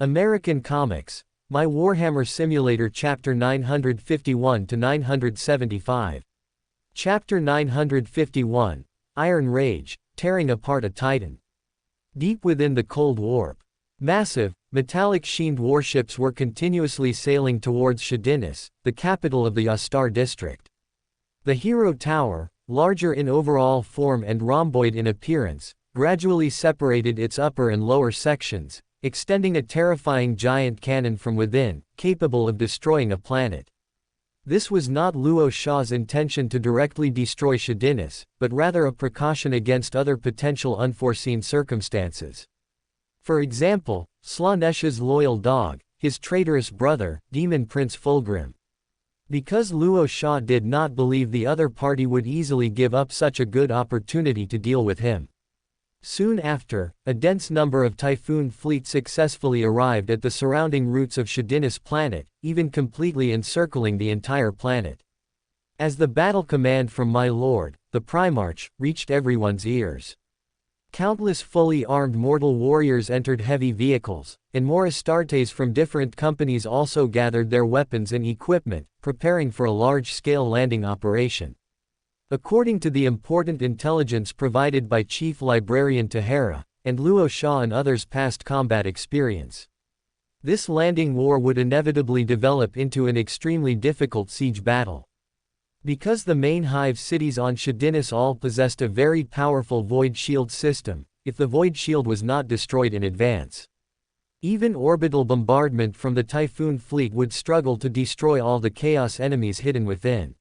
American Comics. My Warhammer Simulator Chapter 951 to 975. Chapter 951. Iron Rage, tearing apart a Titan. Deep within the Cold Warp. Massive, metallic-sheened warships were continuously sailing towards Shadinus, the capital of the Astar district. The Hero Tower, larger in overall form and rhomboid in appearance, gradually separated its upper and lower sections, extending a terrifying giant cannon from within, capable of destroying a planet. This was not Luo Sha's intention to directly destroy Shadinus, but rather a precaution against other potential unforeseen circumstances. For example, Slaanesha's loyal dog, his traitorous brother, Demon Prince Fulgrim. Because Luo Sha did not believe the other party would easily give up such a good opportunity to deal with him. Soon after, a dense number of Typhoon fleets successfully arrived at the surrounding routes of Shadinus planet, even completely encircling the entire planet. As the battle command from my lord, the Primarch, reached everyone's ears. Countless fully armed mortal warriors entered heavy vehicles, and more Astartes from different companies also gathered their weapons and equipment, preparing for a large-scale landing operation. According to the important intelligence provided by Chief Librarian Tahara, and Luo Sha and others' past combat experience, this landing war would inevitably develop into an extremely difficult siege battle. Because the main hive cities on Shadinus all possessed a very powerful void shield system, if the void shield was not destroyed in advance, even orbital bombardment from the Typhoon fleet would struggle to destroy all the chaos enemies hidden within.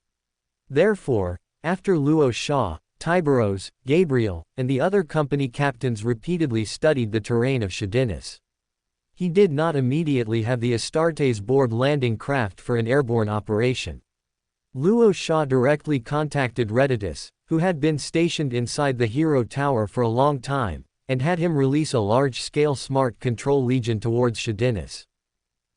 Therefore, after Luo Sha, Tiberos, Gabriel, and the other company captains repeatedly studied the terrain of Shadinus, he did not immediately have the Astartes board landing craft for an airborne operation. Luo Sha directly contacted Reditus, who had been stationed inside the Hero Tower for a long time, and had him release a large-scale smart control legion towards Shadinus.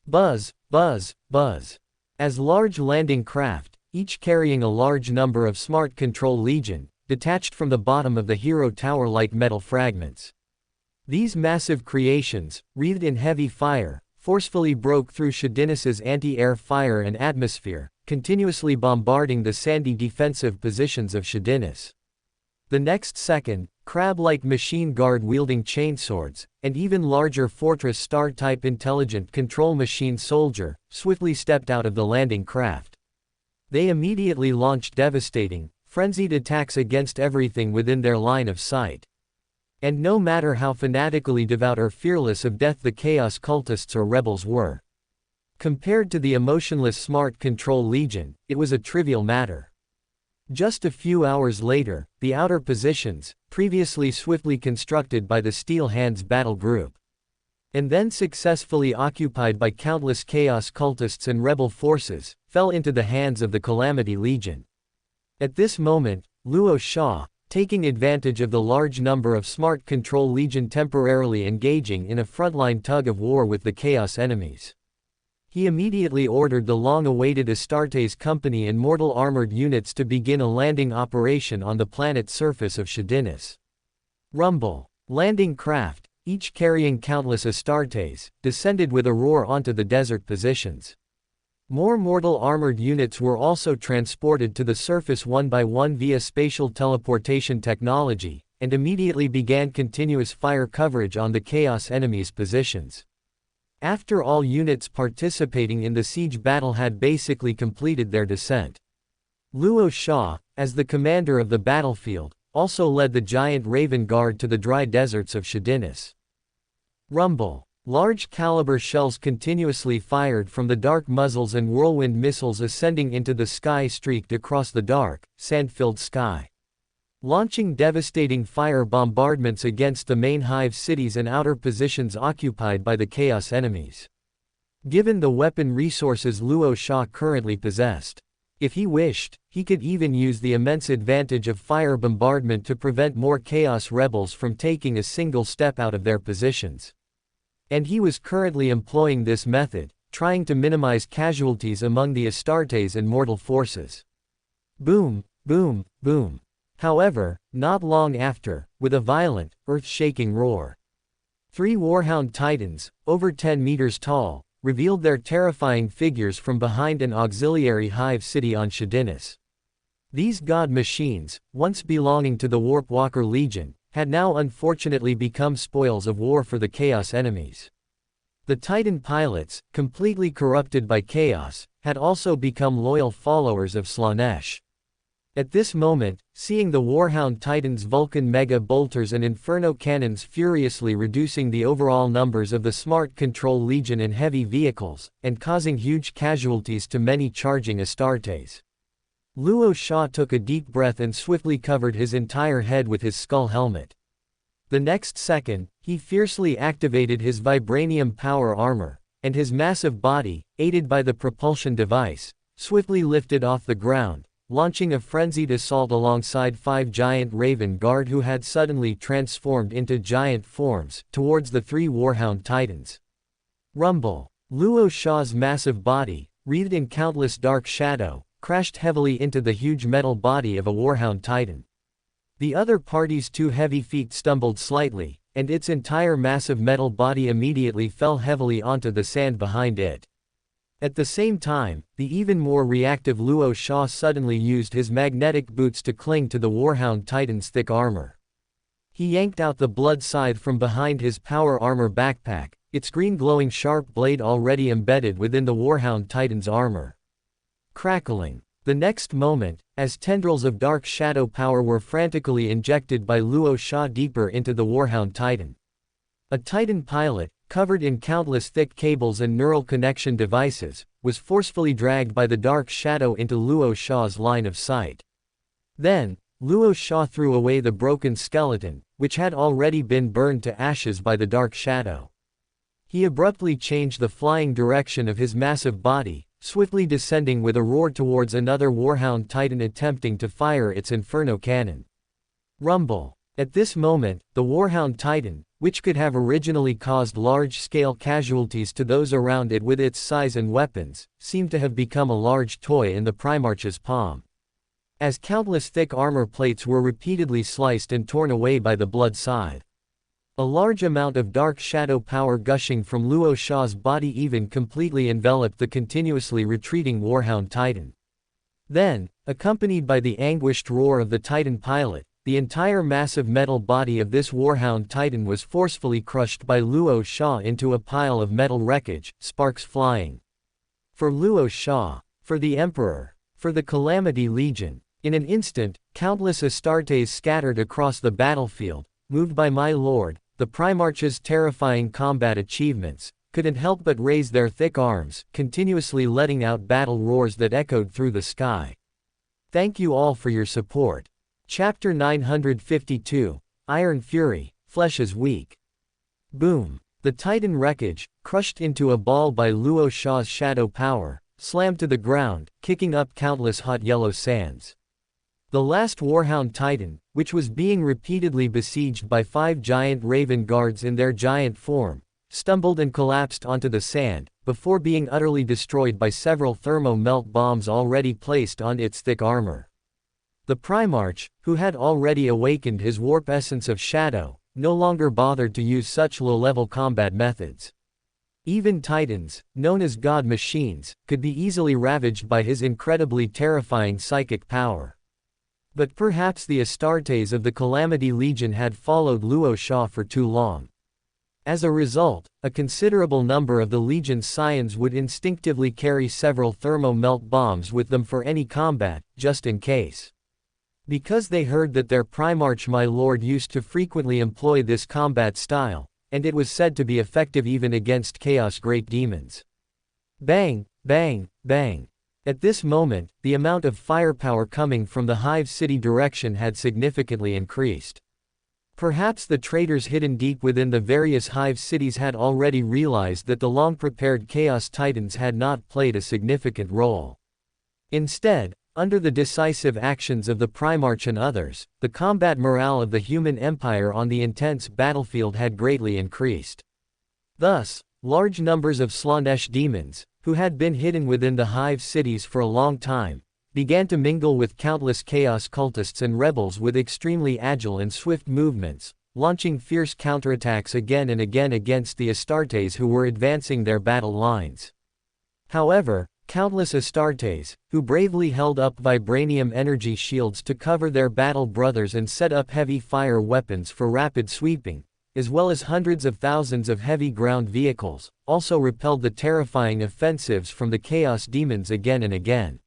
Buzz, buzz, buzz. As large landing craft, each carrying a large number of smart control legion, detached from the bottom of the Hero Tower like metal fragments. These massive creations, wreathed in heavy fire, forcefully broke through Shadinus's anti-air fire and atmosphere, continuously bombarding the sandy defensive positions of Shadinus. The next second, crab-like machine guard-wielding chainswords, and even larger Fortress Star-type intelligent control machine soldier, swiftly stepped out of the landing craft. They immediately launched devastating, frenzied attacks against everything within their line of sight. And no matter how fanatically devout or fearless of death the Chaos cultists or rebels were, compared to the emotionless Smart Control Legion, it was a trivial matter. Just a few hours later, the outer positions, previously swiftly constructed by the Steel Hands battle group, and then successfully occupied by countless Chaos cultists and rebel forces, fell into the hands of the Calamity Legion. At this moment, Luo Sha, taking advantage of the large number of Smart Control Legion temporarily engaging in a frontline tug-of-war with the Chaos enemies, he immediately ordered the long-awaited Astartes company and mortal armored units to begin a landing operation on the planet's surface of Shadinus. Rumble. Landing craft, each carrying countless Astartes, descended with a roar onto the desert positions. More mortal armored units were also transported to the surface one by one via spatial teleportation technology, and immediately began continuous fire coverage on the Chaos enemies' positions. After all units participating in the siege battle had basically completed their descent, Luo Sha, as the commander of the battlefield, also led the giant Raven Guard to the dry deserts of Shadinus. Rumble. Large caliber shells continuously fired from the dark muzzles and whirlwind missiles ascending into the sky streaked across the dark, sand-filled sky, launching devastating fire bombardments against the main hive cities and outer positions occupied by the Chaos enemies. Given the weapon resources Luo Sha currently possessed, if he wished, he could even use the immense advantage of fire bombardment to prevent more Chaos rebels from taking a single step out of their positions. And he was currently employing this method, trying to minimize casualties among the Astartes and mortal forces. Boom, boom, boom. However, not long after, with a violent, earth-shaking roar, Three Warhound Titans, over 10 meters tall, revealed their terrifying figures from behind an auxiliary hive city on Shadinus. These god machines, once belonging to the Warpwalker Legion, had now unfortunately become spoils of war for the Chaos enemies. The Titan pilots, completely corrupted by Chaos, had also become loyal followers of Slaanesh. At this moment, seeing the Warhound Titans' Vulcan Mega Bolters and Inferno Cannons furiously reducing the overall numbers of the Smart Control Legion in heavy vehicles, and causing huge casualties to many charging Astartes. Luo Sha took a deep breath and swiftly covered his entire head with his skull helmet. The next second, he fiercely activated his vibranium power armor, and his massive body, aided by the propulsion device, swiftly lifted off the ground, launching a frenzied assault alongside 5 giant Raven Guard who had suddenly transformed into giant forms, towards the 3 Warhound Titans. Rumble. Luo Sha's massive body, wreathed in countless dark shadow, crashed heavily into the huge metal body of a Warhound Titan. The other party's 2 heavy feet stumbled slightly, and its entire massive metal body immediately fell heavily onto the sand behind it. At the same time, the even more reactive Luo Sha suddenly used his magnetic boots to cling to the Warhound Titan's thick armor. He yanked out the blood scythe from behind his power armor backpack, its green glowing sharp blade already embedded within the Warhound Titan's armor. Crackling. The next moment, as tendrils of dark shadow power were frantically injected by Luo Sha deeper into the Warhound Titan. A Titan pilot, covered in countless thick cables and neural connection devices, was forcefully dragged by the dark shadow into Luo Sha's line of sight. Then, Luo Sha threw away the broken skeleton, which had already been burned to ashes by the dark shadow. He abruptly changed the flying direction of his massive body, swiftly descending with a roar towards another Warhound Titan attempting to fire its Inferno Cannon. Rumble. At this moment, the Warhound Titan, which could have originally caused large-scale casualties to those around it with its size and weapons, seemed to have become a large toy in the Primarch's palm. As countless thick armor plates were repeatedly sliced and torn away by the blood scythe. A large amount of dark shadow power gushing from Luo Sha's body even completely enveloped the continuously retreating Warhound Titan. Then, accompanied by the anguished roar of the Titan pilot, the entire massive metal body of this Warhound Titan was forcefully crushed by Luo Sha into a pile of metal wreckage, sparks flying. For Luo Sha, for the Emperor, for the Calamity Legion, in an instant, countless Astartes scattered across the battlefield, moved by my lord, the Primarch's terrifying combat achievements, couldn't help but raise their thick arms, continuously letting out battle roars that echoed through the sky. Thank you all for your support. Chapter 952, Iron Fury, Flesh is Weak. Boom. The Titan wreckage, crushed into a ball by Luo Sha's shadow power, slammed to the ground, kicking up countless hot yellow sands. The last Warhound Titan, which was being repeatedly besieged by 5 giant Raven Guards in their giant form, stumbled and collapsed onto the sand, before being utterly destroyed by several thermo-melt bombs already placed on its thick armor. The Primarch, who had already awakened his warp essence of shadow, no longer bothered to use such low-level combat methods. Even Titans, known as god machines, could be easily ravaged by his incredibly terrifying psychic power. But perhaps the Astartes of the Calamity Legion had followed Luo Sha for too long. As a result, a considerable number of the Legion's scions would instinctively carry several thermo-melt bombs with them for any combat, just in case. Because they heard that their Primarch my lord used to frequently employ this combat style, and it was said to be effective even against Chaos Great Demons. Bang, bang, bang. At this moment, the amount of firepower coming from the Hive City direction had significantly increased. Perhaps the traitors hidden deep within the various Hive cities had already realized that the long-prepared Chaos Titans had not played a significant role. Instead, under the decisive actions of the Primarch and others, the combat morale of the human empire on the intense battlefield had greatly increased. Thus, large numbers of Slaanesh demons, who had been hidden within the Hive cities for a long time, began to mingle with countless chaos cultists and rebels with extremely agile and swift movements, launching fierce counterattacks again and again against the Astartes who were advancing their battle lines. However, countless Astartes, who bravely held up vibranium energy shields to cover their battle brothers and set up heavy fire weapons for rapid sweeping, as well as hundreds of thousands of heavy ground vehicles, also repelled the terrifying offensives from the Chaos Demons again and again.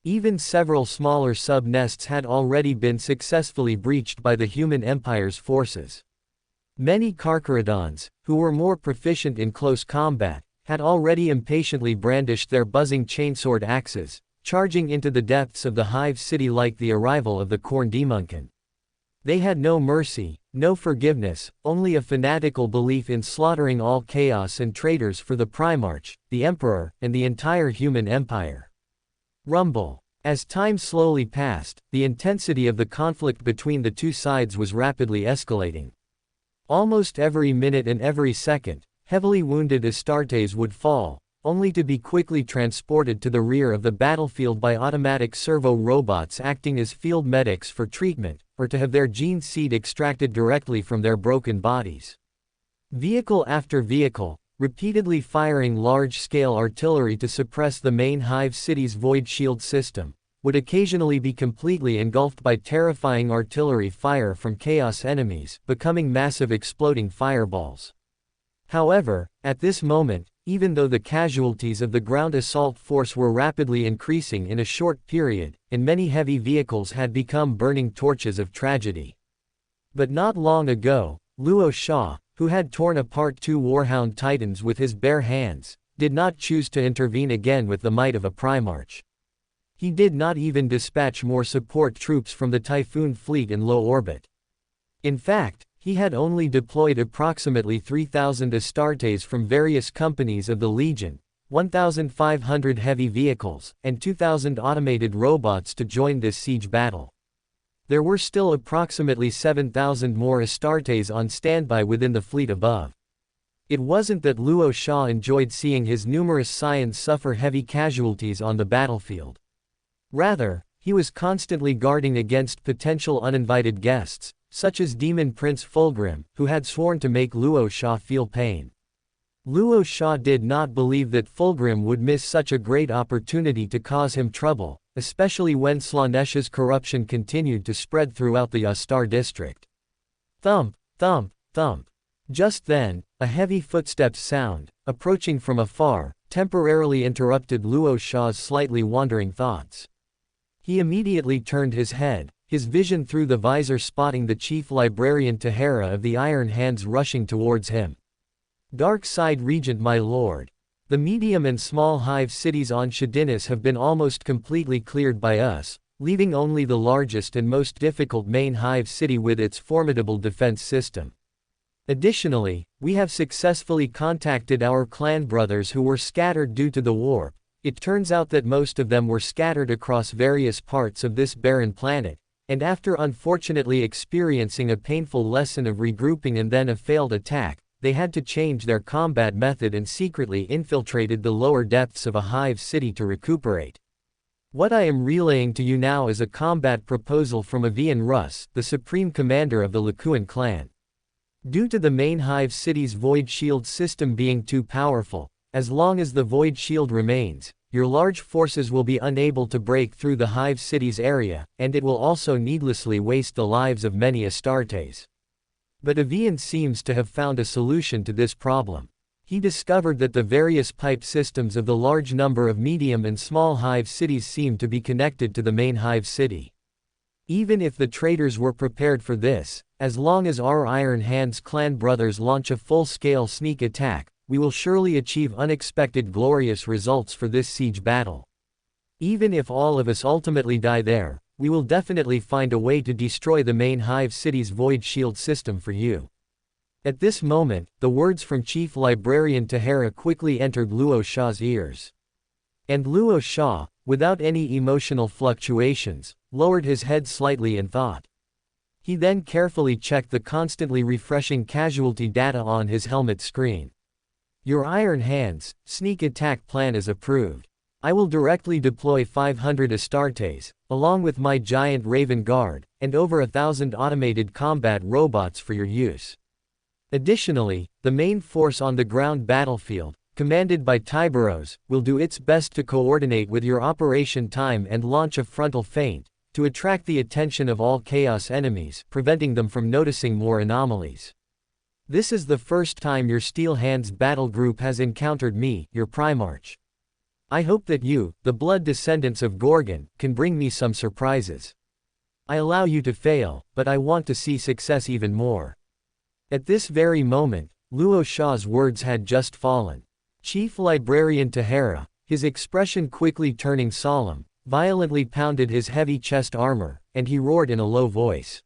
Even several smaller sub-nests had already been successfully breached by the human empire's forces. Many Carcharodons, who were more proficient in close combat, had already impatiently brandished their buzzing chainsword axes, charging into the depths of the Hive City like the arrival of the Khorne Demonkin. They had no mercy, no forgiveness, only a fanatical belief in slaughtering all chaos and traitors for the Primarch, the Emperor, and the entire human empire. Rumble. As time slowly passed, the intensity of the conflict between the two sides was rapidly escalating. Almost every minute and every second, heavily wounded Astartes would fall, only to be quickly transported to the rear of the battlefield by automatic servo robots acting as field medics for treatment, or to have their gene seed extracted directly from their broken bodies. Vehicle after vehicle, repeatedly firing large-scale artillery to suppress the main Hive City's void shield system, would occasionally be completely engulfed by terrifying artillery fire from Chaos enemies, becoming massive exploding fireballs. However, at this moment, even though the casualties of the ground assault force were rapidly increasing in a short period, and many heavy vehicles had become burning torches of tragedy. But not long ago, Luo Sha, who had torn apart two Warhound Titans with his bare hands, did not choose to intervene again with the might of a Primarch. He did not even dispatch more support troops from the Typhoon fleet in low orbit. In fact, he had only deployed approximately 3,000 Astartes from various companies of the Legion, 1,500 heavy vehicles, and 2,000 automated robots to join this siege battle. There were still approximately 7,000 more Astartes on standby within the fleet above. It wasn't that Luo Sha enjoyed seeing his numerous scions suffer heavy casualties on the battlefield. Rather, he was constantly guarding against potential uninvited guests, such as Demon Prince Fulgrim, who had sworn to make Luo Sha feel pain. Luo Sha did not believe that Fulgrim would miss such a great opportunity to cause him trouble, especially when Slaaneish's corruption continued to spread throughout the Astar district. Thump, thump, thump. Just then, a heavy footsteps sound, approaching from afar, temporarily interrupted Luo Sha's slightly wandering thoughts. He immediately turned his head, his vision through the visor spotting the Chief Librarian Tahara of the Iron Hands rushing towards him. Dark Side Regent, my lord. The medium and small hive cities on Shadinis have been almost completely cleared by us, leaving only the largest and most difficult main hive city with its formidable defense system. Additionally, we have successfully contacted our clan brothers who were scattered due to the warp. It turns out that most of them were scattered across various parts of this barren planet, and after unfortunately experiencing a painful lesson of regrouping and then a failed attack, they had to change their combat method and secretly infiltrated the lower depths of a hive city to recuperate. What I am relaying to you now is a combat proposal from Avian Russ, the supreme commander of the Lakuan clan. Due to the main hive city's void shield system being too powerful, as long as the void shield remains, your large forces will be unable to break through the hive city's area, and it will also needlessly waste the lives of many Astartes. But Avian seems to have found a solution to this problem. He discovered that the various pipe systems of the large number of medium and small hive cities seem to be connected to the main hive city. Even if the traitors were prepared for this, as long as our Iron Hands clan brothers launch a full-scale sneak attack, we will surely achieve unexpected glorious results for this siege battle. Even if all of us ultimately die there, we will definitely find a way to destroy the main hive city's void shield system for you. At this moment, the words from Chief Librarian Tahara quickly entered Luo Sha's ears. And Luo Sha, without any emotional fluctuations, lowered his head slightly in thought. He then carefully checked the constantly refreshing casualty data on his helmet screen. Your Iron Hands sneak attack plan is approved. I will directly deploy 500 Astartes, along with my giant Raven Guard, and over 1,000 automated combat robots for your use. Additionally, the main force on the ground battlefield, commanded by Tyberos, will do its best to coordinate with your operation time and launch a frontal feint, to attract the attention of all Chaos enemies, preventing them from noticing more anomalies. This is the first time your Steel Hands battle group has encountered me, your Primarch. I hope that you, the blood descendants of Gorgon, can bring me some surprises. I allow you to fail, but I want to see success even more. At this very moment, Luo Shah's words had just fallen. Chief Librarian Tahara, his expression quickly turning solemn, violently pounded his heavy chest armor, and he roared in a low voice.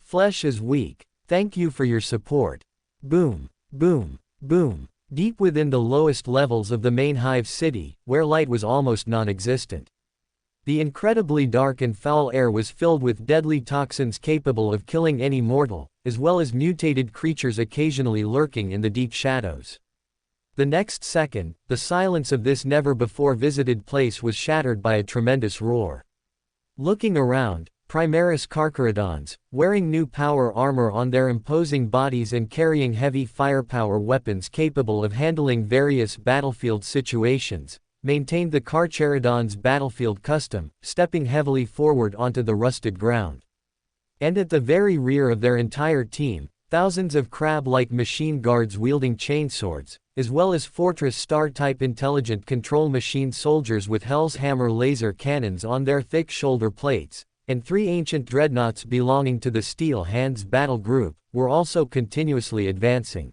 Flesh is weak. Thank you for your support. Boom, boom, boom. Deep within the lowest levels of the main hive city, where light was almost non-existent. The incredibly dark and foul air was filled with deadly toxins capable of killing any mortal, as well as mutated creatures occasionally lurking in the deep shadows. The next second, the silence of this never-before-visited place was shattered by a tremendous roar. Looking around, Primaris Carcharodons, wearing new power armor on their imposing bodies and carrying heavy firepower weapons capable of handling various battlefield situations, maintained the Carcharodons' battlefield custom, stepping heavily forward onto the rusted ground. And at the very rear of their entire team, thousands of crab-like machine guards wielding chainswords, as well as Fortress Star-type intelligent control machine soldiers with Hell's Hammer laser cannons on their thick shoulder plates, and 3 ancient dreadnoughts belonging to the Steel Hands battle group, were also continuously advancing.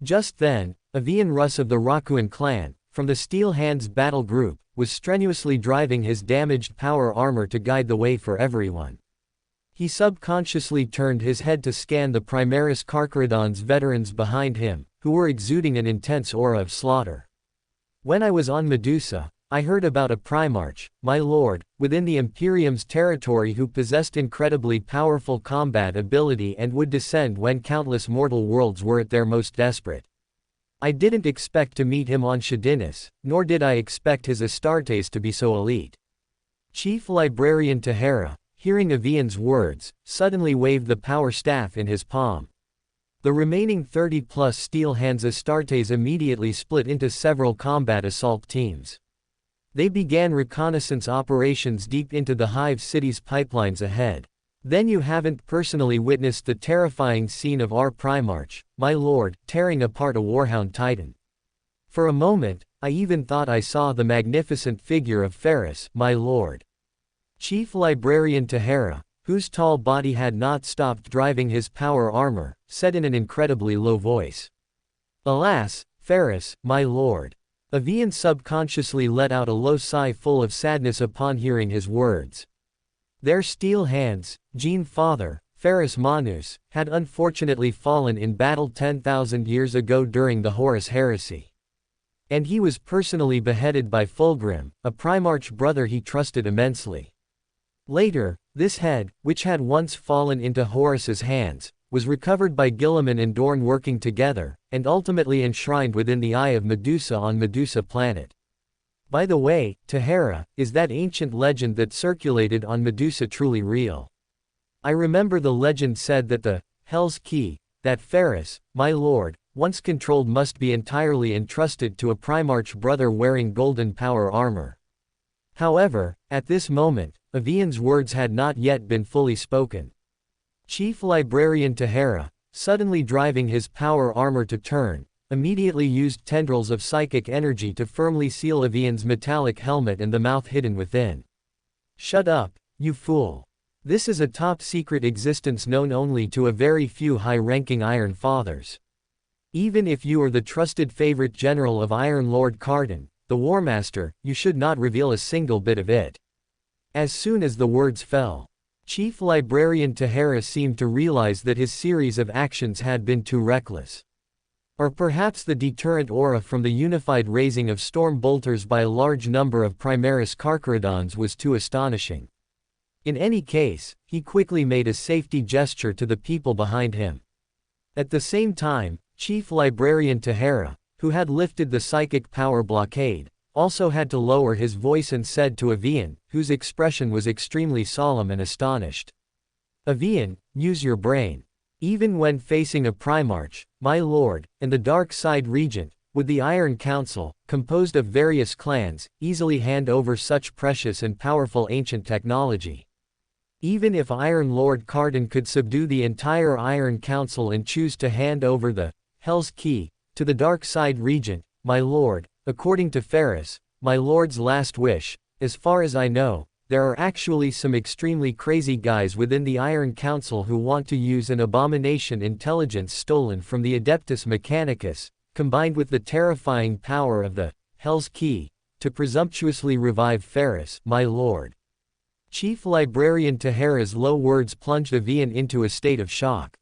Just then, Avian Russ of the Rakuan clan, from the Steel Hands battle group, was strenuously driving his damaged power armor to guide the way for everyone. He subconsciously turned his head to scan the Primaris Carcharodons veterans behind him, who were exuding an intense aura of slaughter. When I was on Medusa, I heard about a Primarch, my lord, within the Imperium's territory who possessed incredibly powerful combat ability and would descend when countless mortal worlds were at their most desperate. I didn't expect to meet him on Shadinus, nor did I expect his Astartes to be so elite. Chief Librarian Tahara, hearing Avian's words, suddenly waved the power staff in his palm. The remaining 30-plus Steel Hands Astartes immediately split into several combat assault teams. They began reconnaissance operations deep into the Hive City's pipelines ahead. Then you haven't personally witnessed the terrifying scene of our Primarch, my lord, tearing apart a Warhound Titan. For a moment, I even thought I saw the magnificent figure of Ferris, my lord. Chief Librarian Tahara, whose tall body had not stopped driving his power armor, said in an incredibly low voice. Alas, Ferris, my lord. Avian subconsciously let out a low sigh full of sadness upon hearing his words. Their Steel Hands, Gene Father, Ferris Manus, had unfortunately fallen in battle 10,000 years ago during the Horus Heresy. And he was personally beheaded by Fulgrim, a Primarch brother he trusted immensely. Later, this head, which had once fallen into Horus's hands, was recovered by Gilliman and Dorn working together, and ultimately enshrined within the Eye of Medusa on Medusa planet. By the way, Tahara, is that ancient legend that circulated on Medusa truly real? I remember the legend said that the Hell's Key, that Ferris, my lord, once controlled must be entirely entrusted to a Primarch brother wearing golden power armor. However, at this moment, Avian's words had not yet been fully spoken. Chief Librarian Tahara, suddenly driving his power armor to turn, immediately used tendrils of psychic energy to firmly seal Avian's metallic helmet and the mouth hidden within. Shut up, you fool. This is a top-secret existence known only to a very few high-ranking Iron Fathers. Even if you are the trusted favorite general of Iron Lord Cardin, the War Master, you should not reveal a single bit of it. As soon as the words fell, Chief Librarian Tahara seemed to realize that his series of actions had been too reckless. Or perhaps the deterrent aura from the unified raising of storm bolters by a large number of Primaris Carcharodons was too astonishing. In any case, he quickly made a safety gesture to the people behind him. At the same time, Chief Librarian Tahara, who had lifted the psychic power blockade, also had to lower his voice and said to Avian, whose expression was extremely solemn and astonished. Avian, use your brain. Even when facing a Primarch, my lord, and the Dark Side Regent, would the Iron Council, composed of various clans, easily hand over such precious and powerful ancient technology? Even if Iron Lord Cardin could subdue the entire Iron Council and choose to hand over the Hell's Key to the Dark Side Regent, my lord, according to Ferris, my lord's last wish, as far as I know, there are actually some extremely crazy guys within the Iron Council who want to use an abomination intelligence stolen from the Adeptus Mechanicus, combined with the terrifying power of the Hell's Key, to presumptuously revive Ferris, my lord. Chief Librarian Tahara's low words plunged Avian into a state of shock.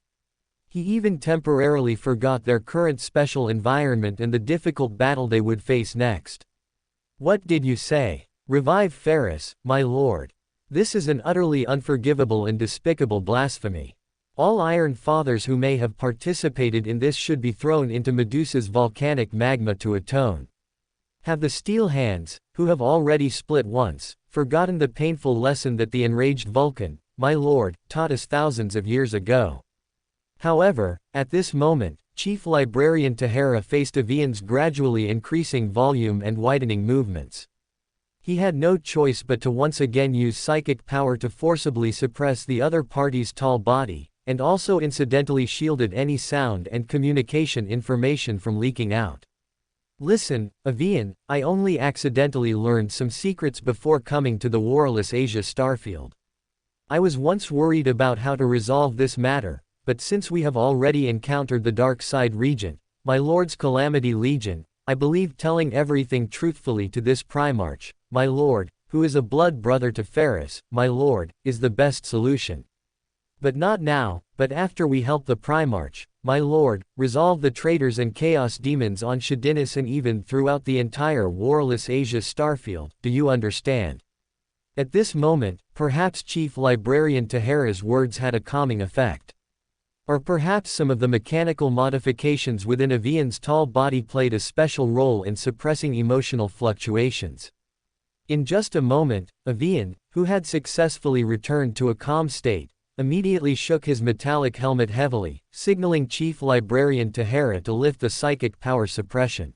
He even temporarily forgot their current special environment and the difficult battle they would face next. What did you say? Revive Ferris, my lord. This is an utterly unforgivable and despicable blasphemy. All Iron Fathers who may have participated in this should be thrown into Medusa's volcanic magma to atone. Have the Steel Hands, who have already split once, forgotten the painful lesson that the enraged Vulcan, my lord, taught us thousands of years ago? However, at this moment, Chief Librarian Tahara faced Avian's gradually increasing volume and widening movements. He had no choice but to once again use psychic power to forcibly suppress the other party's tall body, and also incidentally shielded any sound and communication information from leaking out. Listen, Avian, I only accidentally learned some secrets before coming to the Warless Asia Starfield. I was once worried about how to resolve this matter, but since we have already encountered the Dark Side Regent, my lord's Calamity Legion, I believe telling everything truthfully to this Primarch, my lord, who is a blood brother to Ferris, my lord, is the best solution. But not now, but after we help the Primarch, my lord, resolve the traitors and chaos demons on Shadinus and even throughout the entire Warless Asia Starfield, do you understand? At this moment, perhaps Chief Librarian Tahara's words had a calming effect. Or perhaps some of the mechanical modifications within Avian's tall body played a special role in suppressing emotional fluctuations. In just a moment, Avian, who had successfully returned to a calm state, immediately shook his metallic helmet heavily, signaling Chief Librarian Tahara to lift the psychic power suppression.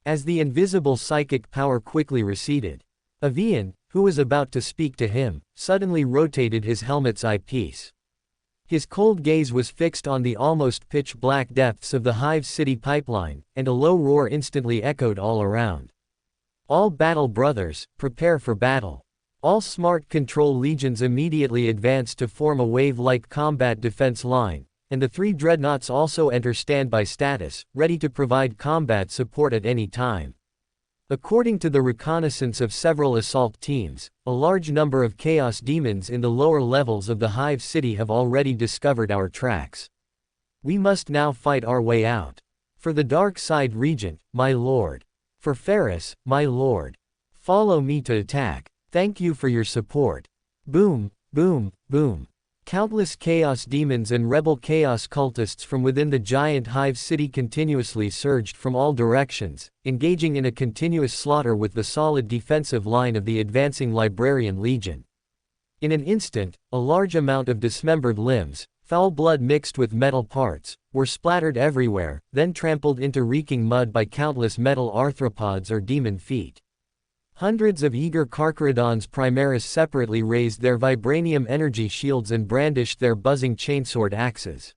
As the invisible psychic power quickly receded, Avian, who was about to speak to him, suddenly rotated his helmet's eyepiece. His cold gaze was fixed on the almost pitch-black depths of the Hive City pipeline, and a low roar instantly echoed all around. All battle brothers, prepare for battle. All smart control legions immediately advance to form a wave-like combat defense line, and the 3 dreadnoughts also enter standby status, ready to provide combat support at any time. According to the reconnaissance of several assault teams, a large number of chaos demons in the lower levels of the Hive City have already discovered our tracks. We must now fight our way out. For the Dark Side Regent, my lord. For Ferris, my lord. Follow me to attack. Thank you for your support. Boom, boom, boom. Countless chaos demons and rebel chaos cultists from within the giant Hive City continuously surged from all directions, engaging in a continuous slaughter with the solid defensive line of the advancing Librarian Legion. In an instant, a large amount of dismembered limbs, foul blood mixed with metal parts, were splattered everywhere, then trampled into reeking mud by countless metal arthropods or demon feet. Hundreds of eager Carcharodons Primaris separately raised their vibranium energy shields and brandished their buzzing chainsword axes.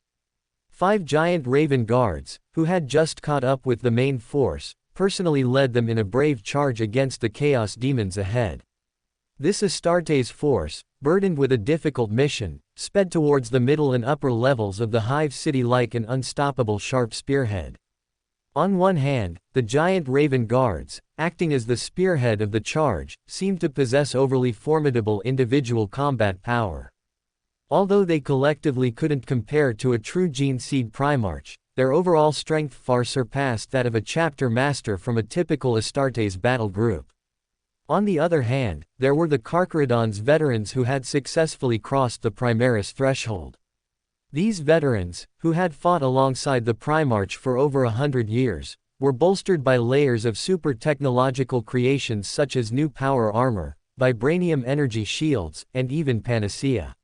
5 giant Raven Guards, who had just caught up with the main force, personally led them in a brave charge against the Chaos Demons ahead. This Astartes force, burdened with a difficult mission, sped towards the middle and upper levels of the Hive City like an unstoppable sharp spearhead. On one hand, the giant Raven Guards, acting as the spearhead of the charge, seemed to possess overly formidable individual combat power. Although they collectively couldn't compare to a true Gene Seed Primarch, their overall strength far surpassed that of a chapter master from a typical Astartes battle group. On the other hand, there were the Carcharodons veterans who had successfully crossed the Primaris threshold. These veterans, who had fought alongside the Primarch for over 100 years, were bolstered by layers of super-technological creations such as new power armor, vibranium energy shields, and even panacea.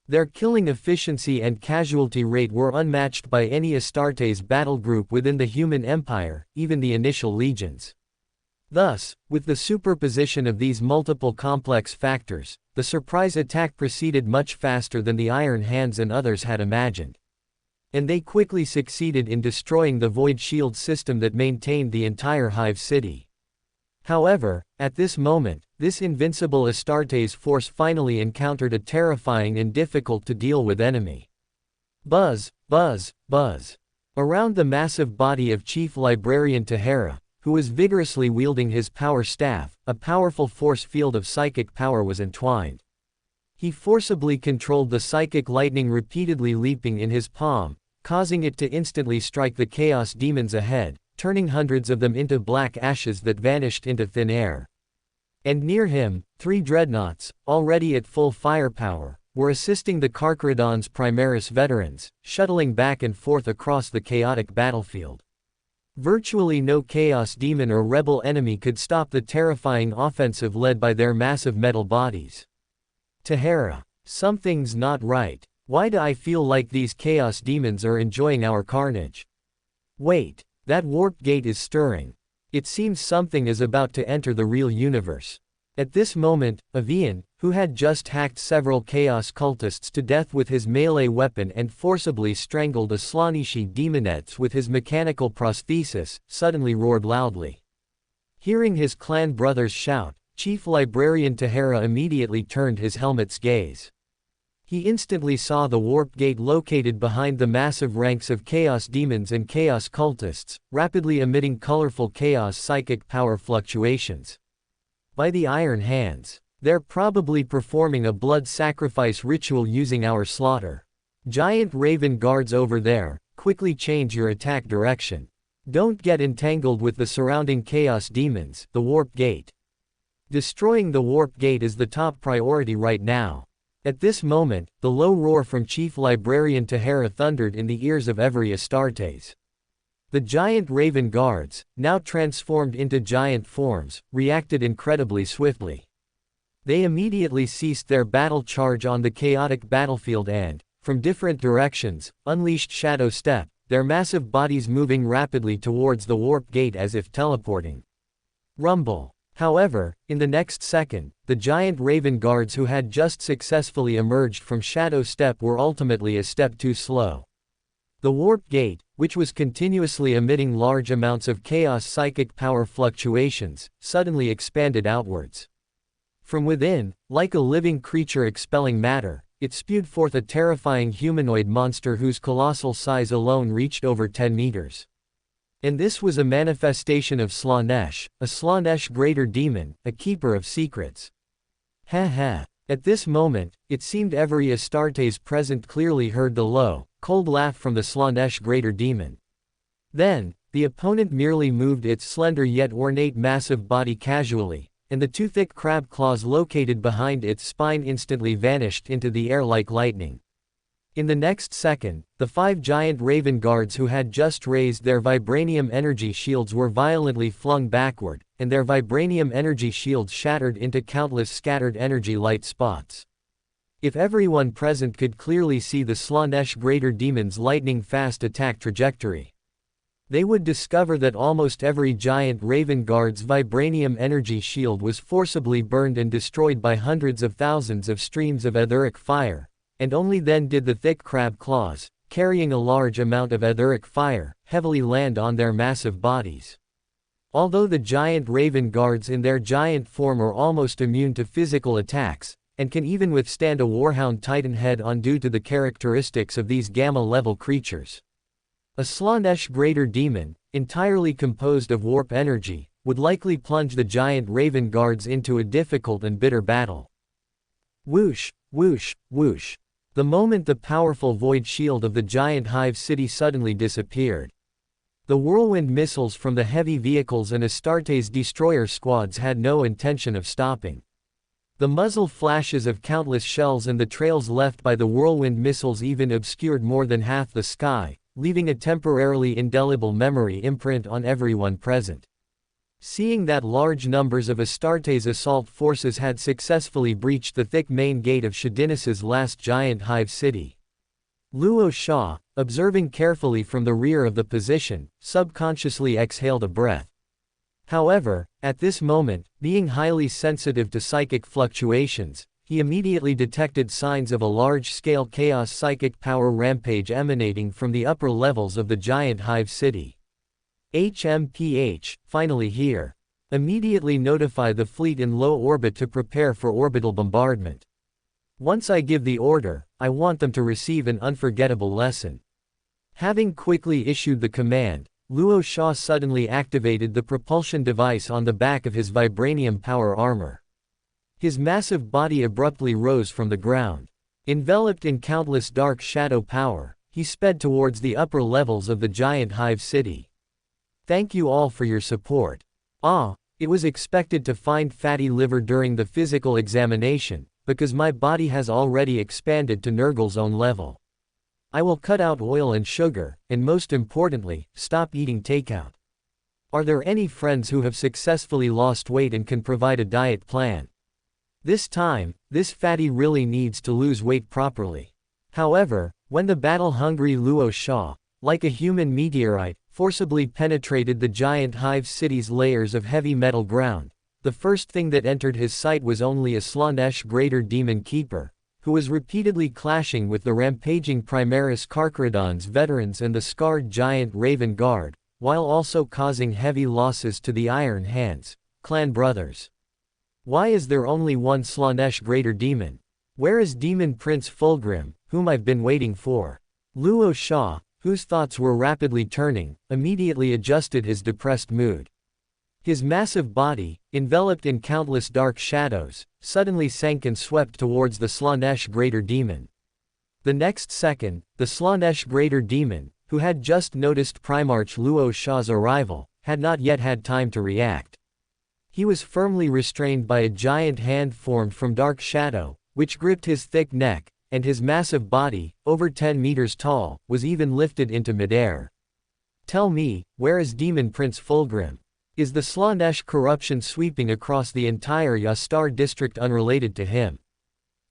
Their killing efficiency and casualty rate were unmatched by any Astartes battle group within the human empire, even the initial legions. Thus, with the superposition of these multiple complex factors, the surprise attack proceeded much faster than the Iron Hands and others had imagined. And they quickly succeeded in destroying the void shield system that maintained the entire Hive City. However, at this moment, this invincible Astartes force finally encountered a terrifying and difficult to deal with enemy. Buzz, buzz, buzz. Around the massive body of Chief Librarian Tahara, who was vigorously wielding his power staff, a powerful force field of psychic power was entwined. He forcibly controlled the psychic lightning repeatedly leaping in his palm, causing it to instantly strike the chaos demons ahead, turning hundreds of them into black ashes that vanished into thin air. And near him, 3 dreadnoughts, already at full firepower, were assisting the Carcharodon's Primaris veterans, shuttling back and forth across the chaotic battlefield. Virtually no chaos demon or rebel enemy could stop the terrifying offensive led by their massive metal bodies. Tahara, something's not right. Why do I feel like these chaos demons are enjoying our carnage? Wait, that warp gate is stirring. It seems something is about to enter the real universe. At this moment, Avian, who had just hacked several chaos cultists to death with his melee weapon and forcibly strangled a Slanishi demonettes with his mechanical prosthesis, suddenly roared loudly. Hearing his clan brothers shout, Chief Librarian Tahara immediately turned his helmet's gaze. He instantly saw the warp gate located behind the massive ranks of chaos demons and chaos cultists, rapidly emitting colorful chaos psychic power fluctuations. By the Iron Hands, they're probably performing a blood sacrifice ritual using our slaughter. Giant raven guards over there, quickly change your attack direction. Don't get entangled with the surrounding chaos demons, the warp gate. Destroying the warp gate is the top priority right now. At this moment, the low roar from Chief Librarian Tahara thundered in the ears of every Astartes. The giant raven guards, now transformed into giant forms, reacted incredibly swiftly. They immediately ceased their battle charge on the chaotic battlefield and, from different directions, unleashed Shadow Step, their massive bodies moving rapidly towards the warp gate as if teleporting. Rumble. However, in the next second, the giant raven guards who had just successfully emerged from Shadow Step were ultimately a step too slow. The warp gate, which was continuously emitting large amounts of chaos psychic power fluctuations, suddenly expanded outwards. From within, like a living creature expelling matter, it spewed forth a terrifying humanoid monster whose colossal size alone reached over 10 meters. And this was a manifestation of Slanesh, a Slanesh greater demon, a keeper of secrets. Ha ha. At this moment, it seemed every Astartes present clearly heard the low, cold laugh from the Slanesh greater demon. Then, the opponent merely moved its slender yet ornate massive body casually, and the 2 thick crab claws located behind its spine instantly vanished into the air like lightning. In the next second, the 5 giant raven guards who had just raised their vibranium energy shields were violently flung backward, and their vibranium energy shields shattered into countless scattered energy light spots. If everyone present could clearly see the Slanesh greater demon's lightning-fast attack trajectory, they would discover that almost every giant raven guard's vibranium energy shield was forcibly burned and destroyed by hundreds of thousands of streams of etheric fire. And only then did the thick crab claws, carrying a large amount of etheric fire, heavily land on their massive bodies. Although the giant raven guards in their giant form are almost immune to physical attacks, and can even withstand a warhound titan head-on due to the characteristics of these gamma-level creatures. A Slanesh greater demon, entirely composed of warp energy, would likely plunge the giant raven guards into a difficult and bitter battle. Whoosh, whoosh, whoosh. The moment the powerful void shield of the giant hive city suddenly disappeared. The whirlwind missiles from the heavy vehicles and Astartes destroyer squads had no intention of stopping. The muzzle flashes of countless shells and the trails left by the whirlwind missiles even obscured more than half the sky, leaving a temporarily indelible memory imprint on everyone present. Seeing that large numbers of Astartes' assault forces had successfully breached the thick main gate of Shadinus's last giant hive city, Luo Sha, observing carefully from the rear of the position, subconsciously exhaled a breath. However, at this moment, being highly sensitive to psychic fluctuations, he immediately detected signs of a large-scale chaos psychic power rampage emanating from the upper levels of the giant hive city. HMPH, finally here. Immediately notify the fleet in low orbit to prepare for orbital bombardment. Once I give the order, I want them to receive an unforgettable lesson. Having quickly issued the command, Luo Sha suddenly activated the propulsion device on the back of his vibranium power armor. His massive body abruptly rose from the ground. Enveloped in countless dark shadow power, he sped towards the upper levels of the giant hive city. Thank you all for your support. It was expected to find fatty liver during the physical examination, because my body has already expanded to Nurgle's own level. I will cut out oil and sugar, and most importantly, stop eating takeout. Are there any friends who have successfully lost weight and can provide a diet plan? This time, this fatty really needs to lose weight properly. However, when the battle-hungry Luo Sha, like a human meteorite, forcibly penetrated the giant hive city's layers of heavy metal ground, the first thing that entered his sight was only a Slanesh Greater Demon Keeper, who was repeatedly clashing with the rampaging Primaris Carcharodon's veterans and the scarred giant Raven Guard, while also causing heavy losses to the Iron Hands, clan brothers. Why is there only one Slanesh Greater Demon? Where is Demon Prince Fulgrim, whom I've been waiting for? Luo Sha, whose thoughts were rapidly turning, immediately adjusted his depressed mood. His massive body, enveloped in countless dark shadows, suddenly sank and swept towards the Slanesh Greater Demon. The next second, the Slanesh Greater Demon, who had just noticed Primarch Luo Sha's arrival, had not yet had time to react. He was firmly restrained by a giant hand formed from dark shadow, which gripped his thick neck, and his massive body, over 10 meters tall, was even lifted into midair. Tell me, where is Demon Prince Fulgrim? Is the Slanesh corruption sweeping across the entire Yastar district unrelated to him?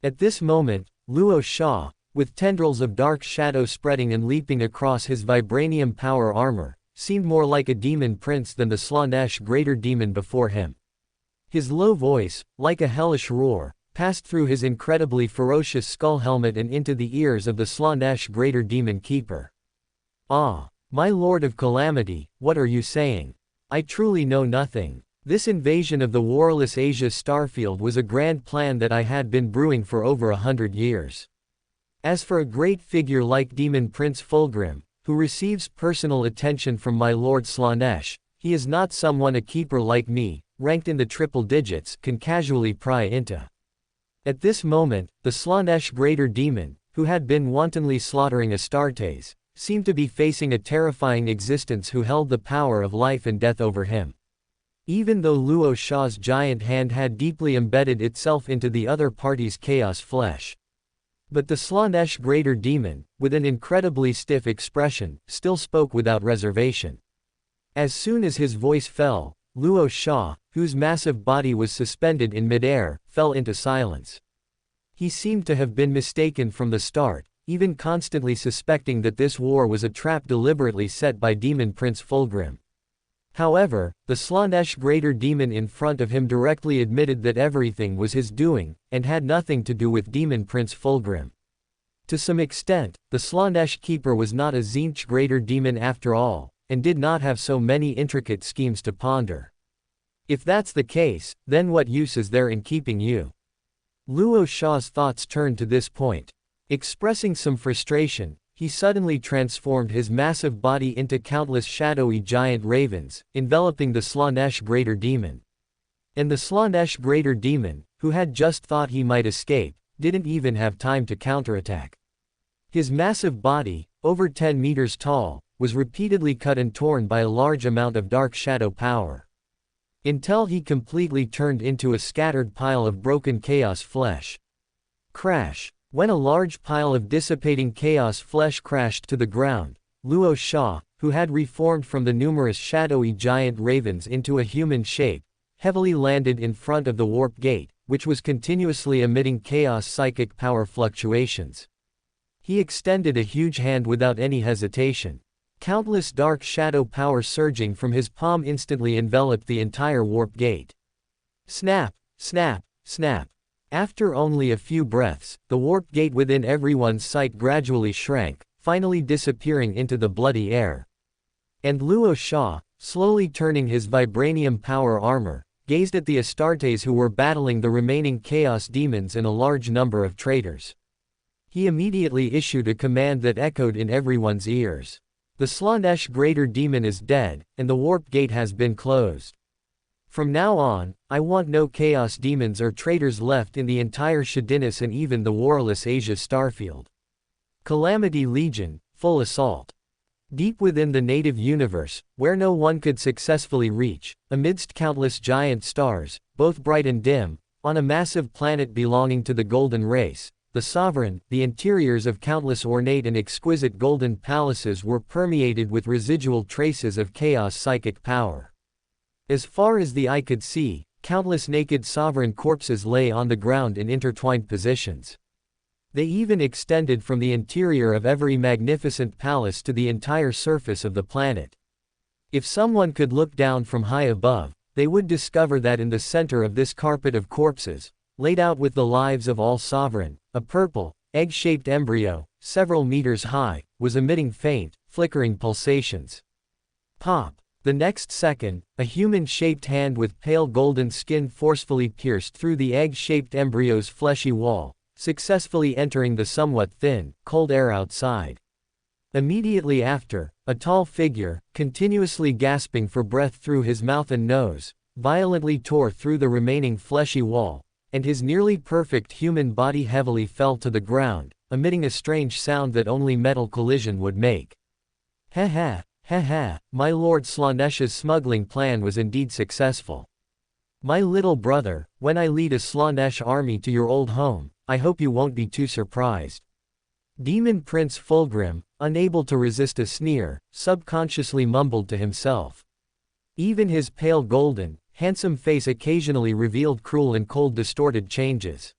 At this moment, Luo Sha, with tendrils of dark shadow spreading and leaping across his vibranium power armor, seemed more like a demon prince than the Slanesh Greater Demon before him. His low voice, like a hellish roar, passed through his incredibly ferocious skull helmet and into the ears of the Slanesh Greater Demon Keeper. My Lord of Calamity, what are you saying? I truly know nothing. This invasion of the warless Asia starfield was a grand plan that I had been brewing for over 100 years. As for a great figure like Demon Prince Fulgrim, who receives personal attention from my Lord Slanesh, he is not someone a keeper like me, ranked in the triple digits, can casually pry into. At this moment, the Slanesh Greater Demon, who had been wantonly slaughtering Astartes, seemed to be facing a terrifying existence who held the power of life and death over him. Even though Luo Sha's giant hand had deeply embedded itself into the other party's chaos flesh. But the Slanesh Greater Demon, with an incredibly stiff expression, still spoke without reservation. As soon as his voice fell, Luo Sha, whose massive body was suspended in midair, fell into silence. He seemed to have been mistaken from the start, even constantly suspecting that this war was a trap deliberately set by Demon Prince Fulgrim. However, the Slanesh Greater Demon in front of him directly admitted that everything was his doing, and had nothing to do with Demon Prince Fulgrim. To some extent, the Slanesh Keeper was not a Tzeentch Greater Demon after all, and did not have so many intricate schemes to ponder. If that's the case, then what use is there in keeping you? Luo Sha's thoughts turned to this point. Expressing some frustration, he suddenly transformed his massive body into countless shadowy giant ravens, enveloping the Slanesh Greater Demon. And the Slanesh Greater Demon, who had just thought he might escape, didn't even have time to counterattack. His massive body, over 10 meters tall, was repeatedly cut and torn by a large amount of dark shadow power. Until he completely turned into a scattered pile of broken chaos flesh. Crash! When a large pile of dissipating chaos flesh crashed to the ground, Rorschach, who had reformed from the numerous shadowy giant ravens into a human shape, heavily landed in front of the warp gate, which was continuously emitting chaos psychic power fluctuations. He extended a huge hand without any hesitation. Countless dark shadow power surging from his palm instantly enveloped the entire warp gate. Snap, snap, snap. After only a few breaths, the warp gate within everyone's sight gradually shrank, finally disappearing into the bloody air. And Rorschach, slowly turning his vibranium power armor, gazed at the Astartes who were battling the remaining chaos demons and a large number of traitors. He immediately issued a command that echoed in everyone's ears. The Slaanesh Greater Demon is dead, and the warp gate has been closed. From now on, I want no chaos demons or traitors left in the entire Shadinus and even the warless Asia starfield. Calamity Legion, full assault. Deep within the native universe, where no one could successfully reach, amidst countless giant stars, both bright and dim, on a massive planet belonging to the Golden Race, the Sovereign, the interiors of countless ornate and exquisite golden palaces were permeated with residual traces of chaos psychic power. As far as the eye could see, countless naked sovereign corpses lay on the ground in intertwined positions. They even extended from the interior of every magnificent palace to the entire surface of the planet. If someone could look down from high above, they would discover that in the center of this carpet of corpses, laid out with the lives of all sovereign, a purple, egg-shaped embryo, several meters high, was emitting faint, flickering pulsations. Pop! The next second, a human-shaped hand with pale golden skin forcefully pierced through the egg-shaped embryo's fleshy wall, successfully entering the somewhat thin, cold air outside. Immediately after, a tall figure, continuously gasping for breath through his mouth and nose, violently tore through the remaining fleshy wall, and his nearly perfect human body heavily fell to the ground, emitting a strange sound that only metal collision would make. Ha ha, ha ha, my Lord Slaanesh's smuggling plan was indeed successful. My little brother, when I lead a Slaanesh army to your old home, I hope you won't be too surprised. Demon Prince Fulgrim, unable to resist a sneer, subconsciously mumbled to himself. Even his pale golden, handsome face occasionally revealed cruel and cold distorted changes.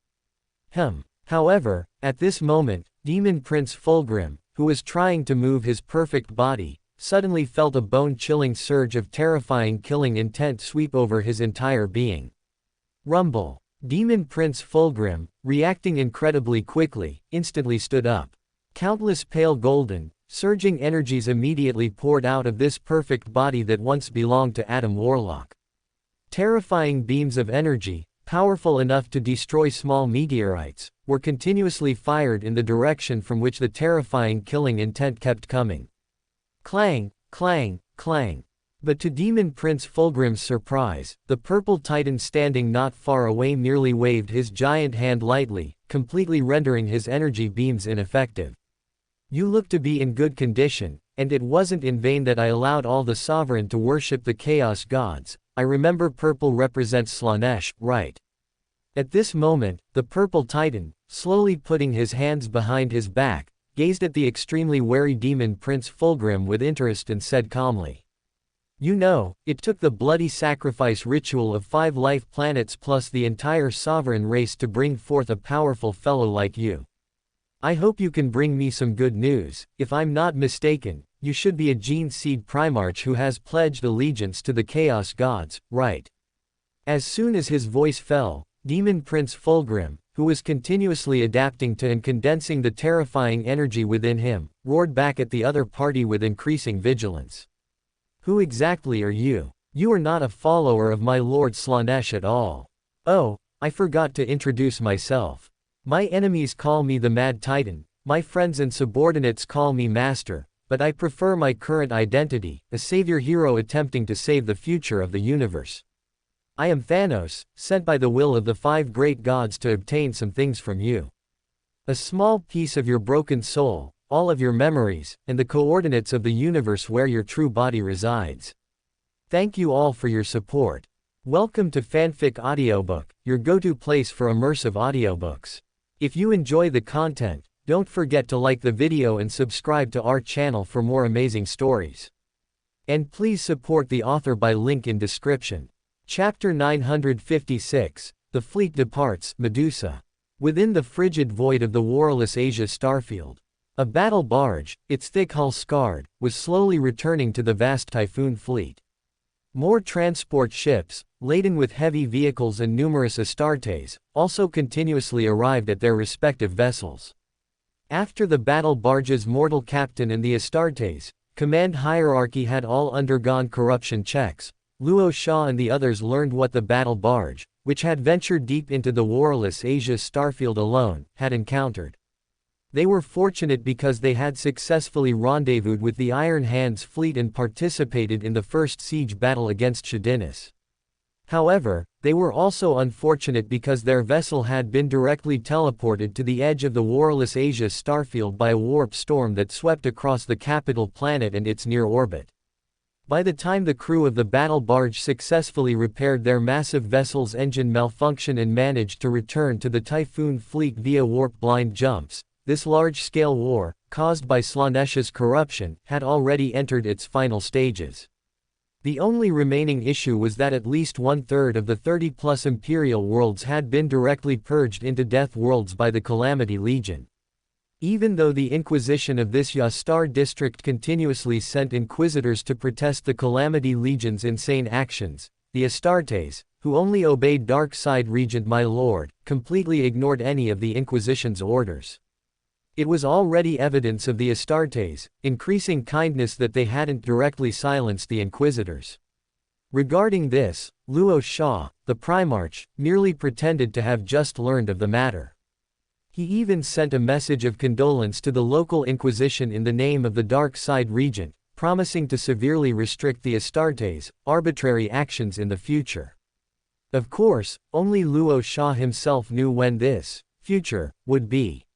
However, at this moment, Demon Prince Fulgrim, who was trying to move his perfect body, suddenly felt a bone-chilling surge of terrifying killing intent sweep over his entire being. Rumble. Demon Prince Fulgrim, reacting incredibly quickly, instantly stood up. Countless pale golden, surging energies immediately poured out of this perfect body that once belonged to Adam Warlock. Terrifying beams of energy, powerful enough to destroy small meteorites, were continuously fired in the direction from which the terrifying killing intent kept coming. Clang, clang, clang. But to Demon Prince Fulgrim's surprise, the purple titan standing not far away merely waved his giant hand lightly, completely rendering his energy beams ineffective. You look to be in good condition, and it wasn't in vain that I allowed all the sovereign to worship the chaos gods. I remember purple represents Slaanesh, right? At this moment, the purple titan, slowly putting his hands behind his back, gazed at the extremely wary Demon Prince Fulgrim with interest and said calmly. You know, it took the bloody sacrifice ritual of 5 life planets plus the entire sovereign race to bring forth a powerful fellow like you. I hope you can bring me some good news. If I'm not mistaken, you should be a Gene Seed Primarch who has pledged allegiance to the Chaos Gods, right? As soon as his voice fell, Demon Prince Fulgrim, who was continuously adapting to and condensing the terrifying energy within him, roared back at the other party with increasing vigilance. Who exactly are you? You are not a follower of my Lord Slaanesh at all. Oh, I forgot to introduce myself. My enemies call me the Mad Titan, my friends and subordinates call me Master, but I prefer my current identity, a savior hero attempting to save the future of the universe. I am Thanos, sent by the will of the 5 great gods to obtain some things from you. A small piece of your broken soul, all of your memories, and the coordinates of the universe where your true body resides. Thank you all for your support. Welcome to Fanfic Audiobook, your go-to place for immersive audiobooks. If you enjoy the content, don't forget to like the video and subscribe to our channel for more amazing stories. And please support the author by link in description. Chapter 956, The Fleet Departs, Medusa. Within the frigid void of the warless Asia starfield, a battle barge, its thick hull scarred, was slowly returning to the vast Typhoon fleet. More transport ships, laden with heavy vehicles and numerous Astartes, also continuously arrived at their respective vessels. After the battle barge's mortal captain and the Astartes' command hierarchy had all undergone corruption checks, Luo Sha and the others learned what the battle barge, which had ventured deep into the warless Asia starfield alone, had encountered. They were fortunate because they had successfully rendezvoused with the Iron Hands fleet and participated in the first siege battle against Shadinus. However, they were also unfortunate because their vessel had been directly teleported to the edge of the warless Asia starfield by a warp storm that swept across the capital planet and its near orbit. By the time the crew of the battle barge successfully repaired their massive vessel's engine malfunction and managed to return to the Typhoon fleet via warp-blind jumps, this large-scale war, caused by Slaanesha's corruption, had already entered its final stages. The only remaining issue was that at least one-third of the 30-plus Imperial worlds had been directly purged into Death Worlds by the Calamity Legion. Even though the Inquisition of this Yastar district continuously sent inquisitors to protest the Calamity Legion's insane actions, the Astartes, who only obeyed Dark Side Regent My Lord, completely ignored any of the Inquisition's orders. It was already evidence of the Astartes' increasing kindness that they hadn't directly silenced the Inquisitors. Regarding this, Luo Sha, the Primarch, merely pretended to have just learned of the matter. He even sent a message of condolence to the local Inquisition in the name of the Dark Side Regent, promising to severely restrict the Astartes' arbitrary actions in the future. Of course, only Luo Sha himself knew when this future would be.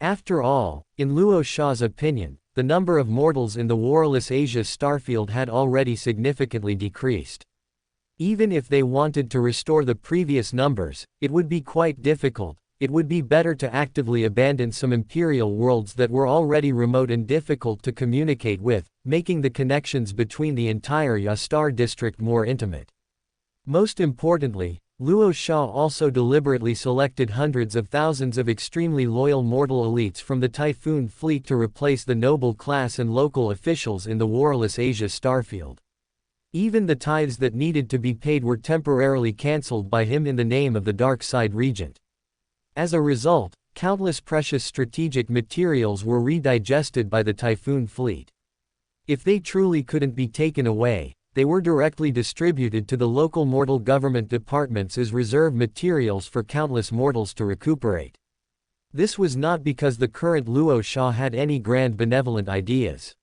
After all, in Luo Sha's opinion, the number of mortals in the warless Asia starfield had already significantly decreased. Even if they wanted to restore the previous numbers, it would be quite difficult. It would be better to actively abandon some Imperial worlds that were already remote and difficult to communicate with, making the connections between the entire Yastar district more intimate. Most importantly, Luo Sha also deliberately selected hundreds of thousands of extremely loyal mortal elites from the Typhoon fleet to replace the noble class and local officials in the warless Asia starfield. Even the tithes that needed to be paid were temporarily cancelled by him in the name of the Dark Side Regent. As a result, countless precious strategic materials were redigested by the Typhoon fleet. If they truly couldn't be taken away, they were directly distributed to the local mortal government departments as reserve materials for countless mortals to recuperate. This was not because the current Luo Sha had any grand benevolent ideas.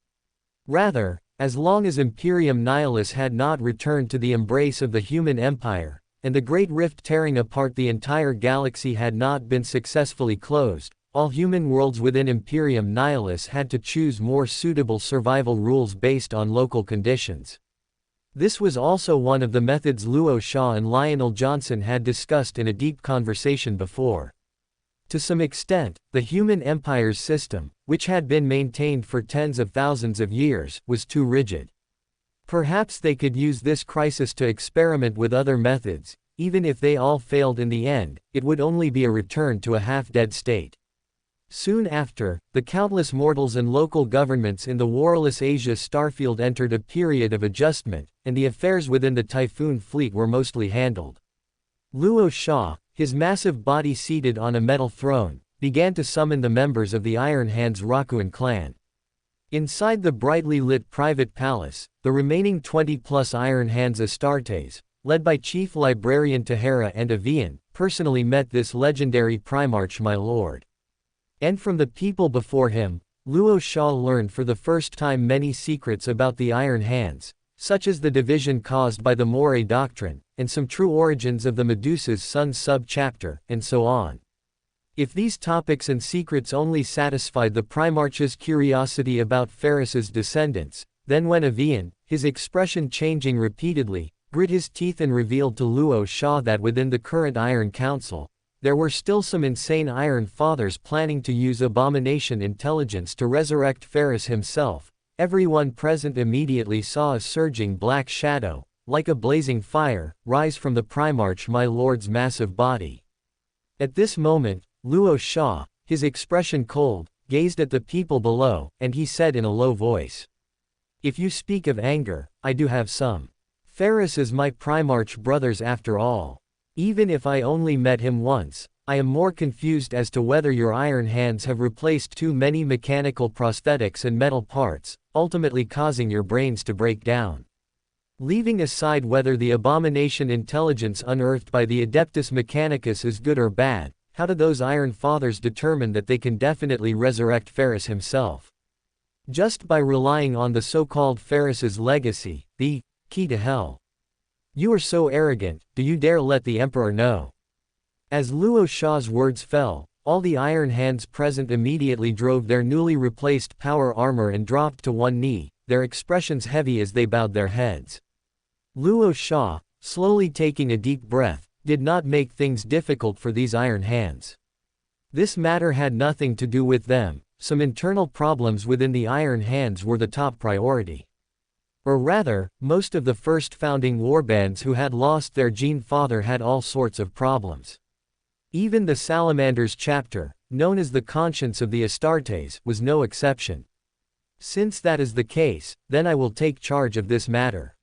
Rather, as long as Imperium Nihilus had not returned to the embrace of the human empire, and the Great Rift tearing apart the entire galaxy had not been successfully closed, all human worlds within Imperium Nihilus had to choose more suitable survival rules based on local conditions. This was also one of the methods Luo Sha and Lionel Johnson had discussed in a deep conversation before. To some extent, the human empire's system, which had been maintained for tens of thousands of years, was too rigid. Perhaps they could use this crisis to experiment with other methods. Even if they all failed in the end, it would only be a return to a half-dead state. Soon after, the countless mortals and local governments in the warless Asia starfield entered a period of adjustment, and the affairs within the Typhoon fleet were mostly handled. Luo Sha, his massive body seated on a metal throne, began to summon the members of the Iron Hands Rakuin clan. Inside the brightly lit private palace, the remaining 20-plus Iron Hands Astartes, led by Chief Librarian Tahara and Avian, personally met this legendary Primarch My Lord. And from the people before him, Luo Sha learned for the first time many secrets about the Iron Hands, such as the division caused by the Moray Doctrine, and some true origins of the Medusa's Sun sub-chapter, and so on. If these topics and secrets only satisfied the Primarch's curiosity about Ferris's descendants, then when Avian, his expression changing repeatedly, grit his teeth and revealed to Luo Sha that within the current Iron Council, there were still some insane Iron Fathers planning to use abomination intelligence to resurrect Ferris himself. Everyone present immediately saw a surging black shadow, like a blazing fire, rise from the Primarch my lord's massive body. At this moment, Luo Sha, his expression cold, gazed at the people below, and he said in a low voice, "If you speak of anger, I do have some. Ferris is my Primarch brothers after all. Even if I only met him once, I am more confused as to whether your iron hands have replaced too many mechanical prosthetics and metal parts, ultimately causing your brains to break down. Leaving aside whether the abomination intelligence unearthed by the Adeptus Mechanicus is good or bad, how do those Iron Fathers determine that they can definitely resurrect Ferris himself? Just by relying on the so-called Ferris's legacy, the key to hell. You are so arrogant, do you dare let the Emperor know?" As Luo Sha's words fell, all the Iron Hands present immediately drove their newly replaced power armor and dropped to one knee, their expressions heavy as they bowed their heads. Luo Sha, slowly taking a deep breath, did not make things difficult for these Iron Hands. This matter had nothing to do with them, some internal problems within the Iron Hands were the top priority. Or rather, most of the first founding warbands who had lost their Gene Father had all sorts of problems. Even the Salamanders chapter, known as the conscience of the Astartes, was no exception. Since that is the case, then I will take charge of this matter.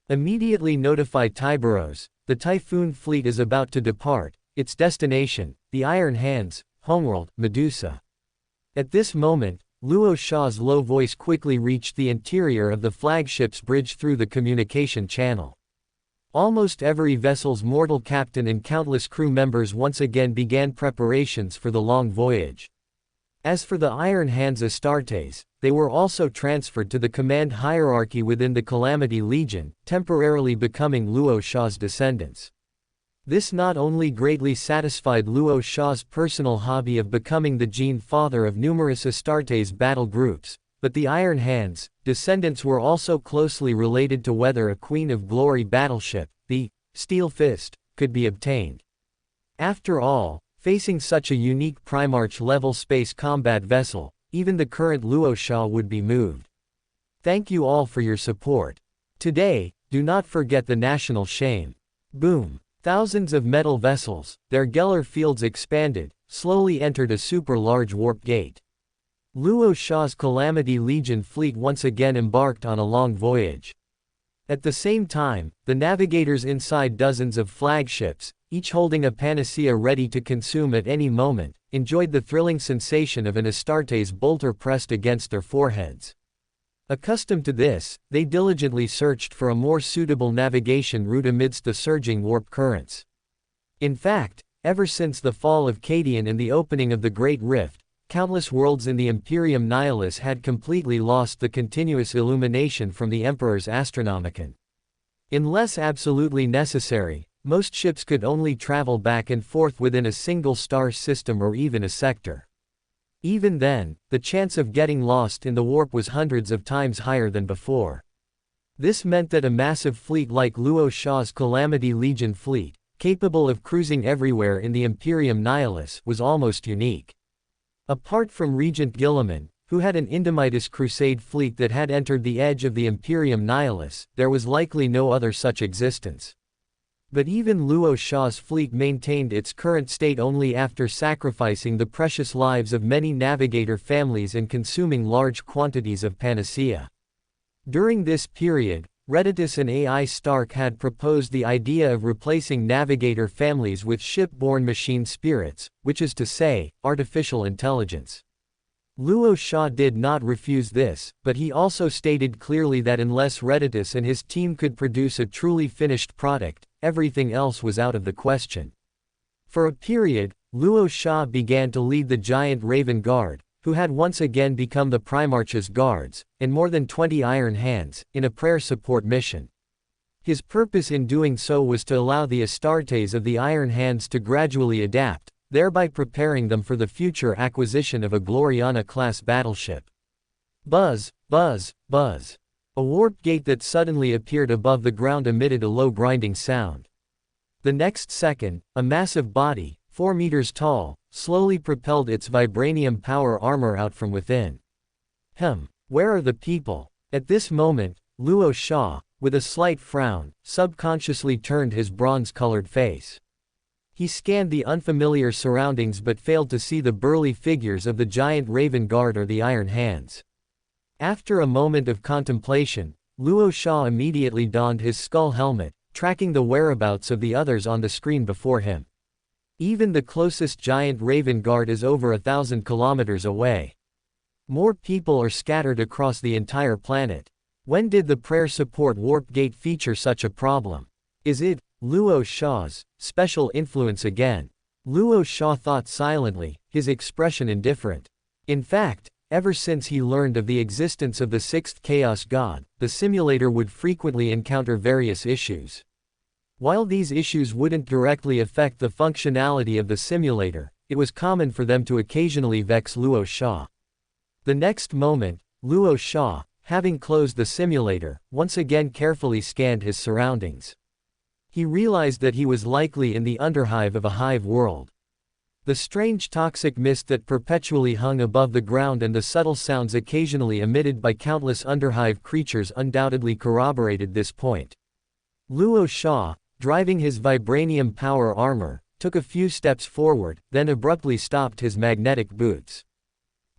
Immediately notify Tiberos, the Typhoon fleet is about to depart, its destination, the Iron Hands, homeworld, Medusa. At this moment, Luo Sha's low voice quickly reached the interior of the flagship's bridge through the communication channel. Almost every vessel's mortal captain and countless crew members once again began preparations for the long voyage. As for the Iron Hands Astartes, they were also transferred to the command hierarchy within the Calamity Legion, temporarily becoming Luo Sha's descendants. This not only greatly satisfied Luo Sha's personal hobby of becoming the Gene Father of numerous Astartes battle groups, but the Iron Hands' descendants were also closely related to whether a Queen of Glory battleship, the Steel Fist, could be obtained. After all, facing such a unique Primarch-level space combat vessel, even the current Luo Sha would be moved. Thank you all for your support. Today, do not forget the national shame. Boom. Thousands of metal vessels, their Geller fields expanded, slowly entered a super-large warp gate. Luo Sha's Calamity Legion fleet once again embarked on a long voyage. At the same time, the navigators inside dozens of flagships, each holding a panacea ready to consume at any moment, enjoyed the thrilling sensation of an Astartes bolter pressed against their foreheads. Accustomed to this, they diligently searched for a more suitable navigation route amidst the surging warp currents. In fact, ever since the fall of Cadian and the opening of the Great Rift, countless worlds in the Imperium Nihilus had completely lost the continuous illumination from the Emperor's Astronomicon. Unless absolutely necessary, most ships could only travel back and forth within a single star system or even a sector. Even then, the chance of getting lost in the warp was hundreds of times higher than before. This meant that a massive fleet like Luo Sha's Calamity Legion fleet, capable of cruising everywhere in the Imperium Nihilus, was almost unique. Apart from Regent Guilliman, who had an Indomitus Crusade fleet that had entered the edge of the Imperium Nihilus, there was likely no other such existence. But even Luo Sha's fleet maintained its current state only after sacrificing the precious lives of many navigator families and consuming large quantities of panacea. During this period, Reditus and AI Stark had proposed the idea of replacing navigator families with ship-borne machine spirits, which is to say, artificial intelligence. Luo Sha did not refuse this, but he also stated clearly that unless Reditus and his team could produce a truly finished product, everything else was out of the question. For a period, Luo Sha began to lead the giant Raven Guard, who had once again become the Primarch's guards, and more than 20 Iron Hands, in a prayer support mission. His purpose in doing so was to allow the Astartes of the Iron Hands to gradually adapt, thereby preparing them for the future acquisition of a Gloriana-class battleship. Buzz, buzz, buzz. A warp gate that suddenly appeared above the ground emitted a low grinding sound. The next second, a massive body, 4 meters tall, slowly propelled its vibranium power armor out from within. Where are the people? At this moment, Luo Sha, with a slight frown, subconsciously turned his bronze-colored face. He scanned the unfamiliar surroundings but failed to see the burly figures of the giant Raven Guard or the Iron Hands. After a moment of contemplation, Luo Sha immediately donned his skull helmet, tracking the whereabouts of the others on the screen before him. Even the closest giant Raven Guard is over 1,000 kilometers away. More people are scattered across the entire planet. When did the prayer support warp gate feature such a problem? Is it Luo Sha's special influence again? Luo Sha thought silently, his expression indifferent. In fact, ever since he learned of the existence of the sixth Chaos God, the simulator would frequently encounter various issues. While these issues wouldn't directly affect the functionality of the simulator, it was common for them to occasionally vex Luo Sha. The next moment, Luo Sha, having closed the simulator, once again carefully scanned his surroundings. He realized that he was likely in the underhive of a hive world. The strange toxic mist that perpetually hung above the ground and the subtle sounds occasionally emitted by countless underhive creatures undoubtedly corroborated this point. Luo Sha, driving his vibranium power armor, took a few steps forward, then abruptly stopped his magnetic boots.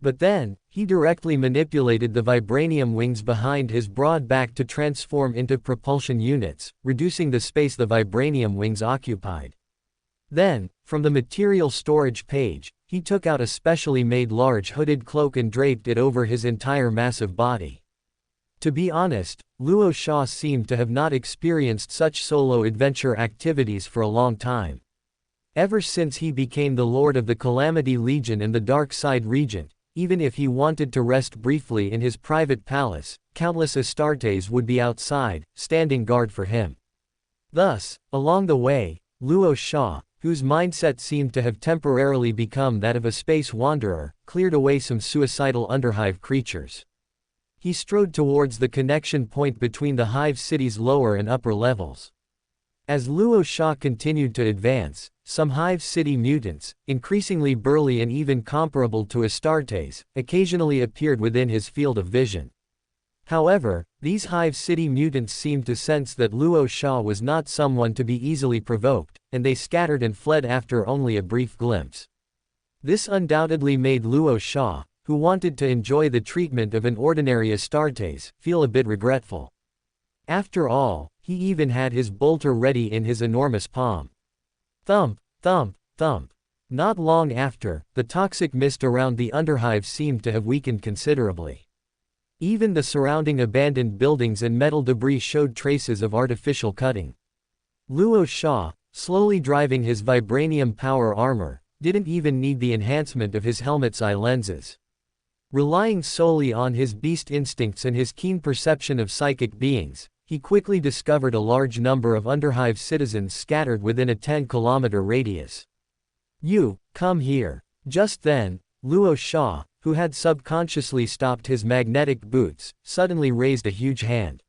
But then, he directly manipulated the vibranium wings behind his broad back to transform into propulsion units, reducing the space the vibranium wings occupied. Then, from the material storage page, he took out a specially made large hooded cloak and draped it over his entire massive body. To be honest, Luo Sha seemed to have not experienced such solo adventure activities for a long time. Ever since he became the Lord of the Calamity Legion and the Dark Side Regent, even if he wanted to rest briefly in his private palace, countless Astartes would be outside, standing guard for him. Thus, along the way, Luo Sha, whose mindset seemed to have temporarily become that of a space wanderer, cleared away some suicidal underhive creatures. He strode towards the connection point between the hive city's lower and upper levels. As Luo Sha continued to advance, some hive city mutants, increasingly burly and even comparable to Astartes, occasionally appeared within his field of vision. However, these hive city mutants seemed to sense that Luo Sha was not someone to be easily provoked, and they scattered and fled after only a brief glimpse. This undoubtedly made Luo Sha, who wanted to enjoy the treatment of an ordinary Astartes, feel a bit regretful. After all, he even had his bolter ready in his enormous palm. Thump, thump, thump. Not long after, the toxic mist around the underhive seemed to have weakened considerably. Even the surrounding abandoned buildings and metal debris showed traces of artificial cutting. Luo Sha, slowly driving his vibranium power armor, didn't even need the enhancement of his helmet's eye lenses. Relying solely on his beast instincts and his keen perception of psychic beings, he quickly discovered a large number of underhive citizens scattered within a 10-kilometer radius. "You, come here." Just then, Luo Sha, who had subconsciously stopped his magnetic boots, suddenly raised a huge hand.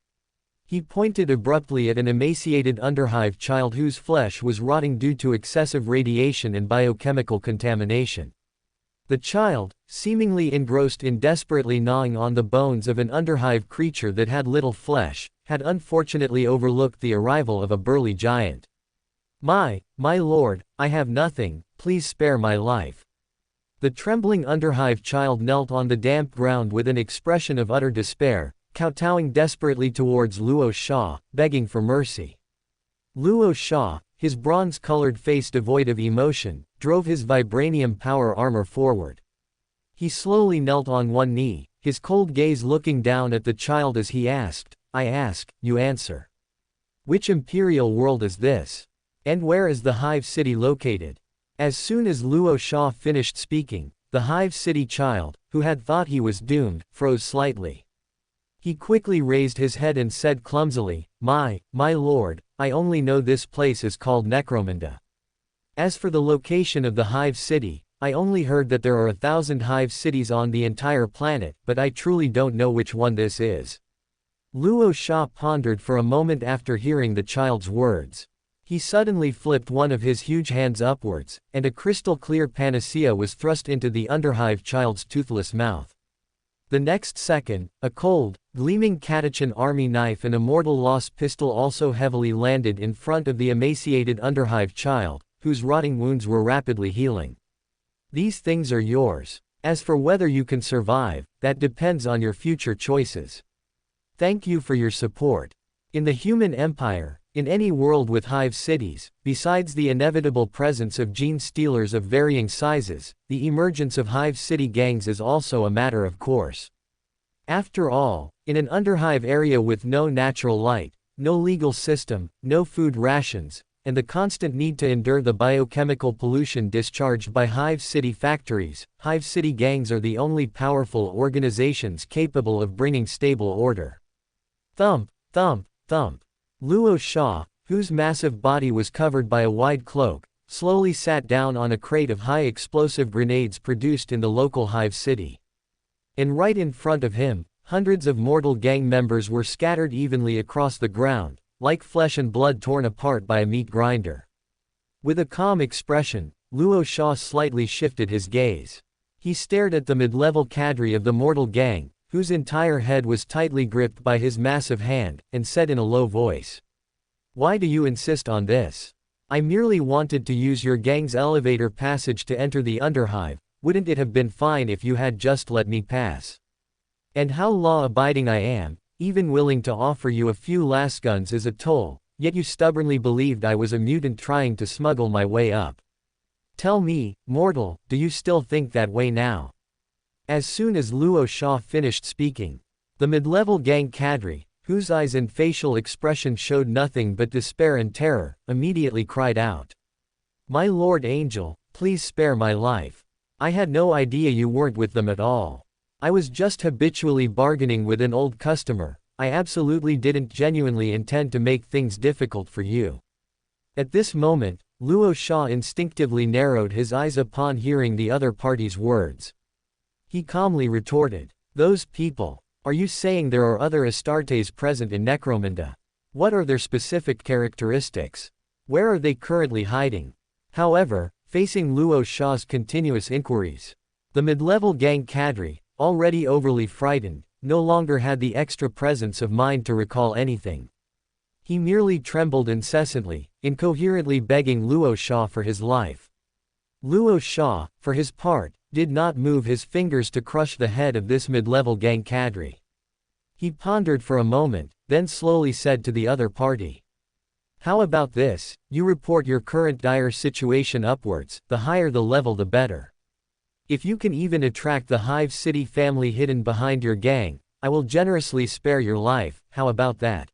He pointed abruptly at an emaciated underhive child whose flesh was rotting due to excessive radiation and biochemical contamination. The child, seemingly engrossed in desperately gnawing on the bones of an underhive creature that had little flesh, had unfortunately overlooked the arrival of a burly giant. My lord, I have nothing, please spare my life." The trembling underhive child knelt on the damp ground with an expression of utter despair, kowtowing desperately towards Luo Sha, begging for mercy. Luo Sha, his bronze-colored face devoid of emotion, drove his vibranium power armor forward. He slowly knelt on one knee, his cold gaze looking down at the child as he asked, "I ask, you answer. Which imperial world is this? And where is the hive city located?" As soon as Luo Sha finished speaking, the hive city child, who had thought he was doomed, froze slightly. He quickly raised his head and said clumsily, My lord, I only know this place is called Necromunda. As for the location of the hive city, I only heard that there are 1,000 hive cities on the entire planet, but I truly don't know which one this is." Luo Sha pondered for a moment after hearing the child's words. He suddenly flipped one of his huge hands upwards, and a crystal-clear panacea was thrust into the Underhive child's toothless mouth. The next second, a cold, gleaming Catachan army knife and a mortal lost pistol also heavily landed in front of the emaciated Underhive child, whose rotting wounds were rapidly healing. These things are yours. As for whether you can survive, that depends on your future choices. Thank you for your support. In the human empire, in any world with hive cities, besides the inevitable presence of gene stealers of varying sizes, the emergence of hive city gangs is also a matter of course. After all, in an underhive area with no natural light, no legal system, no food rations, and the constant need to endure the biochemical pollution discharged by hive city factories, hive city gangs are the only powerful organizations capable of bringing stable order. Thump, thump, thump. Luo Sha, whose massive body was covered by a wide cloak, slowly sat down on a crate of high-explosive grenades produced in the local hive city. And right in front of him, hundreds of mortal gang members were scattered evenly across the ground, like flesh and blood torn apart by a meat grinder. With a calm expression, Luo Sha slightly shifted his gaze. He stared at the mid-level cadre of the mortal gang, whose entire head was tightly gripped by his massive hand, and said in a low voice, "Why do you insist on this? I merely wanted to use your gang's elevator passage to enter the Underhive. Wouldn't it have been fine if you had just let me pass? And how law-abiding I am, even willing to offer you a few lasguns as a toll, yet you stubbornly believed I was a mutant trying to smuggle my way up. Tell me, mortal, do you still think that way now?" As soon as Luo Sha finished speaking, the mid-level gang cadre, whose eyes and facial expression showed nothing but despair and terror, immediately cried out, "My Lord Angel, please spare my life. I had no idea you weren't with them at all. I was just habitually bargaining with an old customer. I absolutely didn't genuinely intend to make things difficult for you." At this moment, Luo Sha instinctively narrowed his eyes upon hearing the other party's words. He calmly retorted, "Those people, are you saying there are other Astartes present in Necromunda? What are their specific characteristics? Where are they currently hiding?" However, facing Luo Sha's continuous inquiries, the mid-level gang cadre, already overly frightened, no longer had the extra presence of mind to recall anything. He merely trembled incessantly, incoherently begging Luo Sha for his life. Luo Sha, for his part, did not move his fingers to crush the head of this mid-level gang cadre. He pondered for a moment, then slowly said to the other party, "How about this, you report your current dire situation upwards, the higher the level the better. If you can even attract the Hive City family hidden behind your gang, I will generously spare your life. How about that?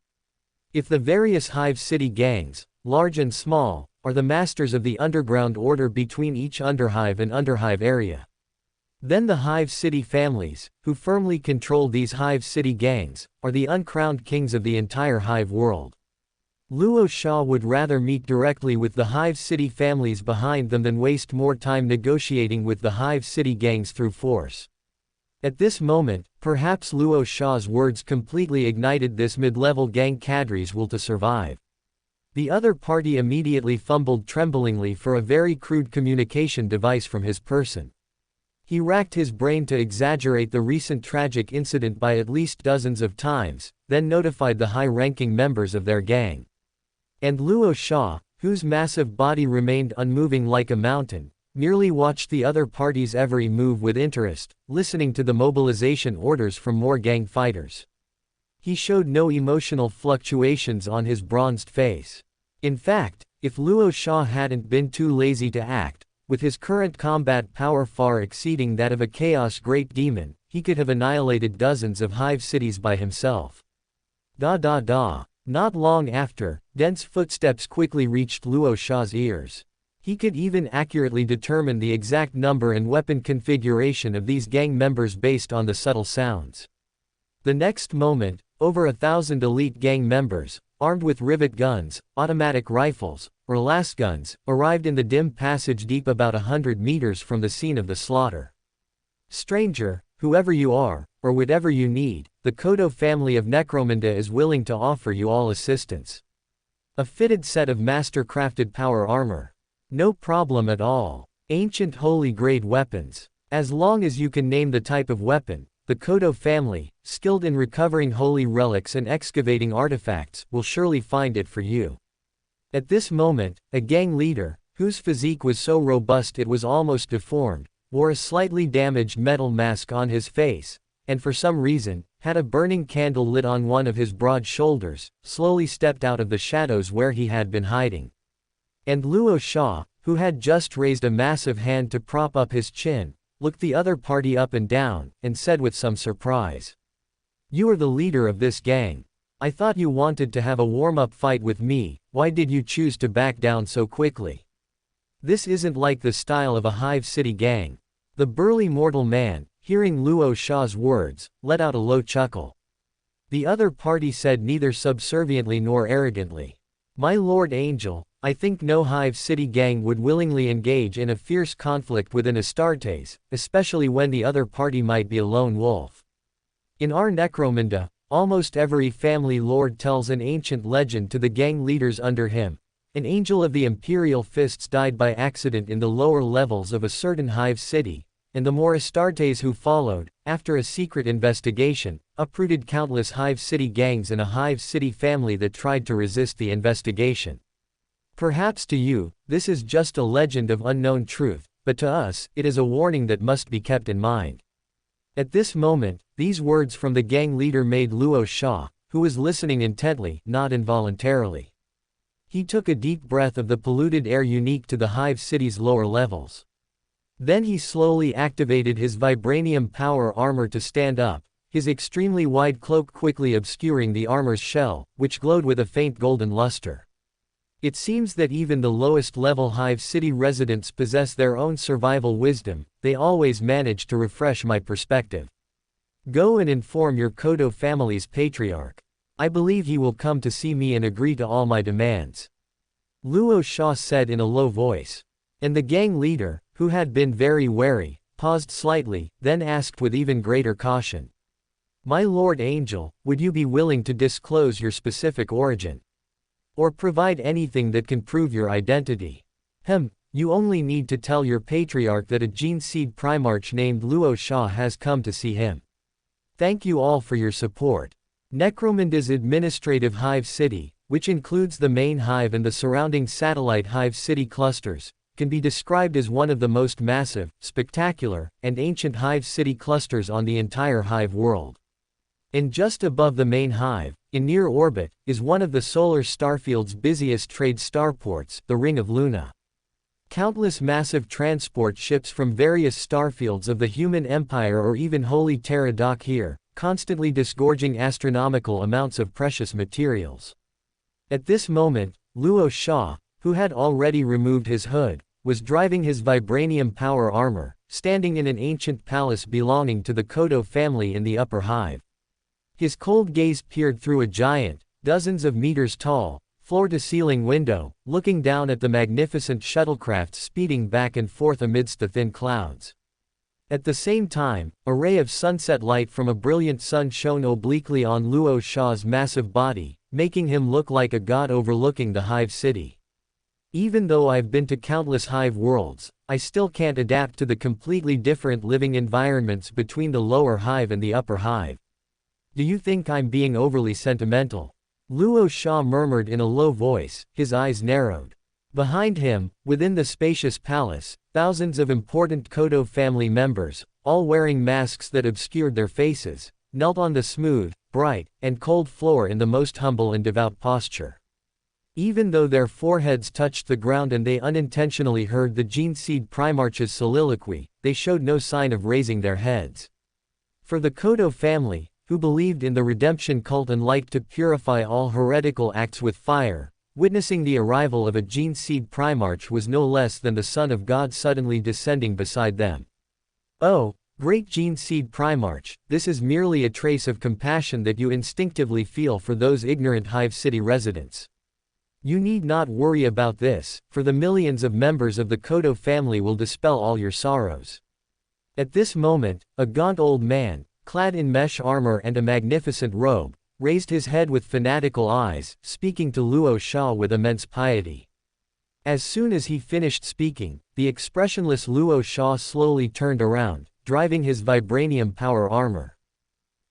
If the various Hive City gangs, large and small, are the masters of the underground order between each Underhive and Underhive area, then the Hive City families, who firmly control these Hive City gangs, are the uncrowned kings of the entire Hive world. Luo Sha would rather meet directly with the Hive City families behind them than waste more time negotiating with the Hive City gangs through force." At this moment, perhaps Luo Sha's words completely ignited this mid-level gang cadre's will to survive. The other party immediately fumbled tremblingly for a very crude communication device from his person. He racked his brain to exaggerate the recent tragic incident by at least dozens of times, then notified the high-ranking members of their gang. And Luo Sha, whose massive body remained unmoving like a mountain, merely watched the other party's every move with interest, listening to the mobilization orders from more gang fighters. He showed no emotional fluctuations on his bronzed face. In fact, if Luo Sha hadn't been too lazy to act, with his current combat power far exceeding that of a chaos great demon, he could have annihilated dozens of hive cities by himself. Da. Not long after, dense footsteps quickly reached Luo Sha's ears. He could even accurately determine the exact number and weapon configuration of these gang members based on the subtle sounds. The next moment, over 1,000 elite gang members, armed with rivet guns, automatic rifles, or lasguns, arrived in the dim passage deep about 100 meters from the scene of the slaughter. "Stranger, whoever you are, or whatever you need, the Kodo family of Necromunda is willing to offer you all assistance. A fitted set of master-crafted power armor. No problem at all. Ancient holy-grade weapons. As long as you can name the type of weapon, the Kodo family, skilled in recovering holy relics and excavating artifacts, will surely find it for you. At this moment, a gang leader, whose physique was so robust it was almost deformed, wore a slightly damaged metal mask on his face, and for some reason, had a burning candle lit on one of his broad shoulders, slowly stepped out of the shadows where he had been hiding. And Luo Sha, who had just raised a massive hand to prop up his chin, looked the other party up and down, and said with some surprise, "You are the leader of this gang. I thought you wanted to have a warm-up fight with me, why did you choose to back down so quickly? This isn't like the style of a Hive City gang." The burly mortal man, hearing Luo Sha's words, let out a low chuckle. The other party said neither subserviently nor arrogantly, "My Lord Angel, I think no Hive City gang would willingly engage in a fierce conflict with an Astartes, especially when the other party might be a lone wolf. In our Necromunda, almost every family lord tells an ancient legend to the gang leaders under him. An angel of the Imperial Fists died by accident in the lower levels of a certain Hive City, and the more Astartes who followed, after a secret investigation, uprooted countless Hive City gangs and a Hive City family that tried to resist the investigation. Perhaps to you, this is just a legend of unknown truth, but to us, it is a warning that must be kept in mind." At this moment, these words from the gang leader made Luo Sha, who was listening intently, nod involuntarily. He took a deep breath of the polluted air unique to the Hive City's lower levels. Then he slowly activated his vibranium power armor to stand up, his extremely wide cloak quickly obscuring the armor's shell, which glowed with a faint golden luster. It seems that even the lowest level Hive City residents possess their own survival wisdom, they always manage to refresh my perspective. Go and inform your Kodo family's patriarch. I believe he will come to see me and agree to all my demands," Luo Sha said in a low voice. And the gang leader, who had been very wary, paused slightly, then asked with even greater caution, "My Lord Angel, would you be willing to disclose your specific origin? Or provide anything that can prove your identity? You only need to tell your patriarch that a gene seed primarch named Luo Sha has come to see him. Thank you all for your support." Necromunda's administrative Hive City, which includes the main hive and the surrounding satellite Hive City clusters, can be described as one of the most massive, spectacular, and ancient Hive City clusters on the entire Hive world. And just above the main hive, in near orbit, is one of the solar starfield's busiest trade starports, the Ring of Luna. Countless massive transport ships from various starfields of the human empire or even Holy Terra dock here, constantly disgorging astronomical amounts of precious materials. At this moment, Luo Sha, who had already removed his hood, was driving his vibranium power armor, standing in an ancient palace belonging to the Kodo family in the upper hive. His cold gaze peered through a giant, dozens of meters tall, floor-to-ceiling window, looking down at the magnificent shuttlecraft speeding back and forth amidst the thin clouds. At the same time, a ray of sunset light from a brilliant sun shone obliquely on Luo Sha's massive body, making him look like a god overlooking the Hive City. Even though I've been to countless Hive worlds, I still can't adapt to the completely different living environments between the lower hive and the upper hive. Do you think I'm being overly sentimental? Luo Sha murmured in a low voice, his eyes narrowed. Behind him, within the spacious palace, thousands of important Kodo family members, all wearing masks that obscured their faces, knelt on the smooth, bright, and cold floor in the most humble and devout posture. Even though their foreheads touched the ground and they unintentionally heard the gene seed primarch's soliloquy, they showed no sign of raising their heads. For the Kodo family, who believed in the redemption cult and liked to purify all heretical acts with fire, witnessing the arrival of a gene seed primarch was no less than the Son of God suddenly descending beside them. Oh, great gene seed primarch, this is merely a trace of compassion that you instinctively feel for those ignorant Hive City residents. You need not worry about this, for the millions of members of the Kodo family will dispel all your sorrows. At this moment, a gaunt old man, clad in mesh armor and a magnificent robe, raised his head with fanatical eyes, speaking to Luo Sha with immense piety. As soon as he finished speaking, the expressionless Luo Sha slowly turned around, driving his vibranium power armor.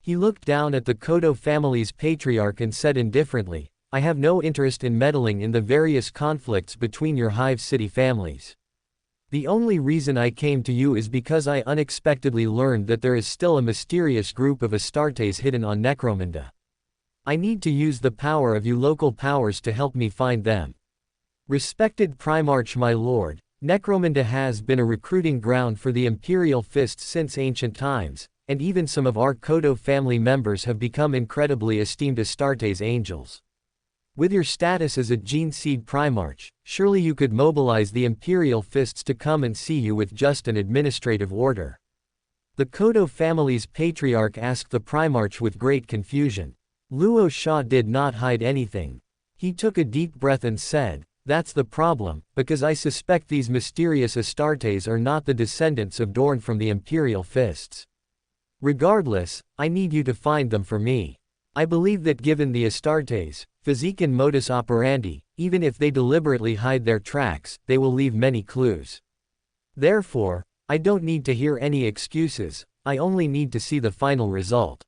He looked down at the Kodo family's patriarch and said indifferently, "I have no interest in meddling in the various conflicts between your Hive City families. The only reason I came to you is because I unexpectedly learned that there is still a mysterious group of Astartes hidden on Necromunda. I need to use the power of you local powers to help me find them. Respected Primarch my lord, Necromunda has been a recruiting ground for the Imperial Fist since ancient times, and even some of our Kodo family members have become incredibly esteemed Astartes angels. With your status as a Gene Seed Primarch, surely you could mobilize the Imperial Fists to come and see you with just an administrative order." The Kodo family's patriarch asked the Primarch with great confusion. Luo Sha did not hide anything. He took a deep breath and said, "That's the problem, because I suspect these mysterious Astartes are not the descendants of Dorn from the Imperial Fists. Regardless, I need you to find them for me. I believe that given the Astartes' physique and modus operandi, even if they deliberately hide their tracks, they will leave many clues. Therefore, I don't need to hear any excuses, I only need to see the final result."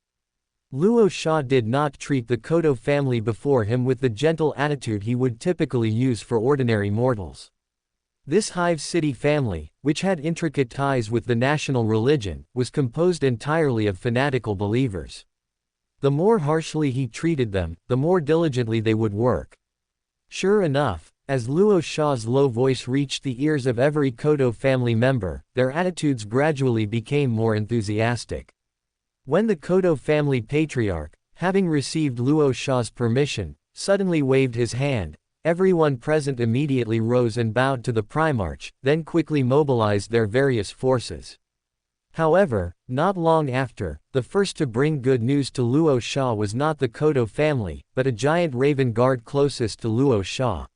Luo Sha did not treat the Kodo family before him with the gentle attitude he would typically use for ordinary mortals. This Hive City family, which had intricate ties with the national religion, was composed entirely of fanatical believers. The more harshly he treated them, the more diligently they would work. Sure enough, as Luo Sha's low voice reached the ears of every Kodo family member, their attitudes gradually became more enthusiastic. When the Kodo family patriarch, having received Luo Sha's permission, suddenly waved his hand, everyone present immediately rose and bowed to the Primarch, then quickly mobilized their various forces. However, not long after, the first to bring good news to Luo Sha was not the Kodo family, but a giant raven guard closest to Luo Sha.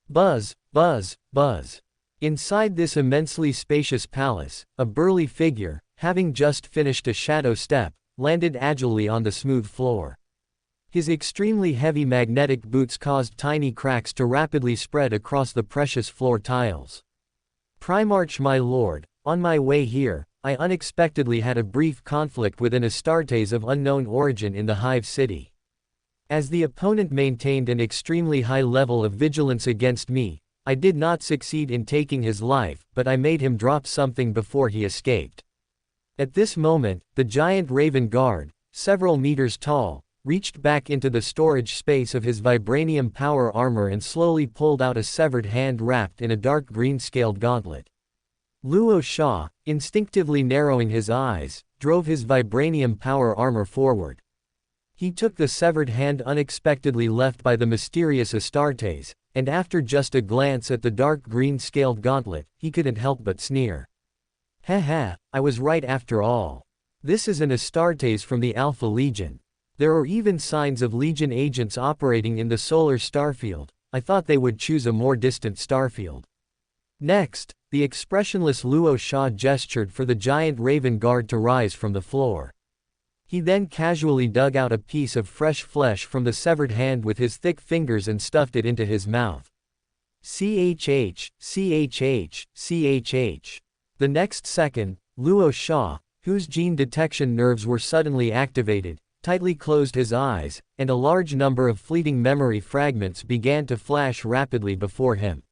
Buzz, buzz, buzz. Inside this immensely spacious palace, a burly figure, having just finished a shadow step, landed agilely on the smooth floor. His extremely heavy magnetic boots caused tiny cracks to rapidly spread across the precious floor tiles. "Primarch my lord, on my way here, I unexpectedly had a brief conflict with an Astartes of unknown origin in the Hive City. As the opponent maintained an extremely high level of vigilance against me, I did not succeed in taking his life, but I made him drop something before he escaped." At this moment, the giant raven guard, several meters tall, reached back into the storage space of his vibranium power armor and slowly pulled out a severed hand wrapped in a dark green scaled gauntlet. Luo Sha, instinctively narrowing his eyes, drove his vibranium power armor forward. He took the severed hand unexpectedly left by the mysterious Astartes, and after just a glance at the dark green scaled gauntlet, he couldn't help but sneer. "Heh, I was right after all. This is an Astartes from the Alpha Legion. There are even signs of Legion agents operating in the solar starfield. I thought they would choose a more distant starfield." Next, the expressionless Luo Sha gestured for the giant raven guard to rise from the floor. He then casually dug out a piece of fresh flesh from the severed hand with his thick fingers and stuffed it into his mouth. Chh. The next second, Luo Sha, whose gene detection nerves were suddenly activated, tightly closed his eyes, and a large number of fleeting memory fragments began to flash rapidly before him.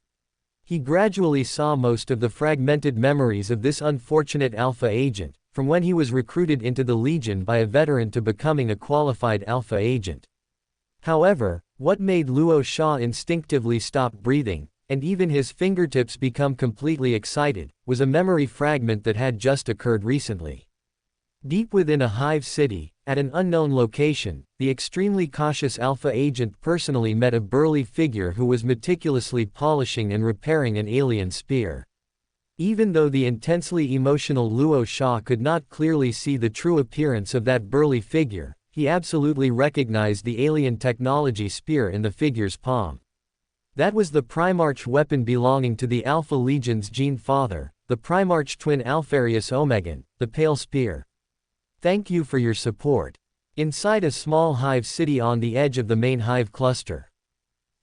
He gradually saw most of the fragmented memories of this unfortunate Alpha agent, from when he was recruited into the Legion by a veteran to becoming a qualified Alpha agent. However, what made Luo Sha instinctively stop breathing, and even his fingertips become completely excited, was a memory fragment that had just occurred recently. Deep within a Hive City, at an unknown location, the extremely cautious Alpha agent personally met a burly figure who was meticulously polishing and repairing an alien spear. Even though the intensely emotional Luo Sha could not clearly see the true appearance of that burly figure, he absolutely recognized the alien technology spear in the figure's palm. That was the Primarch weapon belonging to the Alpha Legion's gene father, the Primarch twin Alpharius Omegan, the Pale Spear. "Thank you for your support. Inside a small hive city on the edge of the main hive cluster.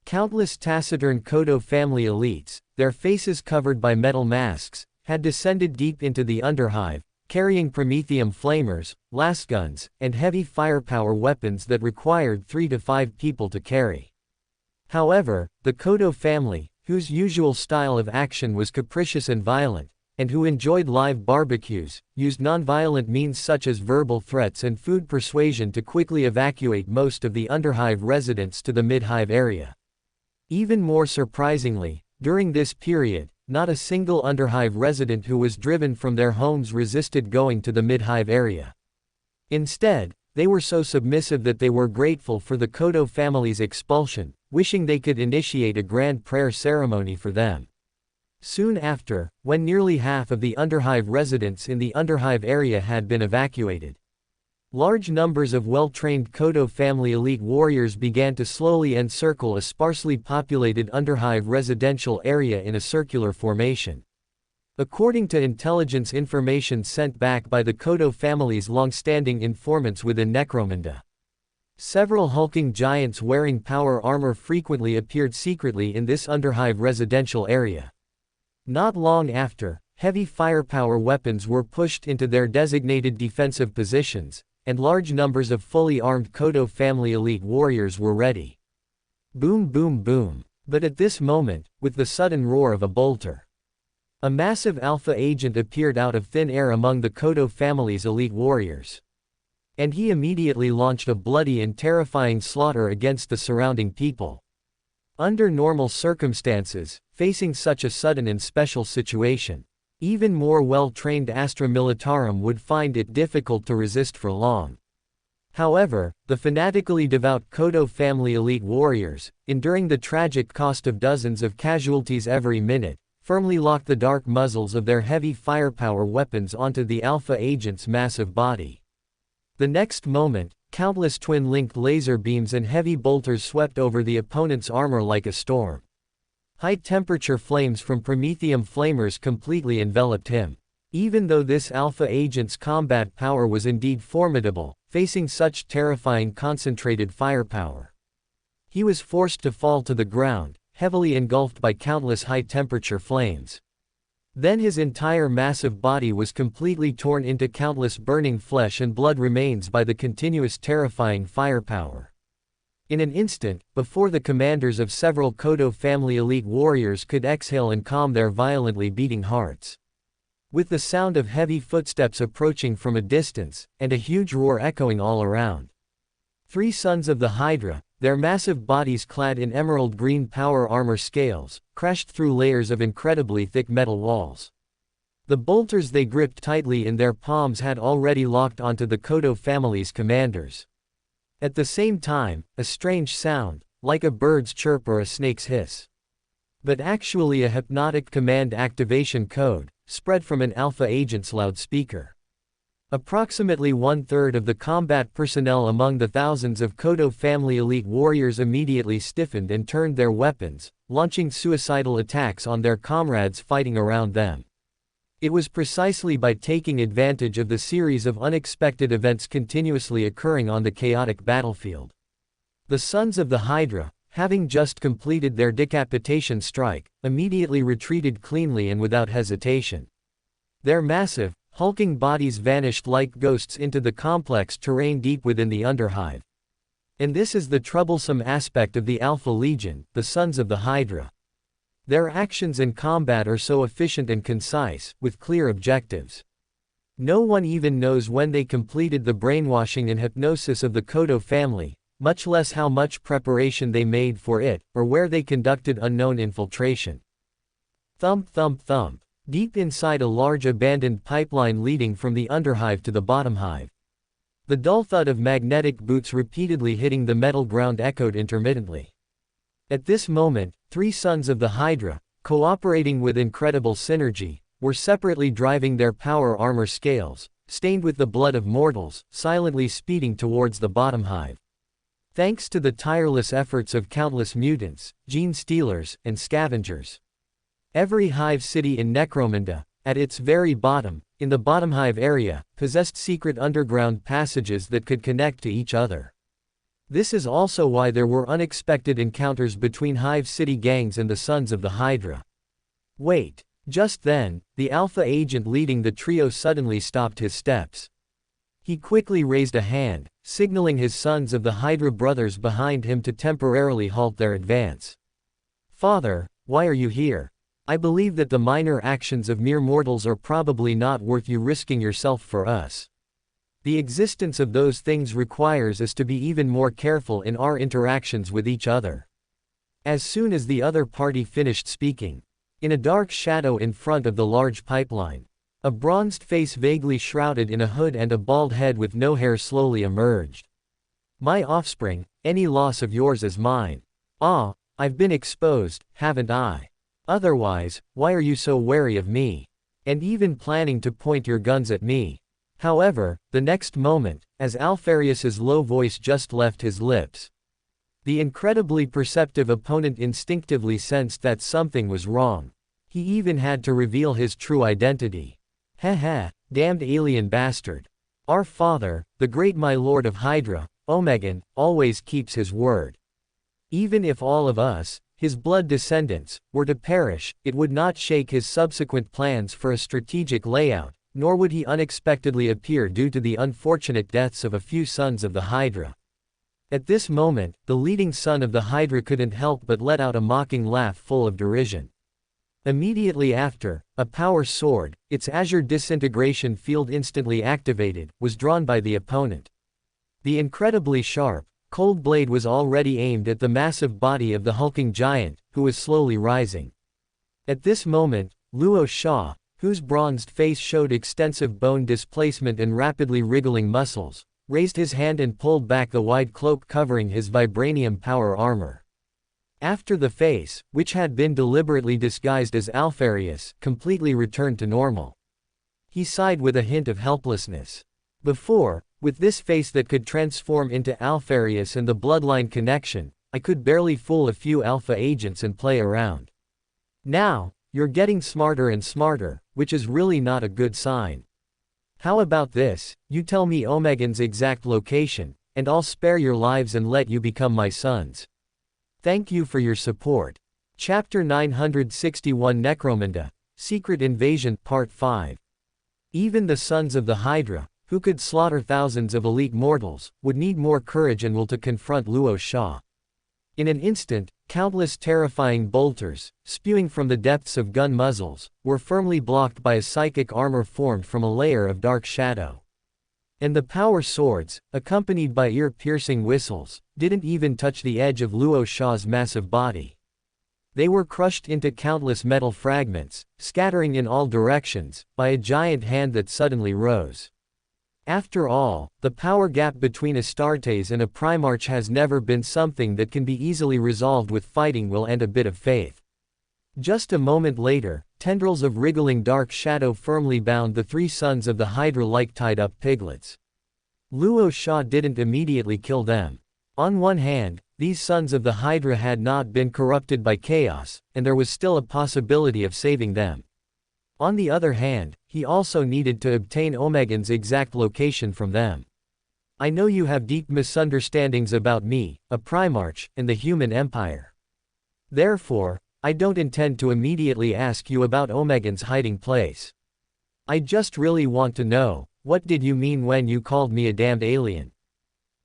Countless taciturn Kodo family elites, their faces covered by metal masks, had descended deep into the underhive, carrying promethium flamers, lasguns, and heavy firepower weapons that required 3 to 5 people to carry. However, the Kodo family, whose usual style of action was capricious and violent, and who enjoyed live barbecues, used nonviolent means such as verbal threats and food persuasion to quickly evacuate most of the underhive residents to the midhive area. Even more surprisingly, during this period, not a single underhive resident who was driven from their homes resisted going to the midhive area. Instead, they were so submissive that they were grateful for the Kodo family's expulsion, wishing they could initiate a grand prayer ceremony for them. Soon after, when nearly half of the underhive residents in the underhive area had been evacuated, large numbers of well-trained Kodo family elite warriors began to slowly encircle a sparsely populated underhive residential area in a circular formation. According to intelligence information sent back by the Kodo family's long-standing informants within Necromunda, several hulking giants wearing power armor frequently appeared secretly in this underhive residential area. Not long after, heavy firepower weapons were pushed into their designated defensive positions, and large numbers of fully armed Kodo family elite warriors were ready. Boom boom boom. But at this moment, with the sudden roar of a bolter, a massive alpha agent appeared out of thin air among the Kodo family's elite warriors. And he immediately launched a bloody and terrifying slaughter against the surrounding people. Under normal circumstances, facing such a sudden and special situation, even more well-trained Astra Militarum would find it difficult to resist for long. However, the fanatically devout Kodo family elite warriors, enduring the tragic cost of dozens of casualties every minute, firmly locked the dark muzzles of their heavy firepower weapons onto the alpha agent's massive body. The next moment, countless twin-linked laser beams and heavy bolters swept over the opponent's armor like a storm. High-temperature flames from promethium flamers completely enveloped him. Even though this alpha agent's combat power was indeed formidable, facing such terrifying concentrated firepower, he was forced to fall to the ground, heavily engulfed by countless high-temperature flames. Then his entire massive body was completely torn into countless burning flesh and blood remains by the continuous terrifying firepower. In an instant, before the commanders of several Kodo family elite warriors could exhale and calm their violently beating hearts, with the sound of heavy footsteps approaching from a distance, and a huge roar echoing all around, 3 sons of the Hydra, their massive bodies clad in emerald green power armor scales, crashed through layers of incredibly thick metal walls. The bolters they gripped tightly in their palms had already locked onto the Kodo family's commanders. At the same time, a strange sound, like a bird's chirp or a snake's hiss, but actually a hypnotic command activation code, spread from an alpha agent's loudspeaker. Approximately 1/3 of the combat personnel among the thousands of Kodo family elite warriors immediately stiffened and turned their weapons, launching suicidal attacks on their comrades fighting around them. It was precisely by taking advantage of the series of unexpected events continuously occurring on the chaotic battlefield. The sons of the Hydra, having just completed their decapitation strike, immediately retreated cleanly and without hesitation. Their massive, hulking bodies vanished like ghosts into the complex terrain deep within the underhive. And this is the troublesome aspect of the Alpha Legion, the sons of the Hydra. Their actions in combat are so efficient and concise, with clear objectives. No one even knows when they completed the brainwashing and hypnosis of the Kodo family, much less how much preparation they made for it, or where they conducted unknown infiltration. Thump thump thump. Deep inside a large abandoned pipeline leading from the underhive to the bottom hive, the dull thud of magnetic boots repeatedly hitting the metal ground echoed intermittently. At this moment, 3 sons of the Hydra, cooperating with incredible synergy, were separately driving their power armor scales, stained with the blood of mortals, silently speeding towards the bottom hive. Thanks to the tireless efforts of countless mutants, gene stealers, and scavengers, every hive city in Necromunda, at its very bottom, in the bottom hive area, possessed secret underground passages that could connect to each other. This is also why there were unexpected encounters between Hive City gangs and the Sons of the Hydra. Wait. Just then, the Alpha agent leading the trio suddenly stopped his steps. He quickly raised a hand, signaling his Sons of the Hydra brothers behind him to temporarily halt their advance. Father, why are you here? I believe that the minor actions of mere mortals are probably not worth you risking yourself for us. The existence of those things requires us to be even more careful in our interactions with each other. As soon as the other party finished speaking, in a dark shadow in front of the large pipeline, a bronzed face vaguely shrouded in a hood and a bald head with no hair slowly emerged. My offspring, any loss of yours is mine. Ah, I've been exposed, haven't I? Otherwise, why are you so wary of me? And even planning to point your guns at me? However, the next moment, as Alpharius's low voice just left his lips, the incredibly perceptive opponent instinctively sensed that something was wrong. He even had to reveal his true identity. Heh, damned alien bastard. Our father, the great my lord of Hydra, Omegan, always keeps his word. Even if all of us, his blood descendants, were to perish, it would not shake his subsequent plans for a strategic layout, nor would he unexpectedly appear due to the unfortunate deaths of a few Sons of the Hydra. At this moment, the leading son of the Hydra couldn't help but let out a mocking laugh full of derision. Immediately after, a power sword, its azure disintegration field instantly activated, was drawn by the opponent. The incredibly sharp, cold blade was already aimed at the massive body of the hulking giant, who was slowly rising. At this moment, Luo Sha, whose bronzed face showed extensive bone displacement and rapidly wriggling muscles, raised his hand and pulled back the wide cloak covering his vibranium power armor. After the face, which had been deliberately disguised as Alpharius, completely returned to normal, he sighed with a hint of helplessness. Before, with this face that could transform into Alpharius and the bloodline connection, I could barely fool a few Alpha agents and play around. Now, you're getting smarter and smarter, which is really not a good sign. How about this, you tell me Omegan's exact location, and I'll spare your lives and let you become my sons. Thank you for your support. Chapter 961 Necromunda, Secret Invasion, Part 5. Even the Sons of the Hydra, who could slaughter thousands of elite mortals, would need more courage and will to confront Luo Sha. In an instant, countless terrifying bolters, spewing from the depths of gun muzzles, were firmly blocked by a psychic armor formed from a layer of dark shadow. And the power swords, accompanied by ear-piercing whistles, didn't even touch the edge of Luo Sha's massive body. They were crushed into countless metal fragments, scattering in all directions, by a giant hand that suddenly rose. After all, the power gap between Astartes and a Primarch has never been something that can be easily resolved with fighting will and a bit of faith. Just a moment later, tendrils of wriggling dark shadow firmly bound the three Sons of the Hydra like tied-up piglets. Luo Sha didn't immediately kill them. On one hand, these Sons of the Hydra had not been corrupted by chaos, and there was still a possibility of saving them. On the other hand, he also needed to obtain Omegan's exact location from them. I know you have deep misunderstandings about me, a Primarch, and the human empire. Therefore, I don't intend to immediately ask you about Omegan's hiding place. I just really want to know, what did you mean when you called me a damned alien?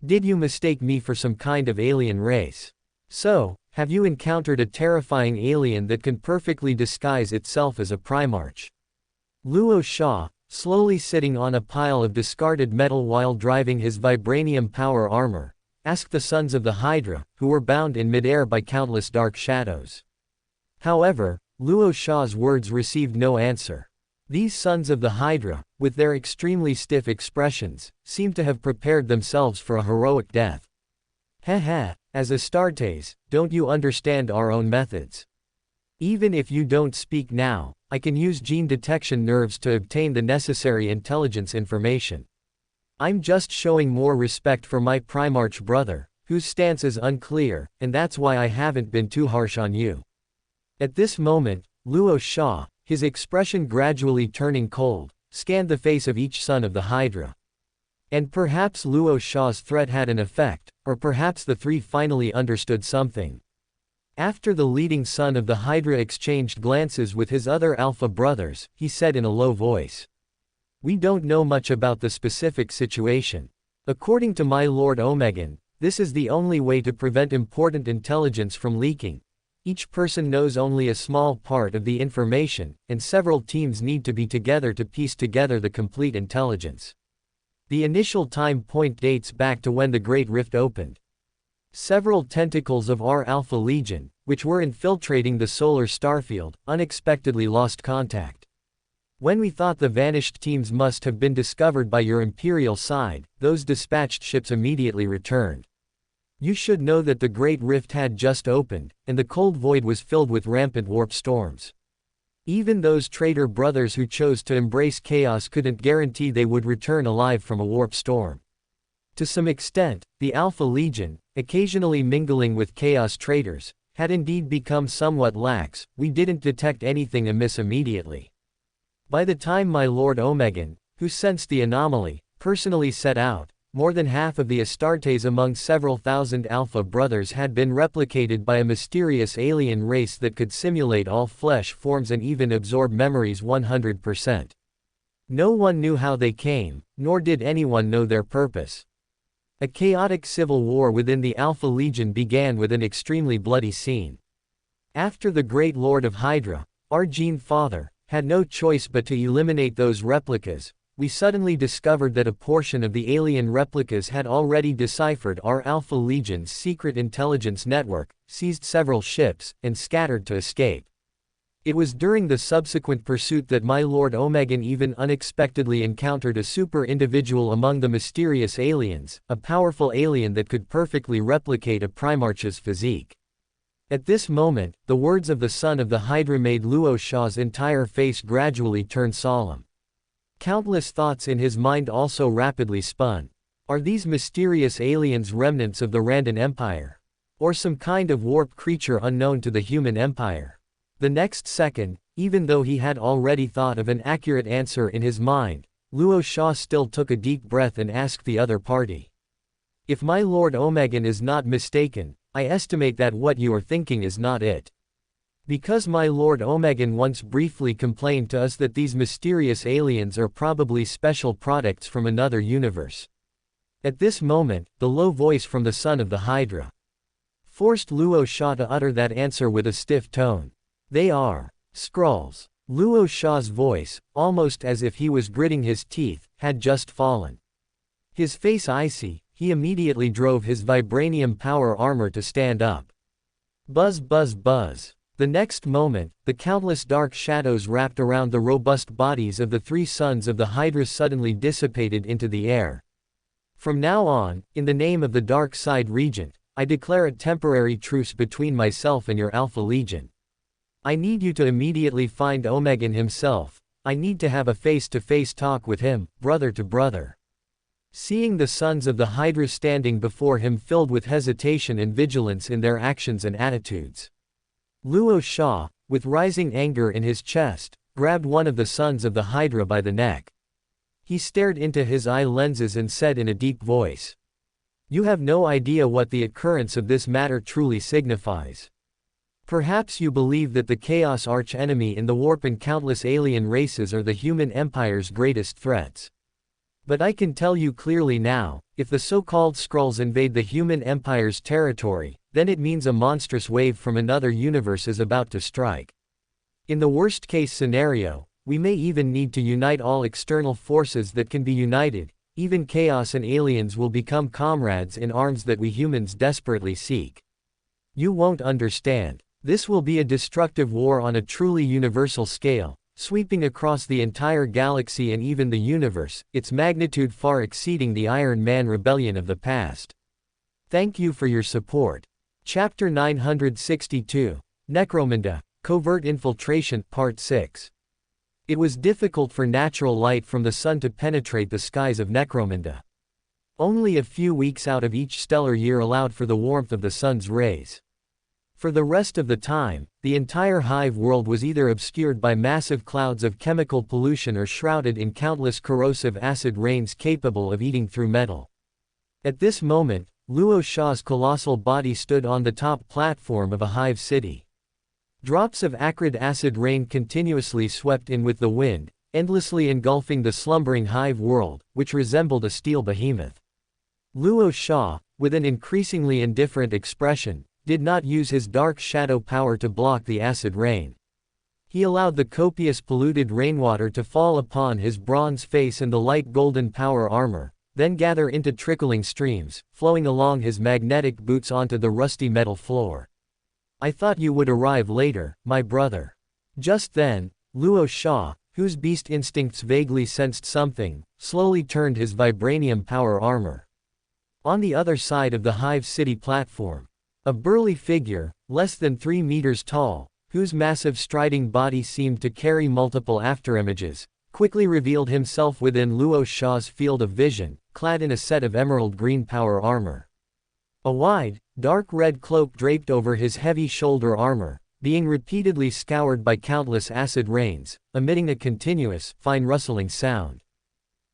Did you mistake me for some kind of alien race? So, have you encountered a terrifying alien that can perfectly disguise itself as a Primarch? Luo Sha, slowly sitting on a pile of discarded metal while driving his vibranium power armor, asked the Sons of the Hydra, who were bound in midair by countless dark shadows. However, Luo Sha's words received no answer. These Sons of the Hydra, with their extremely stiff expressions, seemed to have prepared themselves for a heroic death. Heh, as Astartes, don't you understand our own methods? Even if you don't speak now, I can use gene detection nerves to obtain the necessary intelligence information. I'm just showing more respect for my Primarch brother, whose stance is unclear, and that's why I haven't been too harsh on you. At this moment, Luo Sha, his expression gradually turning cold, scanned the face of each son of the Hydra. And perhaps Luo Sha's threat had an effect, or perhaps the three finally understood something. After the leading son of the Hydra exchanged glances with his other Alpha brothers, he said in a low voice, "We don't know much about the specific situation. According to my Lord Omegan, this is the only way to prevent important intelligence from leaking. Each person knows only a small part of the information, and several teams need to be together to piece together the complete intelligence. The initial time point dates back to when the Great Rift opened. Several tentacles of our Alpha Legion, which were infiltrating the solar starfield, unexpectedly lost contact. When we thought the vanished teams must have been discovered by your Imperial side, those dispatched ships immediately returned. You should know that the Great Rift had just opened, and the cold void was filled with rampant warp storms. Even those traitor brothers who chose to embrace chaos couldn't guarantee they would return alive from a warp storm. To some extent, the Alpha Legion, occasionally mingling with chaos traitors, had indeed become somewhat lax. We didn't detect anything amiss immediately. By the time my Lord Omegan, who sensed the anomaly, personally set out, more than half of the Astartes among several thousand Alpha brothers had been replicated by a mysterious alien race that could simulate all flesh forms and even absorb memories 100%. No one knew how they came, nor did anyone know their purpose. A chaotic civil war within the Alpha Legion began with an extremely bloody scene. After the Great Lord of Hydra, our Gene Father, had no choice but to eliminate those replicas, we suddenly discovered that a portion of the alien replicas had already deciphered our Alpha Legion's secret intelligence network, seized several ships, and scattered to escape. It was during the subsequent pursuit that my Lord Omegan even unexpectedly encountered a super individual among the mysterious aliens, a powerful alien that could perfectly replicate a Primarch's physique. At this moment, the words of the son of the Hydra made Luo Sha's entire face gradually turn solemn. Countless thoughts in his mind also rapidly spun. Are these mysterious aliens remnants of the Randan Empire? Or some kind of warped creature unknown to the human empire? The next second, even though he had already thought of an accurate answer in his mind, Luo Sha still took a deep breath and asked the other party. If my Lord Omegan is not mistaken, I estimate that what you are thinking is not it. Because my Lord Omegan once briefly complained to us that these mysterious aliens are probably special products from another universe. At this moment, the low voice from the son of the Hydra forced Luo Sha to utter that answer with a stiff tone. They are Skrulls. Luo Sha's voice, almost as if he was gritting his teeth, had just fallen. His face icy, he immediately drove his vibranium power armor to stand up. Buzz buzz buzz. The next moment, the countless dark shadows wrapped around the robust bodies of the three sons of the Hydra suddenly dissipated into the air. From now on, in the name of the Dark Side Regent, I declare a temporary truce between myself and your Alpha Legion. I need you to immediately find Omegan himself. I need to have a face-to-face talk with him, brother to brother. Seeing the sons of the Hydra standing before him filled with hesitation and vigilance in their actions and attitudes, Luo Sha, with rising anger in his chest, grabbed one of the sons of the Hydra by the neck. He stared into his eye lenses and said in a deep voice, "You have no idea what the occurrence of this matter truly signifies. Perhaps you believe that the Chaos arch-enemy in the warp and countless alien races are the human empire's greatest threats. But I can tell you clearly now, if the so-called Skrulls invade the human empire's territory, then it means a monstrous wave from another universe is about to strike. In the worst-case scenario, we may even need to unite all external forces that can be united. Even Chaos and aliens will become comrades in arms that we humans desperately seek. You won't understand. This will be a destructive war on a truly universal scale, sweeping across the entire galaxy and even the universe, its magnitude far exceeding the Iron Man rebellion of the past. Thank you for your support." Chapter 962, Necromunda, Covert Infiltration, Part 6. It was difficult for natural light from the sun to penetrate the skies of Necromunda. Only a few weeks out of each stellar year allowed for the warmth of the sun's rays. For the rest of the time, the entire hive world was either obscured by massive clouds of chemical pollution or shrouded in countless corrosive acid rains capable of eating through metal. At this moment, Luo Sha's colossal body stood on the top platform of a hive city. Drops of acrid acid rain continuously swept in with the wind, endlessly engulfing the slumbering hive world, which resembled a steel behemoth. Luo Sha, with an increasingly indifferent expression, did not use his dark shadow power to block the acid rain. He allowed the copious polluted rainwater to fall upon his bronze face and the light golden power armor, then gather into trickling streams, flowing along his magnetic boots onto the rusty metal floor. I thought you would arrive later, my brother. Just then, Luo Sha, whose beast instincts vaguely sensed something, slowly turned his vibranium power armor. On the other side of the hive city platform, a burly figure, less than 3 meters tall, whose massive striding body seemed to carry multiple afterimages, quickly revealed himself within Luo Sha's field of vision, clad in a set of emerald green power armor. A wide, dark red cloak draped over his heavy shoulder armor, being repeatedly scoured by countless acid rains, emitting a continuous, fine rustling sound.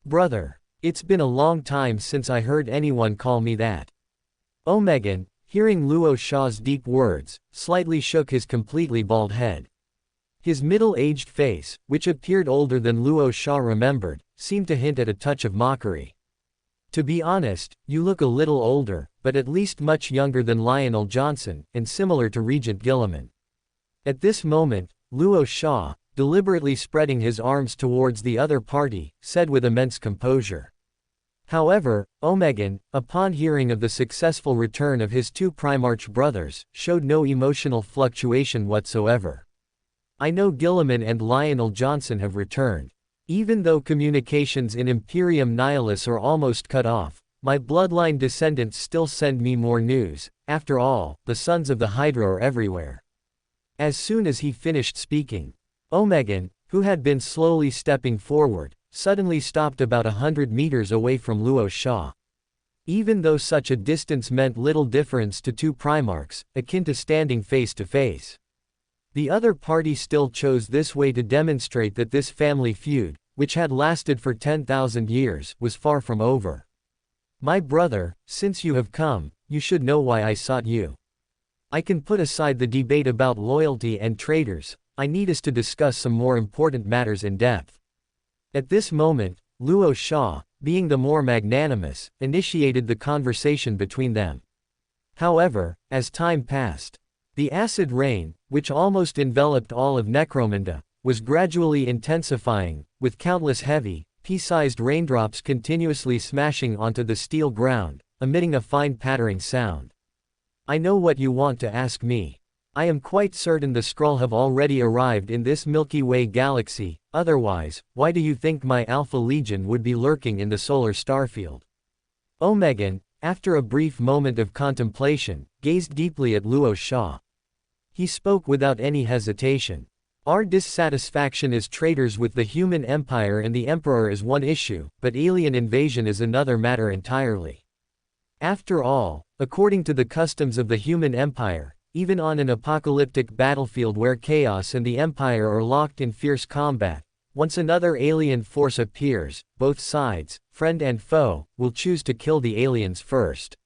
Brother, it's been a long time since I heard anyone call me that. Omegan, hearing Luo Sha's deep words, slightly shook his completely bald head. His middle-aged face, which appeared older than Luo Sha remembered, seemed to hint at a touch of mockery. To be honest, you look a little older, but at least much younger than Lionel Johnson, and similar to Regent Gilliman. At this moment, Luo Sha, deliberately spreading his arms towards the other party, said with immense composure. However, Omegan, upon hearing of the successful return of his 2 Primarch brothers, showed no emotional fluctuation whatsoever. I know Gilliman and Lionel Johnson have returned. Even though communications in Imperium Nihilus are almost cut off, my bloodline descendants still send me more news. After all, the sons of the Hydra are everywhere. As soon as he finished speaking, Omegan, who had been slowly stepping forward, suddenly stopped about 100 meters away from Luo Sha. Even though such a distance meant little difference to 2 Primarchs, akin to standing face to face. The other party still chose this way to demonstrate that this family feud, which had lasted for 10,000 years, was far from over. My brother, since you have come, you should know why I sought you. I can put aside the debate about loyalty and traitors. I need us to discuss some more important matters in depth. At this moment, Luo Sha, being the more magnanimous, initiated the conversation between them. However, as time passed, the acid rain, which almost enveloped all of Necromunda, was gradually intensifying, with countless heavy, pea-sized raindrops continuously smashing onto the steel ground, emitting a fine pattering sound. I know what you want to ask me. I am quite certain the Skrull have already arrived in this Milky Way galaxy, otherwise, why do you think my Alpha Legion would be lurking in the solar starfield? Omegan, after a brief moment of contemplation, gazed deeply at Luo Sha. He spoke without any hesitation. Our dissatisfaction as traitors with the human empire and the Emperor is one issue, but alien invasion is another matter entirely. After all, according to the customs of the human empire, even on an apocalyptic battlefield where chaos and the Empire are locked in fierce combat, once another alien force appears, both sides, friend and foe, will choose to kill the aliens first.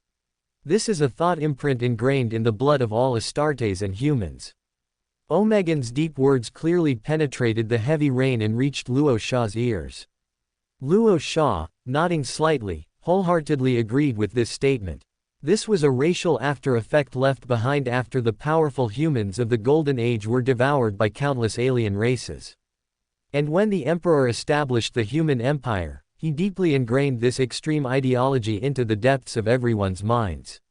This is a thought imprint ingrained in the blood of all Astartes and humans. Omegan's deep words clearly penetrated the heavy rain and reached Luo Sha's ears. Luo Sha, nodding slightly, wholeheartedly agreed with this statement. This was a racial after-effect left behind after the powerful humans of the Golden Age were devoured by countless alien races. And when the Emperor established the human empire, he deeply ingrained this extreme ideology into the depths of everyone's minds.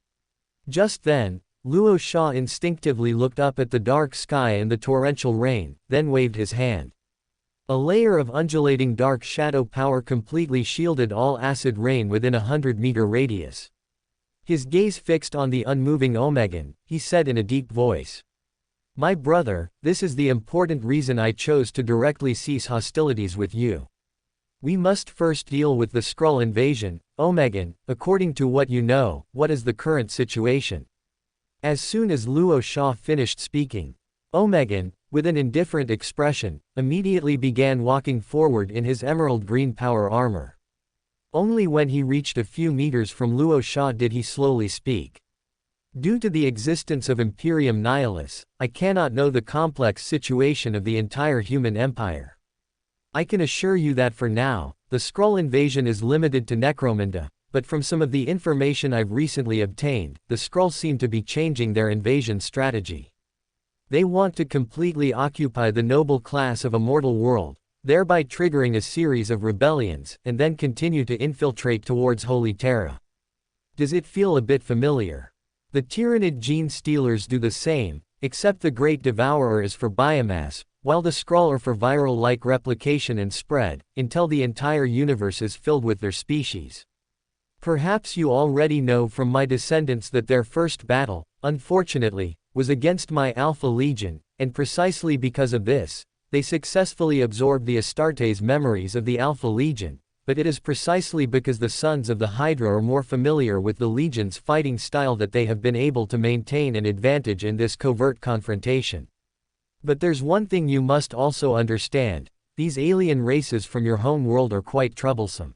Just then, Luo Sha instinctively looked up at the dark sky and the torrential rain, then waved his hand. A layer of undulating dark shadow power completely shielded all acid rain within a 100-meter radius. His gaze fixed on the unmoving Omegan, he said in a deep voice. My brother, this is the important reason I chose to directly cease hostilities with you. We must first deal with the Skrull invasion. Omegan, according to what you know, what is the current situation? As soon as Luo Sha finished speaking, Omegan, with an indifferent expression, immediately began walking forward in his emerald green power armor. Only when he reached a few meters from Luo Sha did he slowly speak. Due to the existence of Imperium Nihilus, I cannot know the complex situation of the entire human empire. I can assure you that for now, the Skrull invasion is limited to Necromunda, but from some of the information I've recently obtained, the Skrull seem to be changing their invasion strategy. They want to completely occupy the noble class of a mortal world, thereby triggering a series of rebellions, and then continue to infiltrate towards Holy Terra. Does it feel a bit familiar? The Tyrannid Gene Stealers do the same, except the Great Devourer is for biomass, while the Skrull are for viral-like replication and spread, until the entire universe is filled with their species. Perhaps you already know from my descendants that their first battle, unfortunately, was against my Alpha Legion, and precisely because of this, they successfully absorbed the Astartes memories of the Alpha Legion, but it is precisely because the Sons of the Hydra are more familiar with the Legion's fighting style that they have been able to maintain an advantage in this covert confrontation. But there's one thing you must also understand: these alien races from your home world are quite troublesome.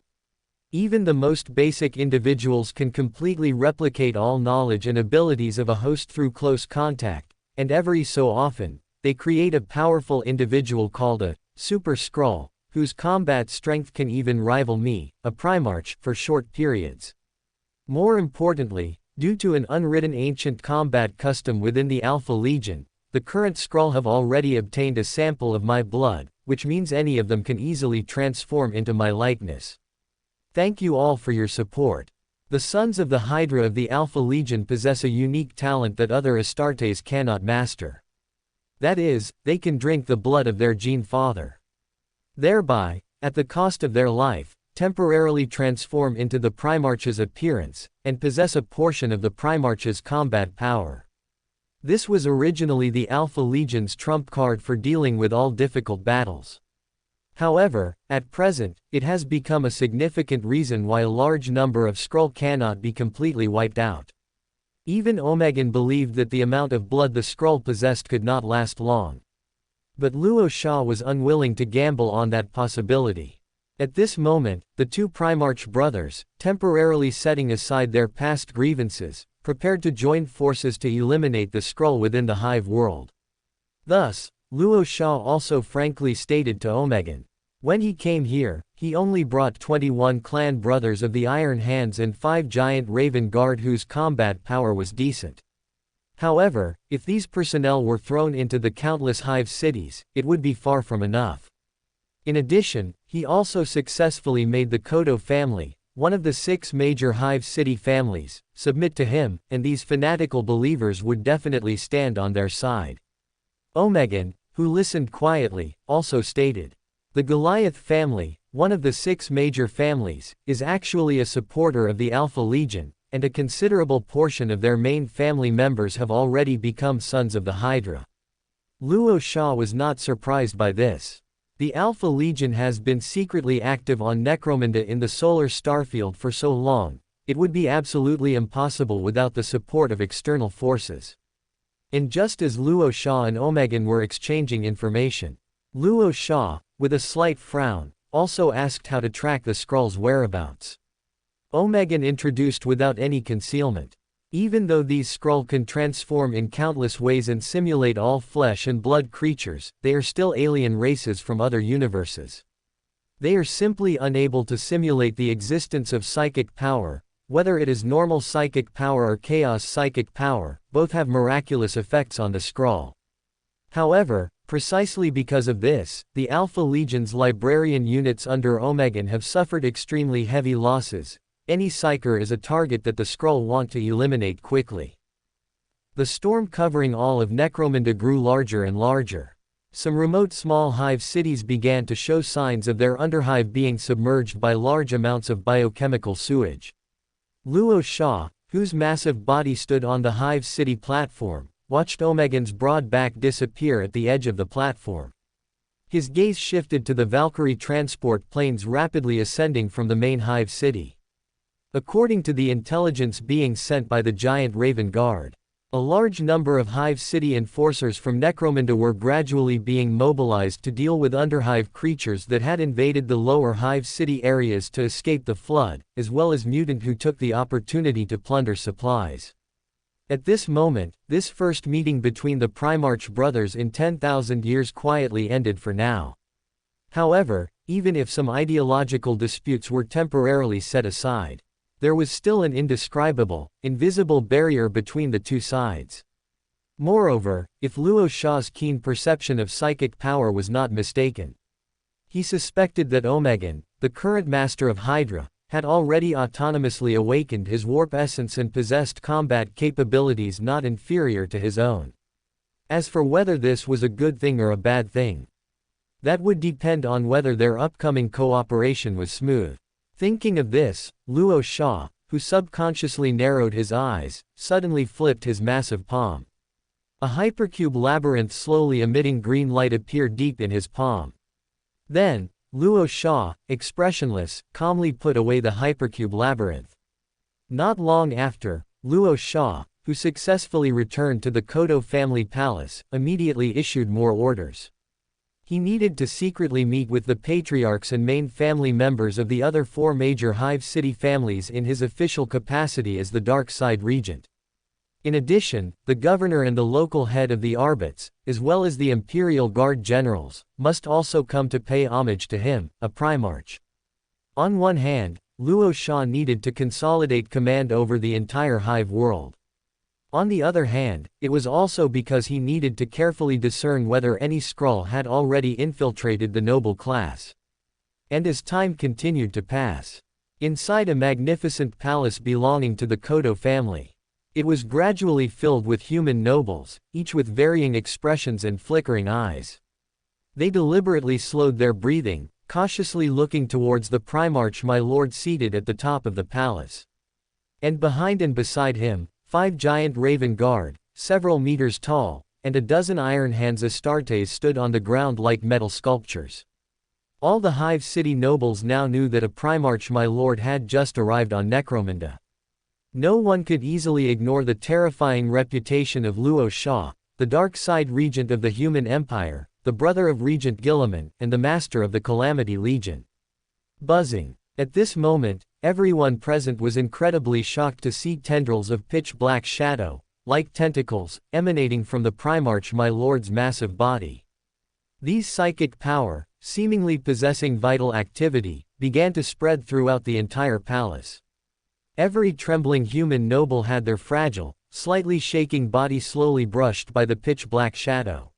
Even the most basic individuals can completely replicate all knowledge and abilities of a host through close contact, and every so often, they create a powerful individual called a Super Skrull, whose combat strength can even rival me, a Primarch, for short periods. More importantly, due to an unwritten ancient combat custom within the Alpha Legion, the current Skrull have already obtained a sample of my blood, which means any of them can easily transform into my likeness. Thank you all for your support. The Sons of the Hydra of the Alpha Legion possess a unique talent that other Astartes cannot master. That is, they can drink the blood of their gene father. Thereby, at the cost of their life, temporarily transform into the Primarch's appearance, and possess a portion of the Primarch's combat power. This was originally the Alpha Legion's trump card for dealing with all difficult battles. However, at present, it has become a significant reason why a large number of Skrull cannot be completely wiped out. Even Omegan believed that the amount of blood the Skrull possessed could not last long. But Luo Sha was unwilling to gamble on that possibility. At this moment, the two Primarch brothers, temporarily setting aside their past grievances, prepared to join forces to eliminate the Skrull within the Hive world. Thus, Luo Sha also frankly stated to Omegan, when he came here, he only brought 21 clan brothers of the Iron Hands and 5 giant Raven Guard whose combat power was decent. However, if these personnel were thrown into the countless Hive cities, it would be far from enough. In addition, he also successfully made the Kodo family, one of the 6 major Hive city families, submit to him, and these fanatical believers would definitely stand on their side. Omegan, who listened quietly, also stated, the Goliath family, one of the 6 major families, is actually a supporter of the Alpha Legion, and a considerable portion of their main family members have already become Sons of the Hydra. Luo Sha was not surprised by this. The Alpha Legion has been secretly active on Necromunda in the solar starfield for so long, it would be absolutely impossible without the support of external forces. And just as Luo Sha and Omegan were exchanging information, Luo Sha, with a slight frown, also asked how to track the Skrull's whereabouts. Omegan introduced without any concealment. Even though these Skrull can transform in countless ways and simulate all flesh and blood creatures, they are still alien races from other universes. They are simply unable to simulate the existence of psychic power. Whether it is normal psychic power or chaos psychic power, both have miraculous effects on the Skrull. However, precisely because of this, the Alpha Legion's librarian units under Omegan have suffered extremely heavy losses. Any Psyker is a target that the Skrull want to eliminate quickly. The storm covering all of Necromunda grew larger and larger. Some remote small hive cities began to show signs of their underhive being submerged by large amounts of biochemical sewage. Luo Sha, whose massive body stood on the Hive City platform, watched Omegan's broad back disappear at the edge of the platform. His gaze shifted to the Valkyrie transport planes rapidly ascending from the main Hive City. According to the intelligence being sent by the giant Raven Guard, A large number of Hive City enforcers from Necromunda were gradually being mobilized to deal with Underhive creatures that had invaded the lower Hive City areas to escape the flood, as well as mutant who took the opportunity to plunder supplies. At this moment, this first meeting between the Primarch brothers in 10,000 years quietly ended for now. However, even if some ideological disputes were temporarily set aside, there was still an indescribable, invisible barrier between the two sides. Moreover, if Luo Sha's keen perception of psychic power was not mistaken, he suspected that Omegan, the current master of Hydra, had already autonomously awakened his warp essence and possessed combat capabilities not inferior to his own. As for whether this was a good thing or a bad thing, that would depend on whether their upcoming cooperation was smooth. Thinking of this, Luo Sha, who subconsciously narrowed his eyes, suddenly flipped his massive palm. A hypercube labyrinth slowly emitting green light appeared deep in his palm. Then, Luo Sha, expressionless, calmly put away the hypercube labyrinth. Not long after, Luo Sha, who successfully returned to the Kodo family palace, immediately issued more orders. He needed to secretly meet with the patriarchs and main family members of the other 4 major Hive City families in his official capacity as the Dark Side Regent. In addition, the governor and the local head of the Arbits, as well as the Imperial Guard generals, must also come to pay homage to him, a Primarch. On one hand, Luo Sha needed to consolidate command over the entire Hive world. On the other hand, it was also because he needed to carefully discern whether any Skrull had already infiltrated the noble class. And as time continued to pass, inside a magnificent palace belonging to the Kodo family, it was gradually filled with human nobles, each with varying expressions and flickering eyes. They deliberately slowed their breathing, cautiously looking towards the Primarch my lord seated at the top of the palace. And behind and beside him, 5 giant raven guard, several meters tall, and a dozen iron hands Astartes stood on the ground like metal sculptures. All the Hive City nobles now knew that a Primarch my lord had just arrived on Necromunda. No one could easily ignore the terrifying reputation of Luo Sha, the Dark Side Regent of the Human Empire, the brother of Regent Gilliman, and the master of the Calamity Legion. Buzzing. At this moment, everyone present was incredibly shocked to see tendrils of pitch-black shadow, like tentacles, emanating from the Primarch my lord's massive body. These psychic power, seemingly possessing vital activity, began to spread throughout the entire palace. Every trembling human noble had their fragile, slightly shaking body slowly brushed by the pitch-black shadow.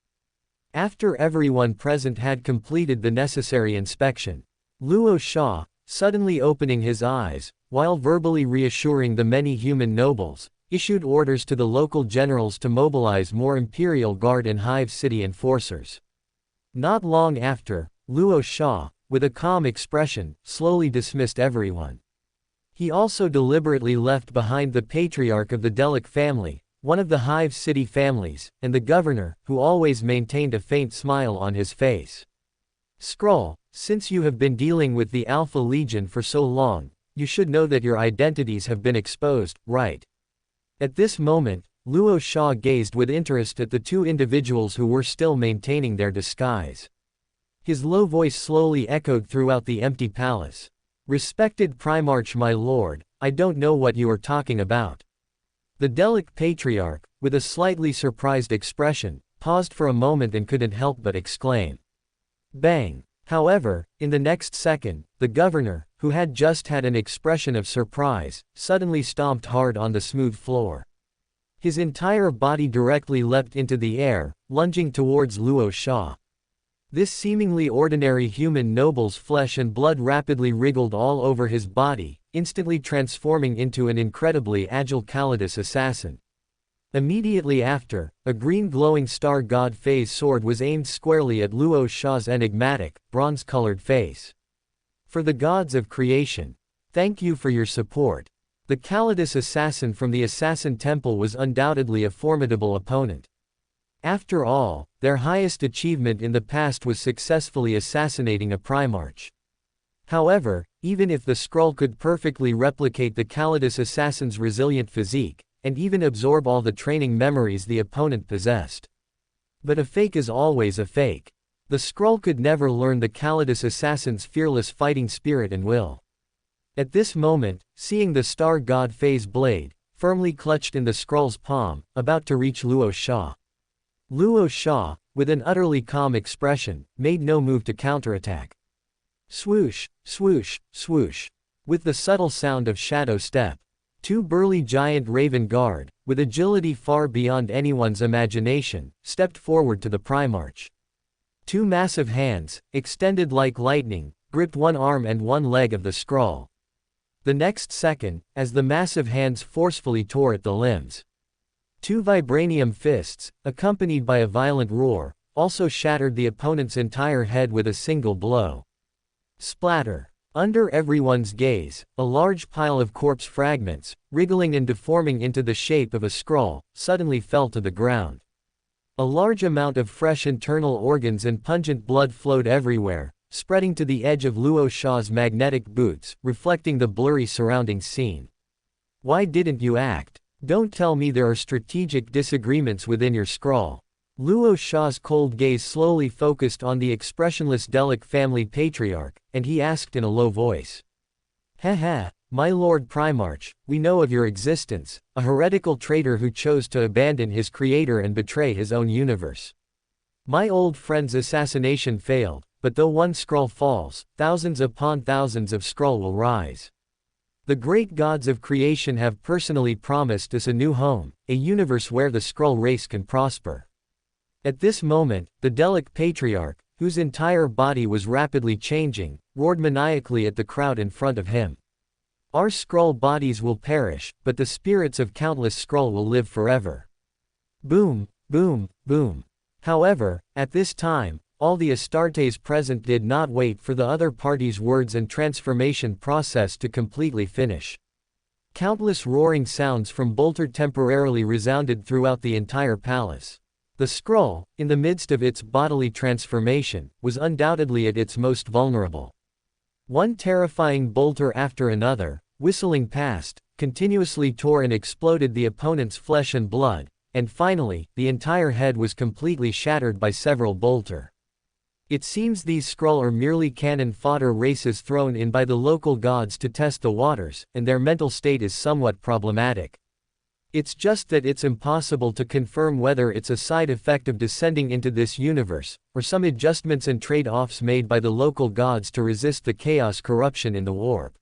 After everyone present had completed the necessary inspection, Luo Sha, suddenly opening his eyes, while verbally reassuring the many human nobles, issued orders to the local generals to mobilize more Imperial Guard and Hive City enforcers. Not long after, Luo Sha, with a calm expression, slowly dismissed everyone. He also deliberately left behind the patriarch of the Delic family, one of the Hive City families, and the governor, who always maintained a faint smile on his face. Skrull, since you have been dealing with the Alpha Legion for so long, you should know that your identities have been exposed, right? At this moment, Luo Sha gazed with interest at the 2 individuals who were still maintaining their disguise. His low voice slowly echoed throughout the empty palace. Respected Primarch my lord, I don't know what you are talking about. The Delic Patriarch, with a slightly surprised expression, paused for a moment and couldn't help but exclaim. Bang! However, in the next second, the governor, who had just had an expression of surprise, suddenly stomped hard on the smooth floor. His entire body directly leapt into the air, lunging towards Luo Sha. This seemingly ordinary human noble's flesh and blood rapidly wriggled all over his body, instantly transforming into an incredibly agile Calidus assassin. Immediately after, a green glowing star god phase sword was aimed squarely at Luo Sha's enigmatic, bronze-colored face. For the gods of creation, thank you for your support. The Calidus assassin from the Assassin Temple was undoubtedly a formidable opponent. After all, their highest achievement in the past was successfully assassinating a Primarch. However, even if the Skrull could perfectly replicate the Calidus assassin's resilient physique, and even absorb all the training memories the opponent possessed. But a fake is always a fake. The Skrull could never learn the Calidus assassin's fearless fighting spirit and will. At this moment, seeing the Star God Faye's blade, firmly clutched in the Skrull's palm, about to reach Luo Sha. Luo Sha, with an utterly calm expression, made no move to counterattack. Swoosh, swoosh, swoosh. With the subtle sound of shadow step. Two burly giant Raven Guard, with agility far beyond anyone's imagination, stepped forward to the Primarch. Two massive hands, extended like lightning, gripped one arm and one leg of the Skrull. The next second, as the massive hands forcefully tore at the limbs. Two vibranium fists, accompanied by a violent roar, also shattered the opponent's entire head with a single blow. Splatter. Under everyone's gaze, a large pile of corpse fragments, wriggling and deforming into the shape of a Skrull, suddenly fell to the ground. A large amount of fresh internal organs and pungent blood flowed everywhere, spreading to the edge of Luo Sha's magnetic boots, reflecting the blurry surrounding scene. Why didn't you act? Don't tell me there are strategic disagreements within your Skrull. Luo Sha's cold gaze slowly focused on the expressionless Delic family patriarch, and he asked in a low voice. Heh, my Lord Primarch, we know of your existence, a heretical traitor who chose to abandon his creator and betray his own universe. My old friend's assassination failed, but though one Skrull falls, thousands upon thousands of Skrull will rise. The great gods of creation have personally promised us a new home, a universe where the Skrull race can prosper. At this moment, the Delic patriarch, whose entire body was rapidly changing, roared maniacally at the crowd in front of him. Our Skrull bodies will perish, but the spirits of countless Skrull will live forever. Boom, boom, boom. However, at this time, all the Astartes present did not wait for the other party's words and transformation process to completely finish. Countless roaring sounds from Bolter temporarily resounded throughout the entire palace. The Skrull, in the midst of its bodily transformation, was undoubtedly at its most vulnerable. One terrifying bolter after another, whistling past, continuously tore and exploded the opponent's flesh and blood, and finally, the entire head was completely shattered by several bolter. It seems these Skrull are merely cannon fodder races thrown in by the local gods to test the waters, and their mental state is somewhat problematic. It's just that it's impossible to confirm whether it's a side effect of descending into this universe, or some adjustments and trade-offs made by the local gods to resist the chaos corruption in the warp.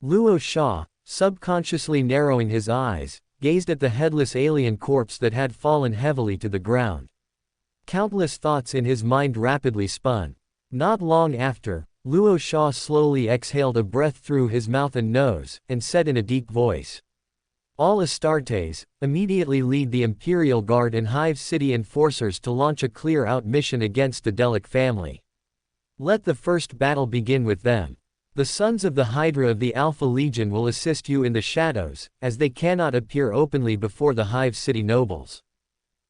Luo Sha, subconsciously narrowing his eyes, gazed at the headless alien corpse that had fallen heavily to the ground. Countless thoughts in his mind rapidly spun. Not long after, Luo Sha slowly exhaled a breath through his mouth and nose, and said in a deep voice. All Astartes, immediately lead the Imperial Guard and Hive City enforcers to launch a clear-out mission against the Delic family. Let the first battle begin with them. The sons of the Hydra of the Alpha Legion will assist you in the shadows, as they cannot appear openly before the Hive City nobles.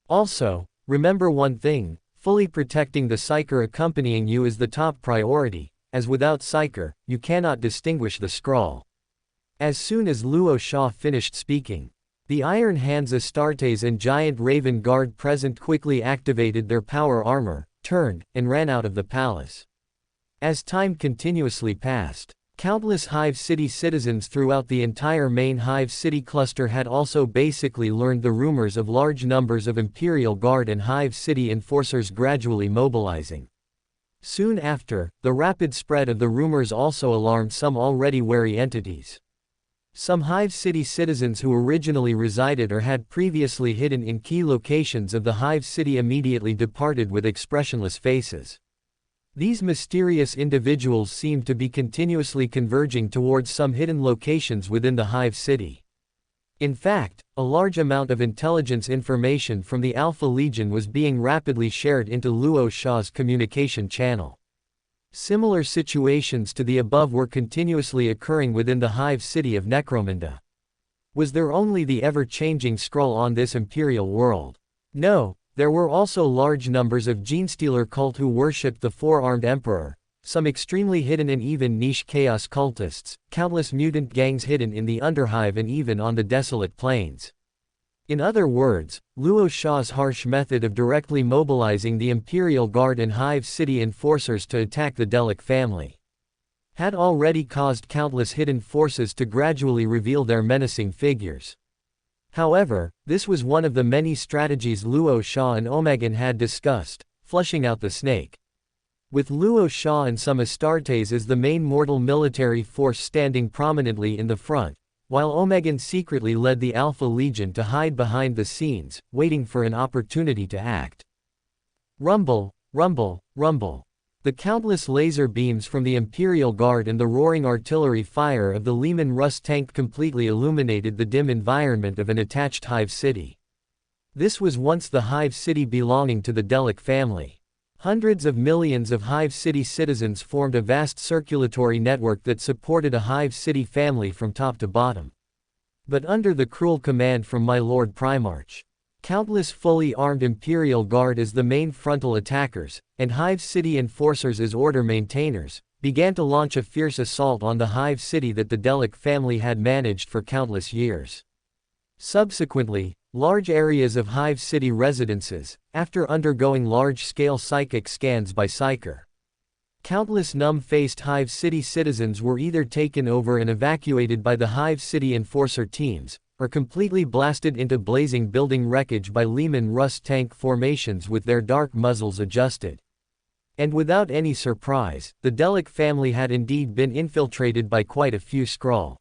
Also, remember one thing, fully protecting the Psyker accompanying you is the top priority, as without Psyker, you cannot distinguish the Skrull. As soon as Luo Sha finished speaking, the Iron Hands Astartes and Giant Raven Guard present quickly activated their power armor, turned, and ran out of the palace. As time continuously passed, countless Hive City citizens throughout the entire main Hive City cluster had also basically learned the rumors of large numbers of Imperial Guard and Hive City enforcers gradually mobilizing. Soon after, the rapid spread of the rumors also alarmed some already wary entities. Some Hive City citizens who originally resided or had previously hidden in key locations of the Hive City immediately departed with expressionless faces. These mysterious individuals seemed to be continuously converging towards some hidden locations within the Hive City. In fact, a large amount of intelligence information from the Alpha Legion was being rapidly shared into Luo Sha's communication channel. Similar situations to the above were continuously occurring within the Hive City of Necromunda. Was there only the ever-changing Skrull on this imperial world? No, there were also large numbers of Genestealer cult who worshipped the four-armed emperor, some extremely hidden and even niche chaos cultists, countless mutant gangs hidden in the Underhive and even on the desolate plains. In other words, Luo Sha's harsh method of directly mobilizing the Imperial Guard and Hive City enforcers to attack the Delic family had already caused countless hidden forces to gradually reveal their menacing figures. However, this was one of the many strategies Luo Sha and Omegan had discussed, flushing out the snake. With Luo Sha and some Astartes as the main mortal military force standing prominently in the front, while Omegan secretly led the Alpha Legion to hide behind the scenes, waiting for an opportunity to act. Rumble, rumble, rumble. The countless laser beams from the Imperial Guard and the roaring artillery fire of the Leman Russ tank completely illuminated the dim environment of an attached Hive City. This was once the Hive City belonging to the Delic family. Hundreds of millions of Hive City citizens formed a vast circulatory network that supported a Hive City family from top to bottom. But under the cruel command from my Lord Primarch, countless fully armed Imperial Guard as the main frontal attackers, and Hive City enforcers as order maintainers, began to launch a fierce assault on the Hive City that the Delic family had managed for countless years. Subsequently, large areas of Hive City residences, after undergoing large-scale psychic scans by Psyker, countless numb-faced Hive City citizens were either taken over and evacuated by the Hive City enforcer teams, or completely blasted into blazing building wreckage by Leman Russ tank formations with their dark muzzles adjusted. And without any surprise, the Delic family had indeed been infiltrated by quite a few Skrull.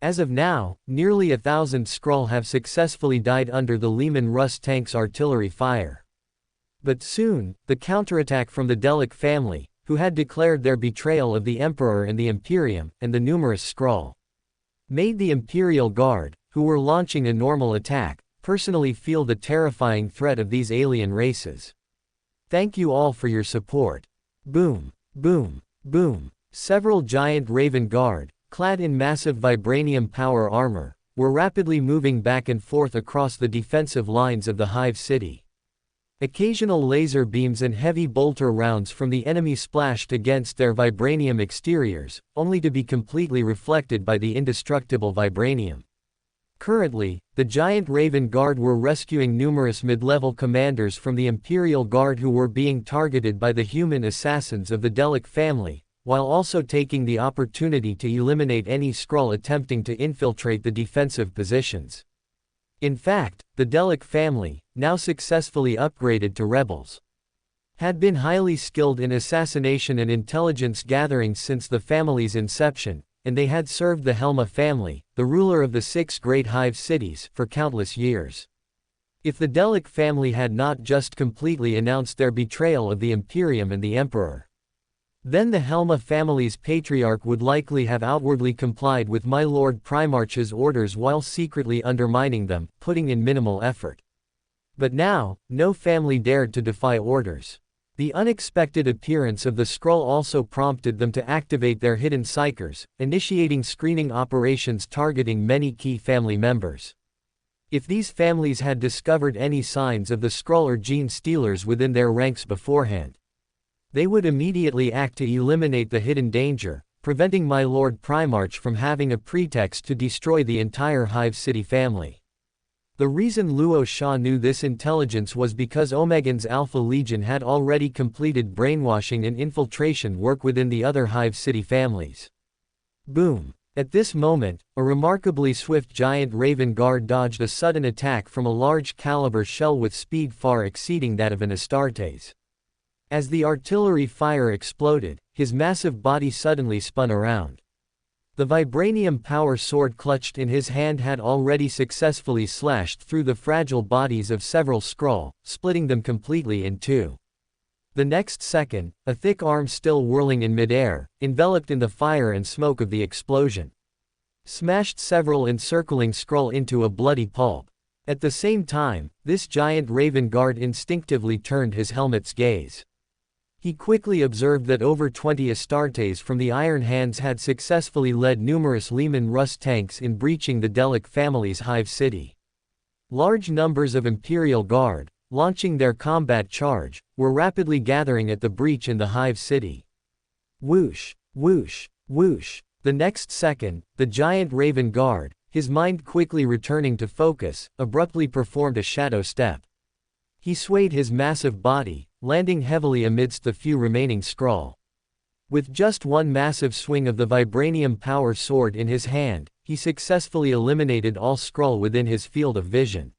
As of now, nearly 1,000 Skrull have successfully died under the Leman Russ tank's artillery fire. But soon, the counterattack from the Delic family, who had declared their betrayal of the Emperor and the Imperium, and the numerous Skrull, made the Imperial Guard, who were launching a normal attack, personally feel the terrifying threat of these alien races. Thank you all for your support. Boom, boom, boom. Several giant Raven Guard, clad in massive vibranium power armor, were rapidly moving back and forth across the defensive lines of the Hive City. Occasional laser beams and heavy bolter rounds from the enemy splashed against their vibranium exteriors, only to be completely reflected by the indestructible vibranium. Currently, the giant Raven Guard were rescuing numerous mid-level commanders from the Imperial Guard who were being targeted by the human assassins of the Delic family, while also taking the opportunity to eliminate any Skrull attempting to infiltrate the defensive positions. In fact, the Delic family, now successfully upgraded to rebels, had been highly skilled in assassination and intelligence gathering since the family's inception, and they had served the Helma family, the ruler of the 6 great Hive cities, for countless years. If the Delic family had not just completely announced their betrayal of the Imperium and the Emperor, then the Helma family's patriarch would likely have outwardly complied with my Lord Primarch's orders while secretly undermining them, putting in minimal effort. But now, no family dared to defy orders. The unexpected appearance of the Skrull also prompted them to activate their hidden psychers, initiating screening operations targeting many key family members. If these families had discovered any signs of the Skrull or gene stealers within their ranks beforehand, they would immediately act to eliminate the hidden danger, preventing my Lord Primarch from having a pretext to destroy the entire Hive City family. The reason Luo Sha knew this intelligence was because Omegan's Alpha Legion had already completed brainwashing and infiltration work within the other Hive City families. Boom. At this moment, a remarkably swift giant Raven Guard dodged a sudden attack from a large caliber shell with speed far exceeding that of an Astartes. As the artillery fire exploded, his massive body suddenly spun around. The vibranium power sword clutched in his hand had already successfully slashed through the fragile bodies of several Skrull, splitting them completely in two. The next second, a thick arm still whirling in midair, enveloped in the fire and smoke of the explosion, smashed several encircling Skrull into a bloody pulp. At the same time, this giant Raven Guard instinctively turned his helmet's gaze. He quickly observed that over 20 Astartes from the Iron Hands had successfully led numerous Leman Russ tanks in breaching the Delic family's Hive City. Large numbers of Imperial Guard, launching their combat charge, were rapidly gathering at the breach in the Hive City. Whoosh, whoosh, whoosh. The next second, the giant Raven Guard, his mind quickly returning to focus, abruptly performed a shadow step. He swayed his massive body, landing heavily amidst the few remaining Skrull. With just one massive swing of the vibranium power sword in his hand, he successfully eliminated all Skrull within his field of vision.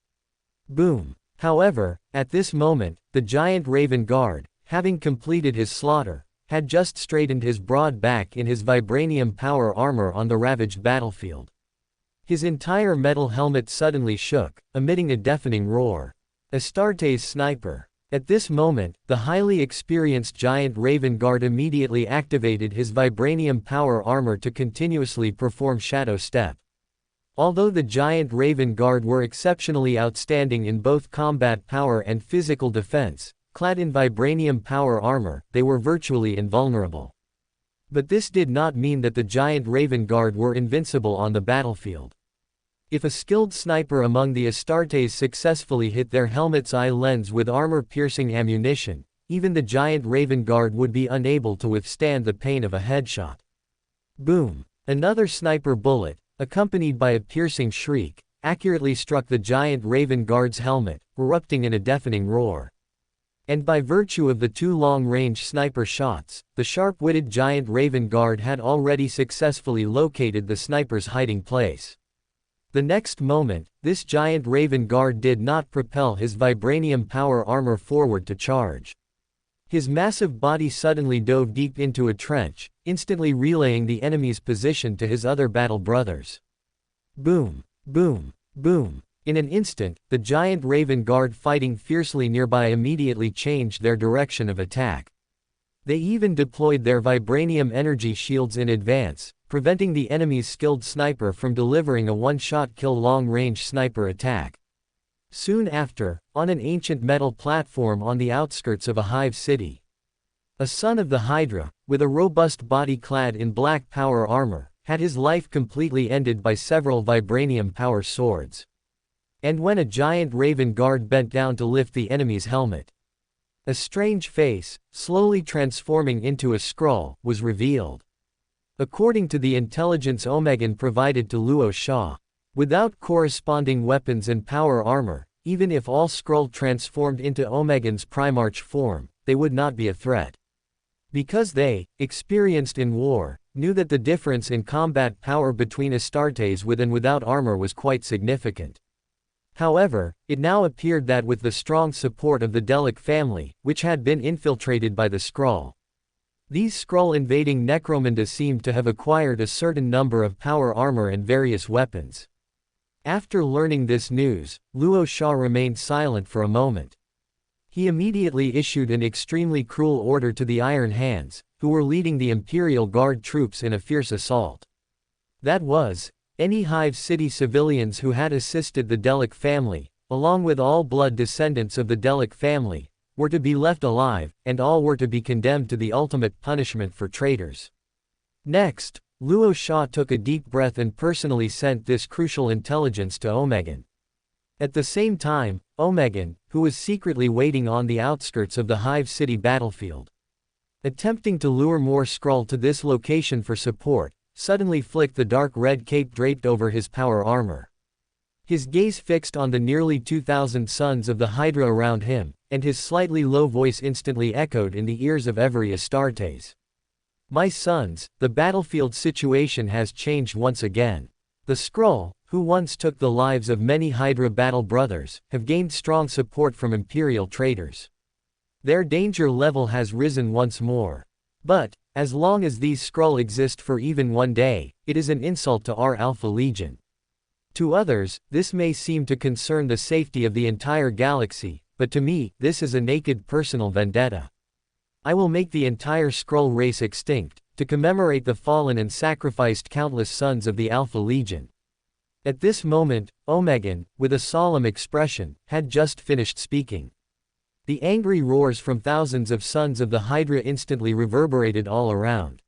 Boom! However, at this moment, the giant Raven Guard, having completed his slaughter, had just straightened his broad back in his vibranium power armor on the ravaged battlefield. His entire metal helmet suddenly shook, emitting a deafening roar. Astartes sniper. At this moment, the highly experienced giant Raven Guard immediately activated his vibranium power armor to continuously perform shadow step. Although the giant Raven Guard were exceptionally outstanding in both combat power and physical defense, clad in vibranium power armor, they were virtually invulnerable. But this did not mean that the giant Raven Guard were invincible on the battlefield. If a skilled sniper among the Astartes successfully hit their helmet's eye lens with armor-piercing ammunition, even the giant Raven Guard would be unable to withstand the pain of a headshot. Boom! Another sniper bullet, accompanied by a piercing shriek, accurately struck the giant Raven Guard's helmet, erupting in a deafening roar. And by virtue of the two long-range sniper shots, the sharp-witted giant Raven Guard had already successfully located the sniper's hiding place. The next moment, this giant Raven Guard did not propel his vibranium power armor forward to charge. His massive body suddenly dove deep into a trench, instantly relaying the enemy's position to his other battle brothers. Boom! Boom! Boom! In an instant, the giant Raven Guard fighting fiercely nearby immediately changed their direction of attack. They even deployed their vibranium energy shields in advance, preventing the enemy's skilled sniper from delivering a one-shot kill long-range sniper attack. Soon after, on an ancient metal platform on the outskirts of a hive city, a son of the Hydra, with a robust body clad in black power armor, had his life completely ended by several vibranium power swords. And when a giant Raven Guard bent down to lift the enemy's helmet, a strange face, slowly transforming into a Skrull, was revealed. According to the intelligence Omegan provided to Luo Sha, without corresponding weapons and power armor, even if all Skrull transformed into Omegan's Primarch form, they would not be a threat. Because they, experienced in war, knew that the difference in combat power between Astartes with and without armor was quite significant. However, it now appeared that with the strong support of the Delic family, which had been infiltrated by the Skrull, these Skrull invading Necromunda seemed to have acquired a certain number of power armor and various weapons. After learning this news, Luo Sha remained silent for a moment. He immediately issued an extremely cruel order to the Iron Hands, who were leading the Imperial Guard troops in a fierce assault. That was, any Hive City civilians who had assisted the Delic family, along with all blood descendants of the Delic family, were to be left alive, and all were to be condemned to the ultimate punishment for traitors. Next, Luo Sha took a deep breath and personally sent this crucial intelligence to Omegan. At the same time, Omegan, who was secretly waiting on the outskirts of the Hive City battlefield, attempting to lure more Skrull to this location for support, suddenly flicked the dark red cape draped over his power armor. His gaze fixed on the nearly 2,000 sons of the Hydra around him, and his slightly low voice instantly echoed in the ears of every Astartes. My sons, the battlefield situation has changed once again. The Skrull, who once took the lives of many Hydra battle brothers, have gained strong support from Imperial traitors. Their danger level has risen once more. But, as long as these Skrull exist for even one day, it is an insult to our Alpha Legion. To others, this may seem to concern the safety of the entire galaxy, but to me, this is a naked personal vendetta. I will make the entire Skrull race extinct, to commemorate the fallen and sacrificed countless sons of the Alpha Legion. At this moment, Omegan, with a solemn expression, had just finished speaking. The angry roars from thousands of sons of the Hydra instantly reverberated all around.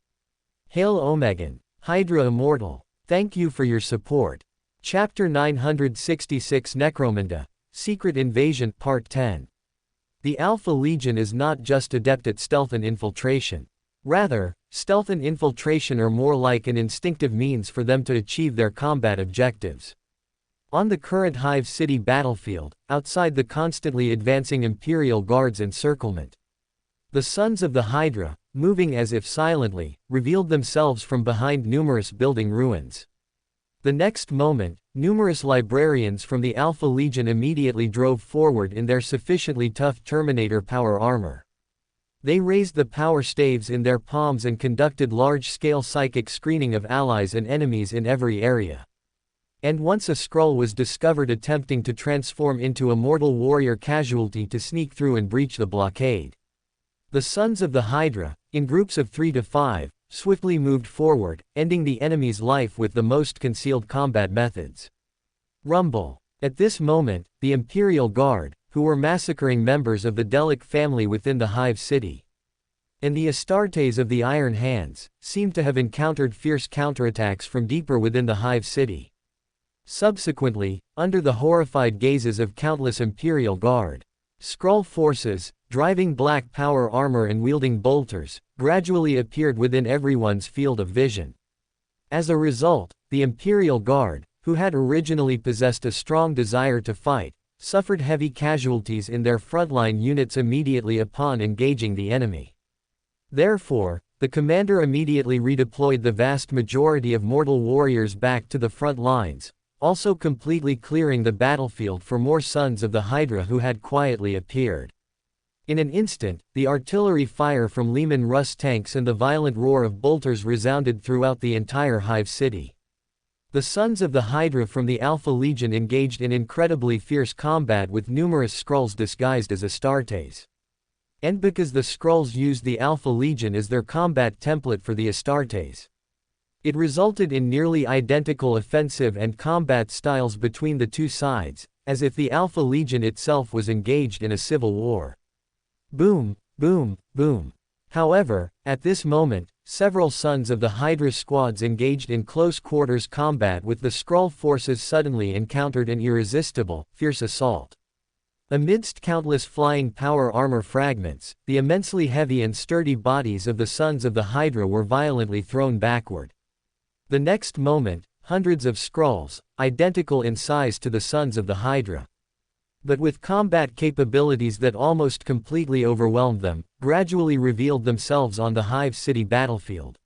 Hail Omegan, Hydra Immortal! Thank you for your support. Chapter 966 Necromunda, Secret Invasion, Part 10. The Alpha Legion is not just adept at stealth and infiltration. Rather, stealth and infiltration are more like an instinctive means for them to achieve their combat objectives. On the current Hive City battlefield, outside the constantly advancing Imperial Guard's encirclement, the Sons of the Hydra, moving as if silently, revealed themselves from behind numerous building ruins. The next moment, numerous librarians from the Alpha Legion immediately drove forward in their sufficiently tough Terminator power armor. They raised the power staves in their palms and conducted large-scale psychic screening of allies and enemies in every area. And once a Skrull was discovered attempting to transform into a mortal warrior casualty to sneak through and breach the blockade, the Sons of the Hydra, in groups of 3 to 5, swiftly moved forward, ending the enemy's life with the most concealed combat methods. Rumble. At this moment, the Imperial Guard, who were massacring members of the Delic family within the Hive City, and the Astartes of the Iron Hands, seemed to have encountered fierce counterattacks from deeper within the Hive City. Subsequently, under the horrified gazes of countless Imperial Guard, Skrull forces, driving black power armor and wielding bolters, gradually appeared within everyone's field of vision. As a result, the Imperial Guard, who had originally possessed a strong desire to fight, suffered heavy casualties in their frontline units immediately upon engaging the enemy. Therefore, the commander immediately redeployed the vast majority of mortal warriors back to the front lines, also completely clearing the battlefield for more Sons of the Hydra who had quietly appeared. In an instant, the artillery fire from Leman Russ tanks and the violent roar of bolters resounded throughout the entire Hive City. The Sons of the Hydra from the Alpha Legion engaged in incredibly fierce combat with numerous Skrulls disguised as Astartes. And because the Skrulls used the Alpha Legion as their combat template for the Astartes, it resulted in nearly identical offensive and combat styles between the two sides, as if the Alpha Legion itself was engaged in a civil war. Boom, boom, boom. However, at this moment, several Sons of the Hydra squads engaged in close-quarters combat with the Skrull forces suddenly encountered an irresistible, fierce assault. Amidst countless flying power armor fragments, the immensely heavy and sturdy bodies of the Sons of the Hydra were violently thrown backward. The next moment, hundreds of Skrulls, identical in size to the Sons of the Hydra, but with combat capabilities that almost completely overwhelmed them, gradually revealed themselves on the Hive City battlefield.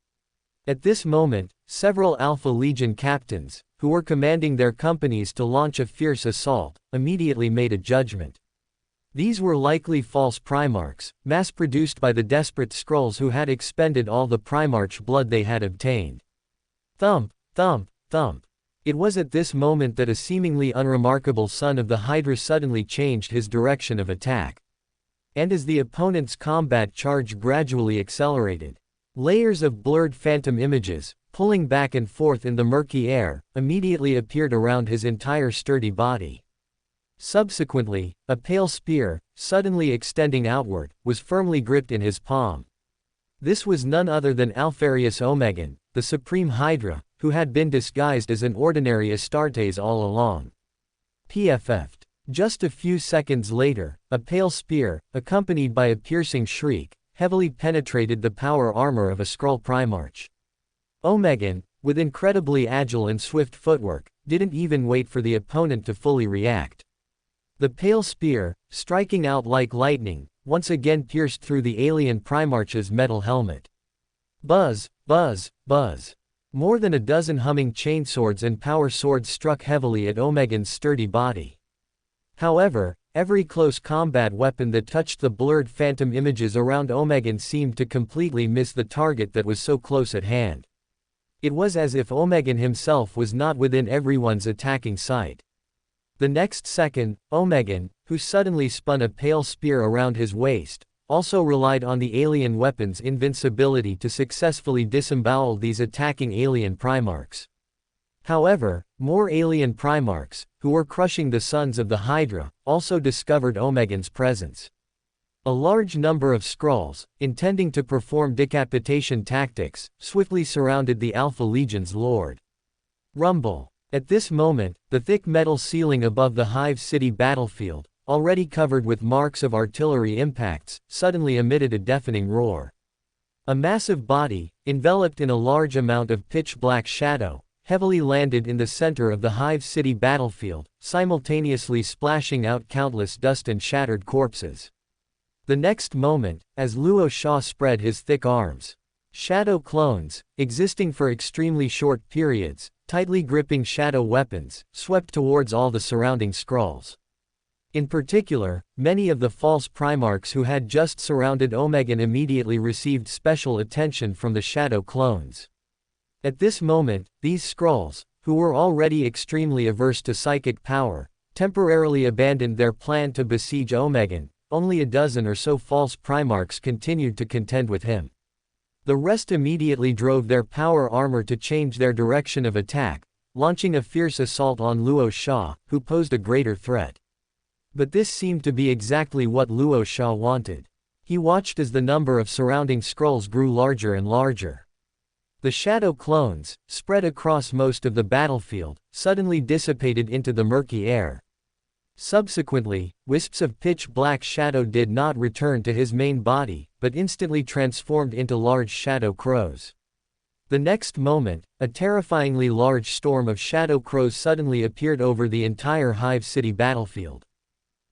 At this moment, several Alpha Legion captains, who were commanding their companies to launch a fierce assault, immediately made a judgment. These were likely false Primarchs, mass-produced by the desperate Skrulls who had expended all the Primarch blood they had obtained. Thump, thump, thump. It was at this moment that a seemingly unremarkable Son of the Hydra suddenly changed his direction of attack. And as the opponent's combat charge gradually accelerated, layers of blurred phantom images, pulling back and forth in the murky air, immediately appeared around his entire sturdy body. Subsequently, a pale spear, suddenly extending outward, was firmly gripped in his palm. This was none other than Alpharius Omegon, the Supreme Hydra, who had been disguised as an ordinary Astartes all along. PFF'd. Just a few seconds later, a pale spear, accompanied by a piercing shriek, heavily penetrated the power armor of a Skrull Primarch. Omegon, with incredibly agile and swift footwork, didn't even wait for the opponent to fully react. The pale spear, striking out like lightning, once again pierced through the alien Primarch's metal helmet. Buzz, buzz, buzz. More than a dozen humming chainswords and power swords struck heavily at Omegon's sturdy body. However, every close combat weapon that touched the blurred phantom images around Omegon seemed to completely miss the target that was so close at hand. It was as if Omegon himself was not within everyone's attacking sight. The next second, Omegon, who suddenly spun a pale spear around his waist, also relied on the alien weapon's invincibility to successfully disembowel these attacking alien Primarchs. However, more alien Primarchs, who were crushing the Sons of the Hydra, also discovered Omegon's presence. A large number of Skrulls, intending to perform decapitation tactics, swiftly surrounded the Alpha Legion's lord. Rumble. At this moment, the thick metal ceiling above the Hive City battlefield, already covered with marks of artillery impacts, suddenly emitted a deafening roar. A massive body, enveloped in a large amount of pitch-black shadow, heavily landed in the center of the Hive City battlefield, simultaneously splashing out countless dust and shattered corpses. The next moment, as Luo Sha spread his thick arms, shadow clones, existing for extremely short periods, tightly gripping shadow weapons, swept towards all the surrounding Skrulls. In particular, many of the false Primarchs who had just surrounded Omegan immediately received special attention from the shadow clones. At this moment, these Skrulls, who were already extremely averse to psychic power, temporarily abandoned their plan to besiege Omegan. Only a dozen or so false Primarchs continued to contend with him. The rest immediately drove their power armor to change their direction of attack, launching a fierce assault on Luo Sha, who posed a greater threat. But this seemed to be exactly what Luo Sha wanted. He watched as the number of surrounding Skrulls grew larger and larger. The shadow clones, spread across most of the battlefield, suddenly dissipated into the murky air. Subsequently, wisps of pitch-black shadow did not return to his main body, but instantly transformed into large shadow crows. The next moment, a terrifyingly large storm of shadow crows suddenly appeared over the entire Hive City battlefield.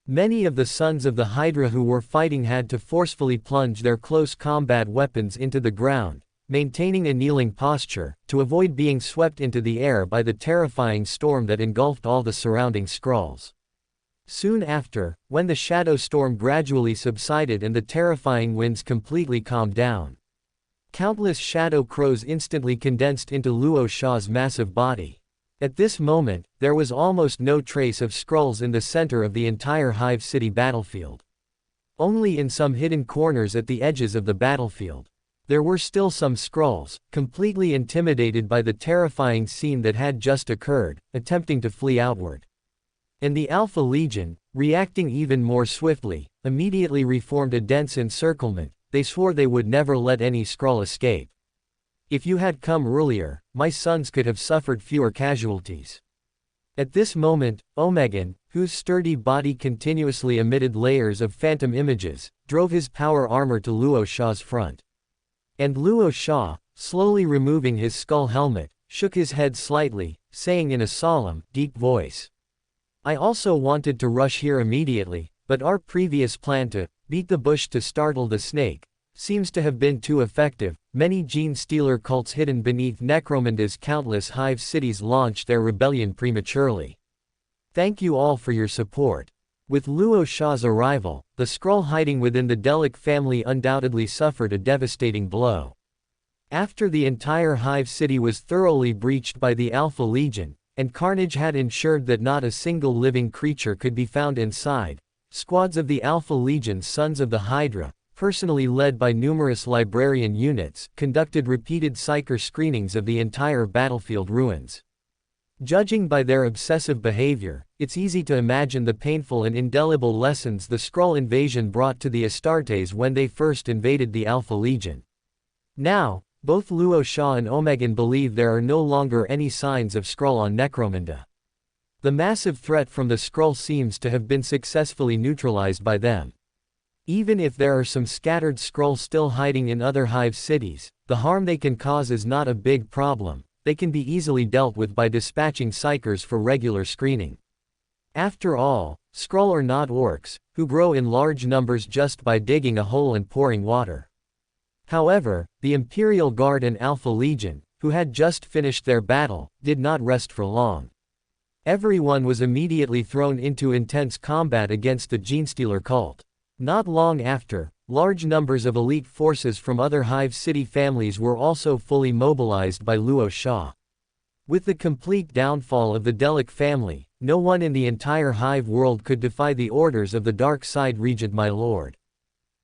Many of the sons of the Hydra who were fighting had to forcefully plunge their close combat weapons into the ground, maintaining a kneeling posture, to avoid being swept into the air by the terrifying storm that engulfed all the surrounding Skrulls. Soon after, when the shadow storm gradually subsided and the terrifying winds completely calmed down, countless shadow crows instantly condensed into Luo Sha's massive body. At this moment, there was almost no trace of Skrulls in the center of the entire Hive City battlefield. Only in some hidden corners at the edges of the battlefield. There were still some Skrulls, completely intimidated by the terrifying scene that had just occurred, attempting to flee outward. And the Alpha Legion, reacting even more swiftly, immediately reformed a dense encirclement. They swore they would never let any Skrull escape. If you had come earlier, my sons could have suffered fewer casualties. At this moment, Omegan, whose sturdy body continuously emitted layers of phantom images, drove his power armor to Luo Sha's front. And Luo Sha, slowly removing his skull helmet, shook his head slightly, saying in a solemn, deep voice, "I also wanted to rush here immediately, but our previous plan to beat the bush to startle the snake seems to have been too effective. Many gene stealer cults hidden beneath Necromunda's countless hive cities launched their rebellion prematurely. Thank you all for your support." With Luo Sha's arrival, the Skrull hiding within the Delic family undoubtedly suffered a devastating blow. After the entire hive city was thoroughly breached by the Alpha Legion, and carnage had ensured that not a single living creature could be found inside, squads of the Alpha Legion Sons of the Hydra, personally led by numerous librarian units, conducted repeated psyker screenings of the entire battlefield ruins. Judging by their obsessive behavior, it's easy to imagine the painful and indelible lessons the Skrull invasion brought to the Astartes when they first invaded the Alpha Legion. Now, both Luo Sha and Omegan believe there are no longer any signs of Skrull on Necromunda. The massive threat from the Skrull seems to have been successfully neutralized by them. Even if there are some scattered Skrulls still hiding in other hive cities, the harm they can cause is not a big problem. They can be easily dealt with by dispatching psykers for regular screening. After all, Skrull are not orcs, who grow in large numbers just by digging a hole and pouring water. However, the Imperial Guard and Alpha Legion, who had just finished their battle, did not rest for long. Everyone was immediately thrown into intense combat against the Genestealer cult. Not long after, large numbers of elite forces from other Hive City families were also fully mobilized by Luo Sha. With the complete downfall of the Delic family, no one in the entire Hive world could defy the orders of the Dark Side Regent my lord.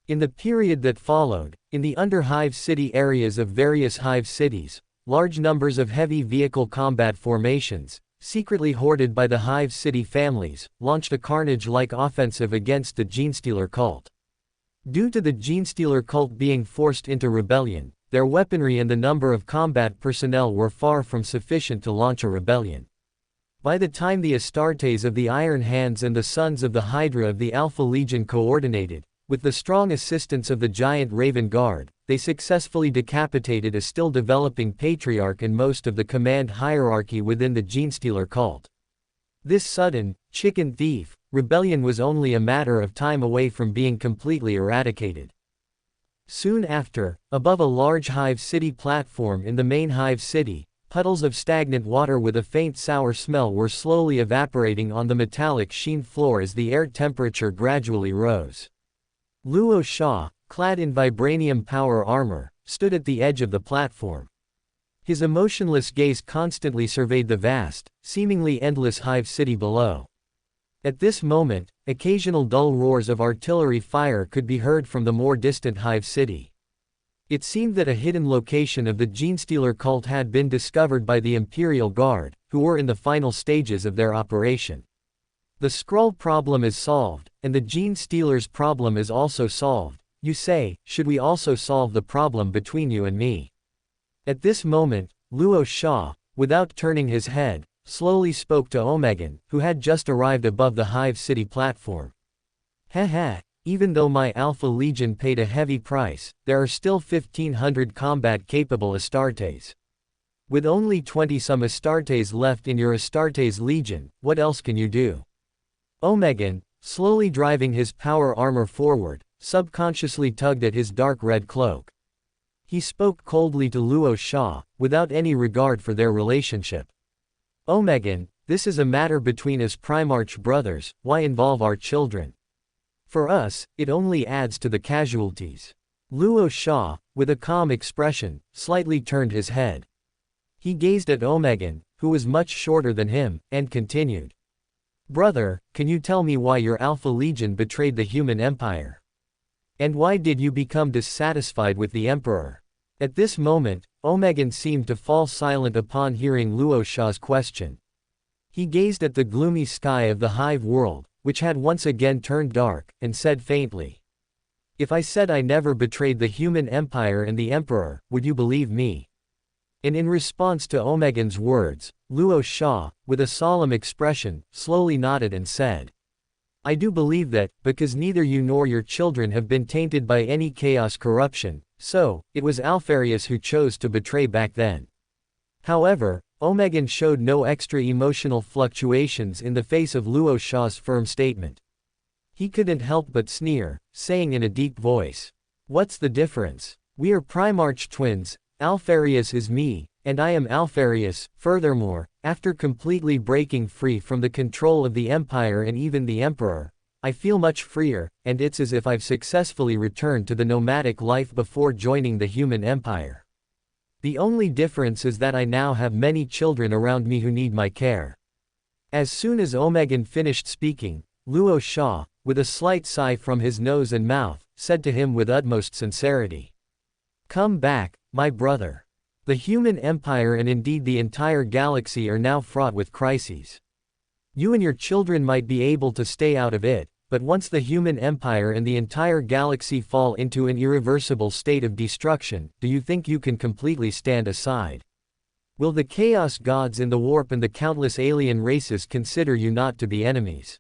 In the period that followed, in the under-Hive City areas of various Hive cities, large numbers of heavy vehicle combat formations, secretly hoarded by the Hive City families, launched a carnage-like offensive against the Genestealer cult. Due to the Genestealer cult being forced into rebellion, their weaponry and the number of combat personnel were far from sufficient to launch a rebellion. By the time the Astartes of the Iron Hands and the Sons of the Hydra of the Alpha Legion coordinated, with the strong assistance of the giant Raven Guard, they successfully decapitated a still developing patriarch and most of the command hierarchy within the Genestealer cult. This sudden, chicken thief, rebellion was only a matter of time away from being completely eradicated. Soon after, above a large hive city platform in the main hive city, puddles of stagnant water with a faint sour smell were slowly evaporating on the metallic sheen floor as the air temperature gradually rose. Luo Sha, clad in vibranium power armor, stood at the edge of the platform. His emotionless gaze constantly surveyed the vast, seemingly endless hive city below. At this moment, occasional dull roars of artillery fire could be heard from the more distant hive city. It seemed that a hidden location of the Genestealer cult had been discovered by the Imperial Guard, who were in the final stages of their operation. The Skrull problem is solved, and the Genestealer's problem is also solved. You say, should we also solve the problem between you and me? At this moment, Luo Sha, without turning his head, slowly spoke to Omegan, who had just arrived above the hive city platform. Heh. Even though my Alpha Legion paid a heavy price, there are still 1,500 combat-capable Astartes. With only 20-some Astartes left in your Astartes Legion, what else can you do? Omegan, slowly driving his power armor forward, subconsciously tugged at his dark red cloak. He spoke coldly to Luo Sha, without any regard for their relationship. Omegan, this is a matter between us Primarch brothers, why involve our children? For us, it only adds to the casualties. Luo Sha, with a calm expression, slightly turned his head. He gazed at Omegan, who was much shorter than him, and continued. Brother, can you tell me why your Alpha Legion betrayed the human empire? And why did you become dissatisfied with the Emperor? At this moment, Omegan seemed to fall silent upon hearing Luo Sha's question. He gazed at the gloomy sky of the hive world, which had once again turned dark, and said faintly. If I said I never betrayed the human empire and the Emperor, would you believe me? And in response to Omegan's words, Luo Sha, with a solemn expression, slowly nodded and said. I do believe that, because neither you nor your children have been tainted by any chaos corruption, so, it was Alpharius who chose to betray back then. However, Omegan showed no extra emotional fluctuations in the face of Luo Sha's firm statement. He couldn't help but sneer, saying in a deep voice. What's the difference? We are Primarch twins, Alpharius is me, and I am Alpharius. Furthermore, after completely breaking free from the control of the Empire and even the Emperor, I feel much freer, and it's as if I've successfully returned to the nomadic life before joining the human empire. The only difference is that I now have many children around me who need my care. As soon as Omegan finished speaking, Luo Sha, with a slight sigh from his nose and mouth, said to him with utmost sincerity. Come back, my brother. The human empire and indeed the entire galaxy are now fraught with crises. You and your children might be able to stay out of it, but once the human empire and the entire galaxy fall into an irreversible state of destruction, do you think you can completely stand aside? Will the chaos gods in the warp and the countless alien races consider you not to be enemies?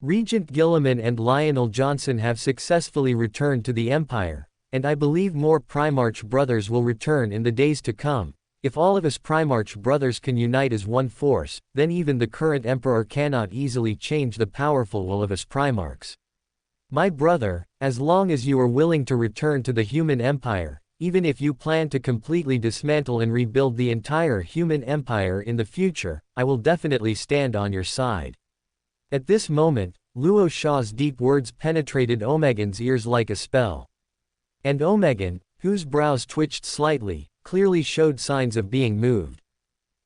Regent Gilliman and Lionel Johnson have successfully returned to the Empire, and I believe more Primarch brothers will return in the days to come. If all of us Primarch brothers can unite as one force, then even the current Emperor cannot easily change the powerful will of us Primarchs. My brother, as long as you are willing to return to the human empire, even if you plan to completely dismantle and rebuild the entire human empire in the future, I will definitely stand on your side. At this moment, Luo Sha's deep words penetrated Omegan's ears like a spell. And Omegan, whose brows twitched slightly, clearly showed signs of being moved.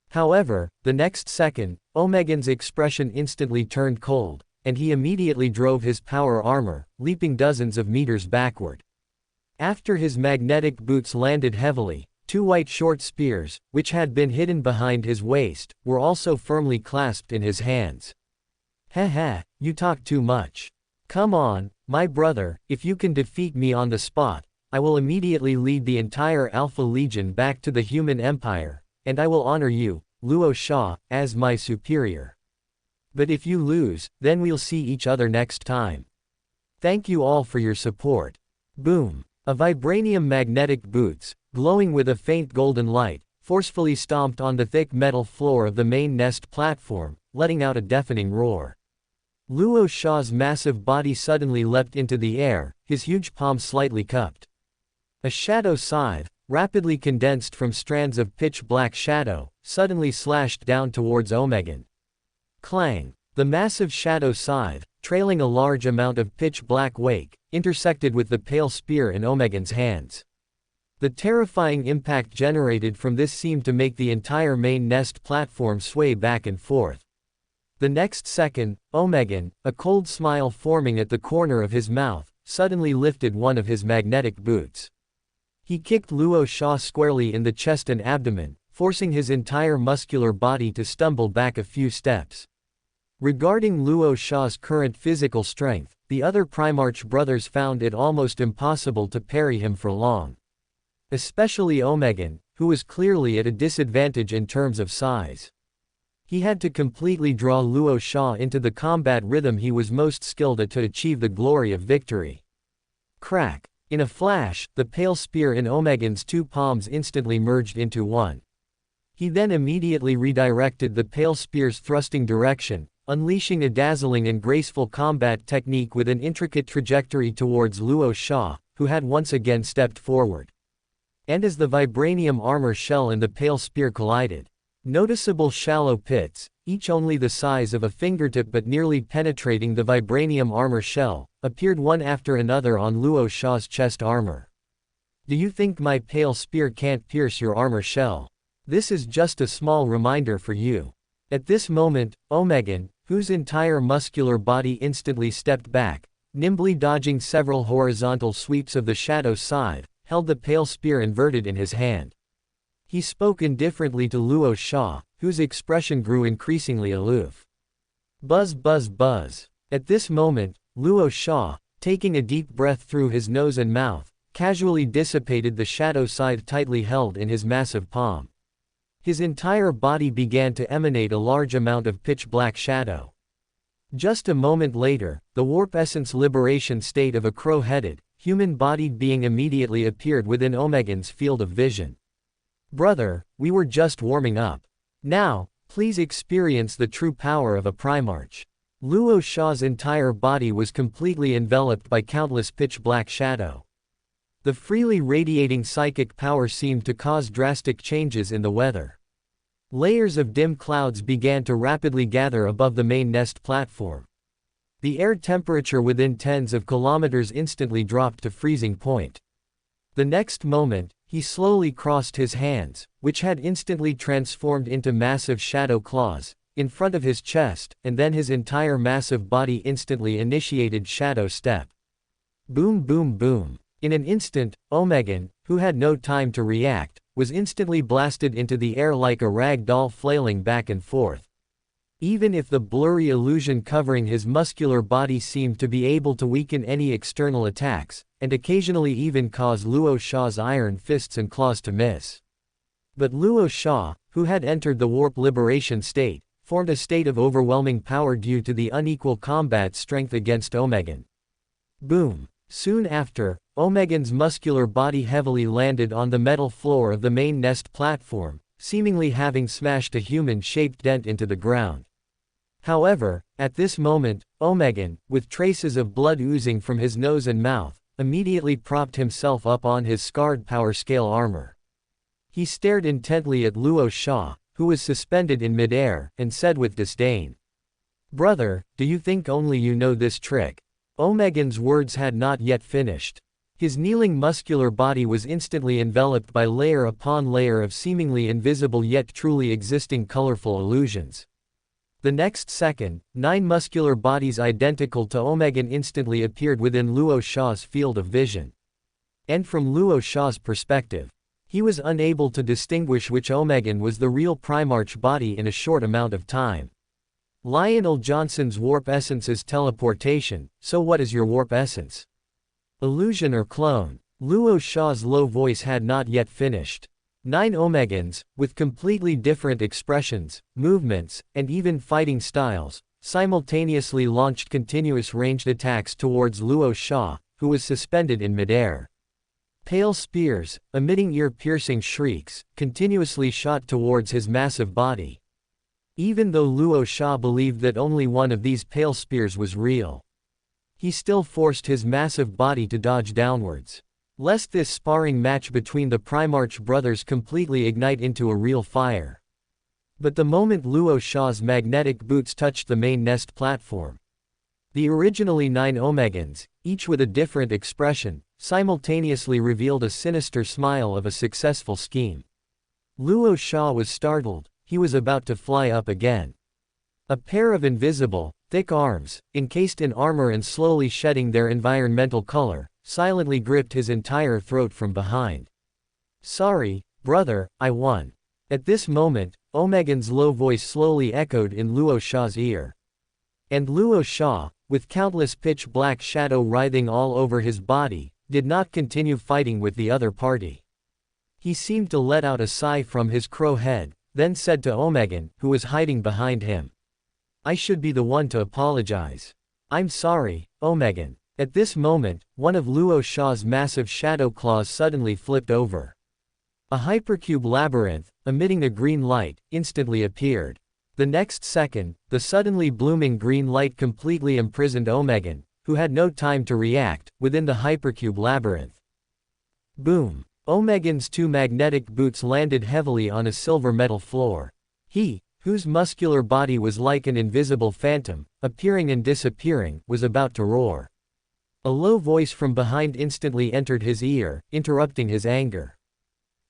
However, the next second, Omegan's expression instantly turned cold, and he immediately drove his power armor, leaping dozens of meters backward. After his magnetic boots landed heavily, two white short spears, which had been hidden behind his waist, were also firmly clasped in his hands. Heh, you talk too much. Come on, my brother, if you can defeat me on the spot, I will immediately lead the entire Alpha Legion back to the human empire, and I will honor you, Luo Sha, as my superior. But if you lose, then we'll see each other next time. Thank you all for your support. Boom. A vibranium magnetic boots, glowing with a faint golden light, forcefully stomped on the thick metal floor of the main nest platform, letting out a deafening roar. Luo Sha's massive body suddenly leapt into the air, his huge palm slightly cupped. A shadow scythe, rapidly condensed from strands of pitch-black shadow, suddenly slashed down towards Omegan. Clang! The massive shadow scythe, trailing a large amount of pitch-black wake, intersected with the pale spear in Omegan's hands. The terrifying impact generated from this seemed to make the entire main nest platform sway back and forth. The next second, Omegan, a cold smile forming at the corner of his mouth, suddenly lifted one of his magnetic boots. He kicked Luo Sha squarely in the chest and abdomen, forcing his entire muscular body to stumble back a few steps. Regarding Luo Sha's current physical strength, the other Primarch brothers found it almost impossible to parry him for long. Especially Omegan, who was clearly at a disadvantage in terms of size. He had to completely draw Luo Sha into the combat rhythm he was most skilled at to achieve the glory of victory. Crack! In a flash, the pale spear in Omegan's two palms instantly merged into one. He then immediately redirected the pale spear's thrusting direction, unleashing a dazzling and graceful combat technique with an intricate trajectory towards Luo Sha, who had once again stepped forward. And as the vibranium armor shell and the pale spear collided, noticeable shallow pits, each only the size of a fingertip but nearly penetrating the vibranium armor shell, appeared one after another on Luo Sha's chest armor. Do you think my pale spear can't pierce your armor shell? This is just a small reminder for you. At this moment, Omegan, whose entire muscular body instantly stepped back, nimbly dodging several horizontal sweeps of the shadow scythe, held the pale spear inverted in his hand. He spoke indifferently to Luo Sha, whose expression grew increasingly aloof. Buzz buzz buzz. At this moment, Luo Sha, taking a deep breath through his nose and mouth, casually dissipated the shadow scythe tightly held in his massive palm. His entire body began to emanate a large amount of pitch-black shadow. Just a moment later, the warp essence liberation state of a crow-headed, human-bodied being immediately appeared within Omegan's field of vision. Brother, we were just warming up. Now, please experience the true power of a Primarch. Luo Sha's entire body was completely enveloped by countless pitch-black shadow. The freely radiating psychic power seemed to cause drastic changes in the weather. Layers of dim clouds began to rapidly gather above the main nest platform. The air temperature within tens of kilometers instantly dropped to freezing point. The next moment, he slowly crossed his hands, which had instantly transformed into massive shadow claws, in front of his chest, and then his entire massive body instantly initiated shadow step. Boom boom boom. In an instant, Omegan, who had no time to react, was instantly blasted into the air like a rag doll flailing back and forth. Even if the blurry illusion covering his muscular body seemed to be able to weaken any external attacks, and occasionally even cause Luo Sha's iron fists and claws to miss. But Luo Sha, who had entered the warp liberation state, formed a state of overwhelming power due to the unequal combat strength against Omegan. Boom! Soon after, Omegan's muscular body heavily landed on the metal floor of the main nest platform, seemingly having smashed a human-shaped dent into the ground. However, at this moment, Omegan, with traces of blood oozing from his nose and mouth, immediately propped himself up on his scarred power scale armor. He stared intently at Luo Sha, who was suspended in midair, and said with disdain, "Brother, do you think only you know this trick?" Omegan's words had not yet finished. His kneeling muscular body was instantly enveloped by layer upon layer of seemingly invisible yet truly existing colorful illusions. The next second, 9 muscular bodies identical to Omegan instantly appeared within Luo Sha's field of vision. And from Luo Sha's perspective, he was unable to distinguish which Omegan was the real Primarch body in a short amount of time. Lionel Johnson's warp essence is teleportation, so what is your warp essence? Illusion or clone? Luo Sha's low voice had not yet finished. 9 Omegans, with completely different expressions, movements, and even fighting styles, simultaneously launched continuous ranged attacks towards Luo Sha, who was suspended in midair. Pale spears, emitting ear-piercing shrieks, continuously shot towards his massive body. Even though Luo Sha believed that only one of these pale spears was real, he still forced his massive body to dodge downwards, lest this sparring match between the Primarch brothers completely ignite into a real fire. But the moment Luo Sha's magnetic boots touched the main nest platform, the originally 9 Omegans, each with a different expression, simultaneously revealed a sinister smile of a successful scheme. Luo Sha was startled, he was about to fly up again. A pair of invisible, thick arms, encased in armor and slowly shedding their environmental color, silently gripped his entire throat from behind. "Sorry, brother, I won." At this moment, Omegan's low voice slowly echoed in Luo Sha's ear. And Luo Sha, with countless pitch-black shadow writhing all over his body, did not continue fighting with the other party. He seemed to let out a sigh from his crow head, then said to Omegan, who was hiding behind him, "I should be the one to apologize. I'm sorry, Omegan." At this moment, one of Luo Sha's massive shadow claws suddenly flipped over. A hypercube labyrinth, emitting a green light, instantly appeared. The next second, the suddenly blooming green light completely imprisoned Omegan, who had no time to react, within the hypercube labyrinth. Boom! Omegan's 2 magnetic boots landed heavily on a silver metal floor. He, whose muscular body was like an invisible phantom, appearing and disappearing, was about to roar. A low voice from behind instantly entered his ear, interrupting his anger.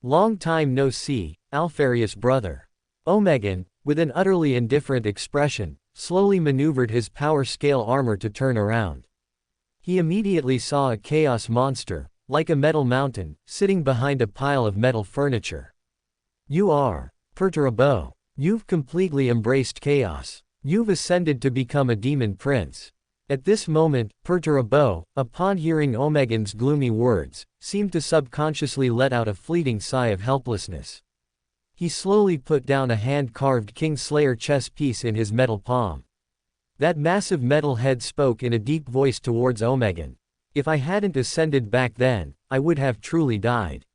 "Long time no see, Alfarius brother." Omegan, with an utterly indifferent expression, slowly maneuvered his power-scale armor to turn around. He immediately saw a chaos monster, like a metal mountain, sitting behind a pile of metal furniture. "You are Perturabo. You've completely embraced chaos. You've ascended to become a demon prince." At this moment, Perturabo, upon hearing Omegan's gloomy words, seemed to subconsciously let out a fleeting sigh of helplessness. He slowly put down a hand-carved Kingslayer chess piece in his metal palm. That massive metal head spoke in a deep voice towards Omegan. "If I hadn't ascended back then, I would have truly died.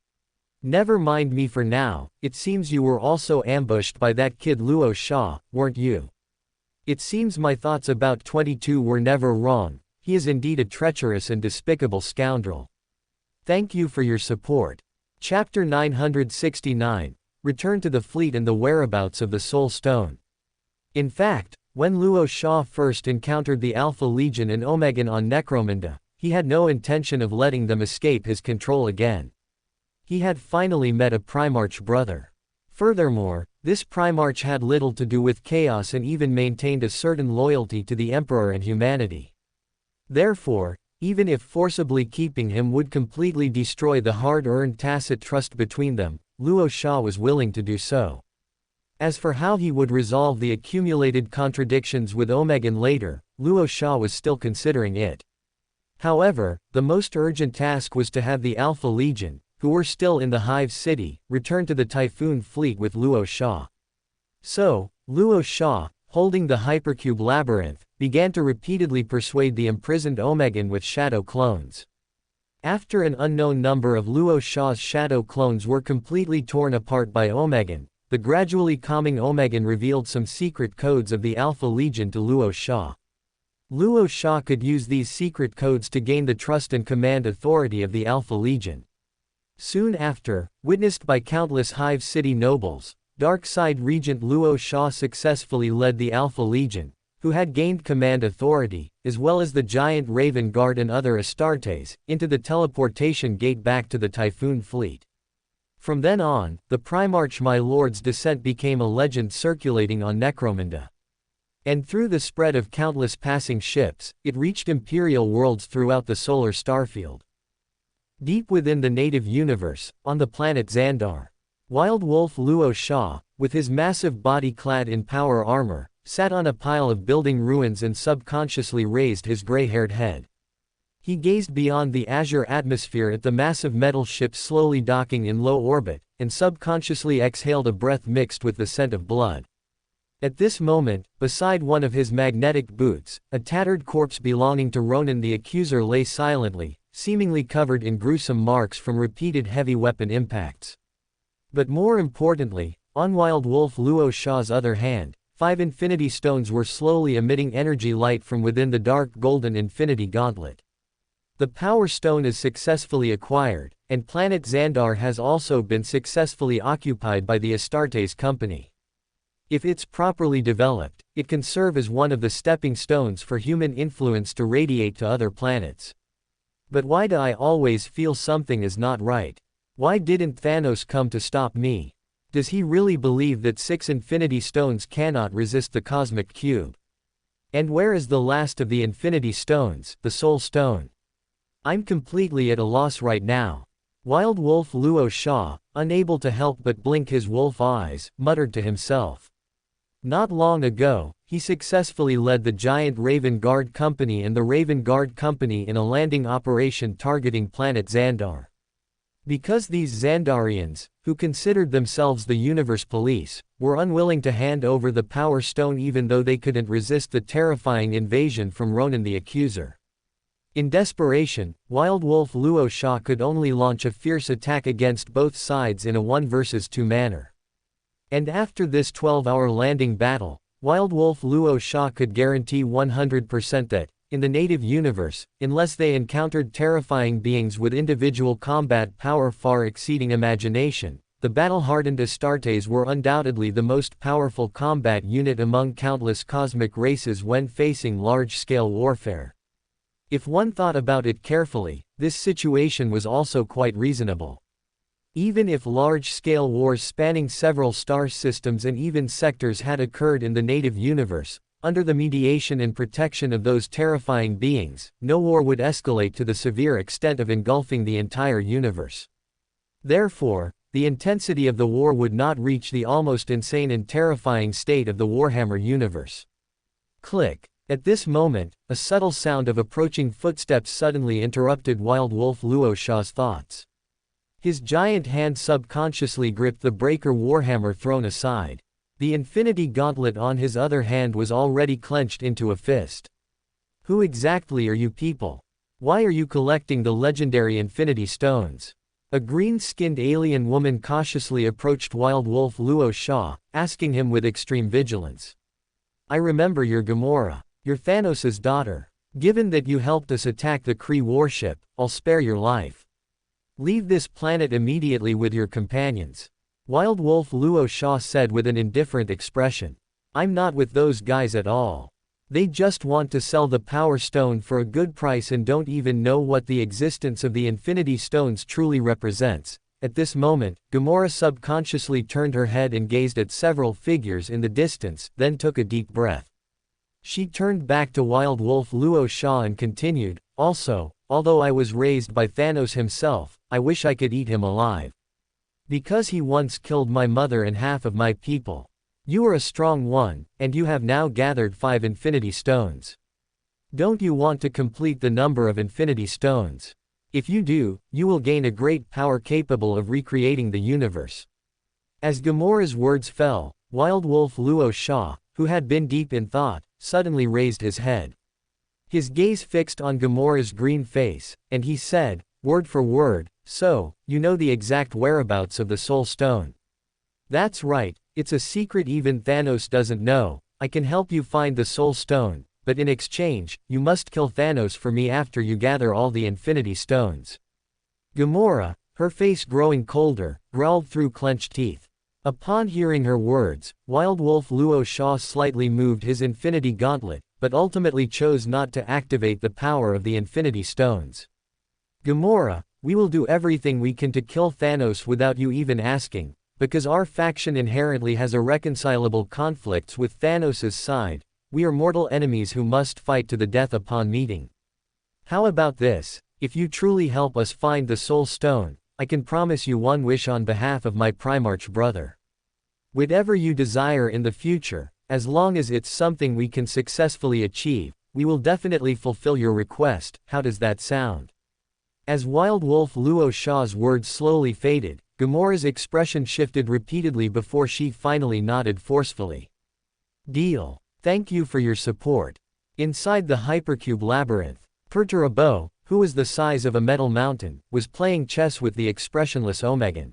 Never mind me for now, it seems you were also ambushed by that kid Luo Sha, weren't you? It seems my thoughts about 22 were never wrong, he is indeed a treacherous and despicable scoundrel. Thank you for your support." Chapter 969. Return to the fleet and the whereabouts of the Soul Stone. In fact, when Luo Sha first encountered the Alpha Legion and Omegan on Necromunda, he had no intention of letting them escape his control again. He had finally met a Primarch brother. Furthermore, this Primarch had little to do with chaos and even maintained a certain loyalty to the Emperor and humanity. Therefore, even if forcibly keeping him would completely destroy the hard-earned tacit trust between them, Luo Sha was willing to do so. As for how he would resolve the accumulated contradictions with Omegan later, Luo Sha was still considering it. However, the most urgent task was to have the Alpha Legion, who were still in the Hive City, return to the Typhoon Fleet with Luo Sha. So, Luo Sha, holding the Hypercube Labyrinth, began to repeatedly persuade the imprisoned Omegan with shadow clones. After an unknown number of Luo Sha's shadow clones were completely torn apart by Omegan, the gradually calming Omegan revealed some secret codes of the Alpha Legion to Luo Sha. Luo Sha could use these secret codes to gain the trust and command authority of the Alpha Legion. Soon after, witnessed by countless Hive City nobles, Dark Side Regent Luo Sha successfully led the Alpha Legion, who had gained command authority, as well as the giant Raven Guard and other Astartes, into the teleportation gate back to the Typhoon Fleet. From then on, the Primarch My Lord's descent became a legend circulating on Necromunda. And through the spread of countless passing ships, it reached Imperial worlds throughout the solar starfield. Deep within the native universe, on the planet Xandar, Wild Wolf Luo Sha, with his massive body clad in power armor, sat on a pile of building ruins and subconsciously raised his gray-haired head. He gazed beyond the azure atmosphere at the massive metal ships slowly docking in low orbit, and subconsciously exhaled a breath mixed with the scent of blood. At this moment, beside one of his magnetic boots, a tattered corpse belonging to Ronan the Accuser lay silently, seemingly covered in gruesome marks from repeated heavy weapon impacts. But more importantly, on Wild Wolf Luo Sha's other hand, 5 Infinity Stones were slowly emitting energy light from within the dark golden Infinity Gauntlet. The Power Stone is successfully acquired, and planet Xandar has also been successfully occupied by the Astartes company. If it's properly developed, it can serve as one of the stepping stones for human influence to radiate to other planets. But why do I always feel something is not right? Why didn't Thanos come to stop me? Does he really believe that 6 Infinity Stones cannot resist the Cosmic Cube? And where is the last of the Infinity Stones, the Soul Stone? I'm completely at a loss right now. Wild Wolf Luo Sha, unable to help but blink his wolf eyes, muttered to himself. Not long ago, he successfully led the giant Raven Guard Company and the Raven Guard Company in a landing operation targeting planet Xandar. Because these Xandarians, who considered themselves the universe police, were unwilling to hand over the Power Stone even though they couldn't resist the terrifying invasion from Ronan the Accuser. In desperation, Wild Wolf Luo Sha could only launch a fierce attack against both sides in a 1 versus 2 manner. And after this 12-hour landing battle, Wild Wolf Luo Sha could guarantee 100% that, in the native universe, unless they encountered terrifying beings with individual combat power far exceeding imagination, the battle-hardened Astartes were undoubtedly the most powerful combat unit among countless cosmic races when facing large-scale warfare. If one thought about it carefully, this situation was also quite reasonable. Even if large-scale wars spanning several star systems and even sectors had occurred in the native universe, under the mediation and protection of those terrifying beings, no war would escalate to the severe extent of engulfing the entire universe. Therefore, the intensity of the war would not reach the almost insane and terrifying state of the Warhammer universe. Click. At this moment, a subtle sound of approaching footsteps suddenly interrupted Wild Wolf Luo Sha's thoughts. His giant hand subconsciously gripped the breaker Warhammer thrown aside. The Infinity Gauntlet on his other hand was already clenched into a fist. Who exactly are you people? Why are you collecting the legendary Infinity Stones? A green-skinned alien woman cautiously approached Wild Wolf Luo Sha, asking him with extreme vigilance. I remember your Gamora. You're Thanos' daughter. Given that you helped us attack the Kree warship, I'll spare your life. Leave this planet immediately with your companions. Wild Wolf Luo Sha said with an indifferent expression. I'm not with those guys at all. They just want to sell the Power Stone for a good price and don't even know what the existence of the Infinity Stones truly represents. At this moment, Gamora subconsciously turned her head and gazed at several figures in the distance, then took a deep breath. She turned back to Wild Wolf Luo Sha and continued, also, although I was raised by Thanos himself, I wish I could eat him alive. Because he once killed my mother and half of my people. You are a strong one, and you have now gathered 5 Infinity Stones. Don't you want to complete the number of Infinity Stones? If you do, you will gain a great power capable of recreating the universe. As Gamora's words fell, Wild Wolf Luo Sha, who had been deep in thought, suddenly raised his head. His gaze fixed on Gamora's green face, and he said, word for word, so, you know the exact whereabouts of the Soul Stone. That's right, it's a secret even Thanos doesn't know. I can help you find the Soul Stone, but in exchange, you must kill Thanos for me after you gather all the Infinity Stones. Gamora, her face growing colder, growled through clenched teeth. Upon hearing her words, Wild Wolf Luo Sha slightly moved his Infinity Gauntlet, but ultimately chose not to activate the power of the Infinity Stones. Gamora, we will do everything we can to kill Thanos without you even asking, because our faction inherently has irreconcilable conflicts with Thanos' side. We are mortal enemies who must fight to the death upon meeting. How about this? If you truly help us find the Soul Stone, I can promise you one wish on behalf of my Primarch brother. Whatever you desire in the future, as long as it's something we can successfully achieve, we will definitely fulfill your request. How does that sound? As Wild Wolf Luo Sha's words slowly faded, Gamora's expression shifted repeatedly before she finally nodded forcefully. Deal. Thank you for your support. Inside the Hypercube labyrinth, Perturabo, who was the size of a metal mountain, was playing chess with the expressionless Omegan.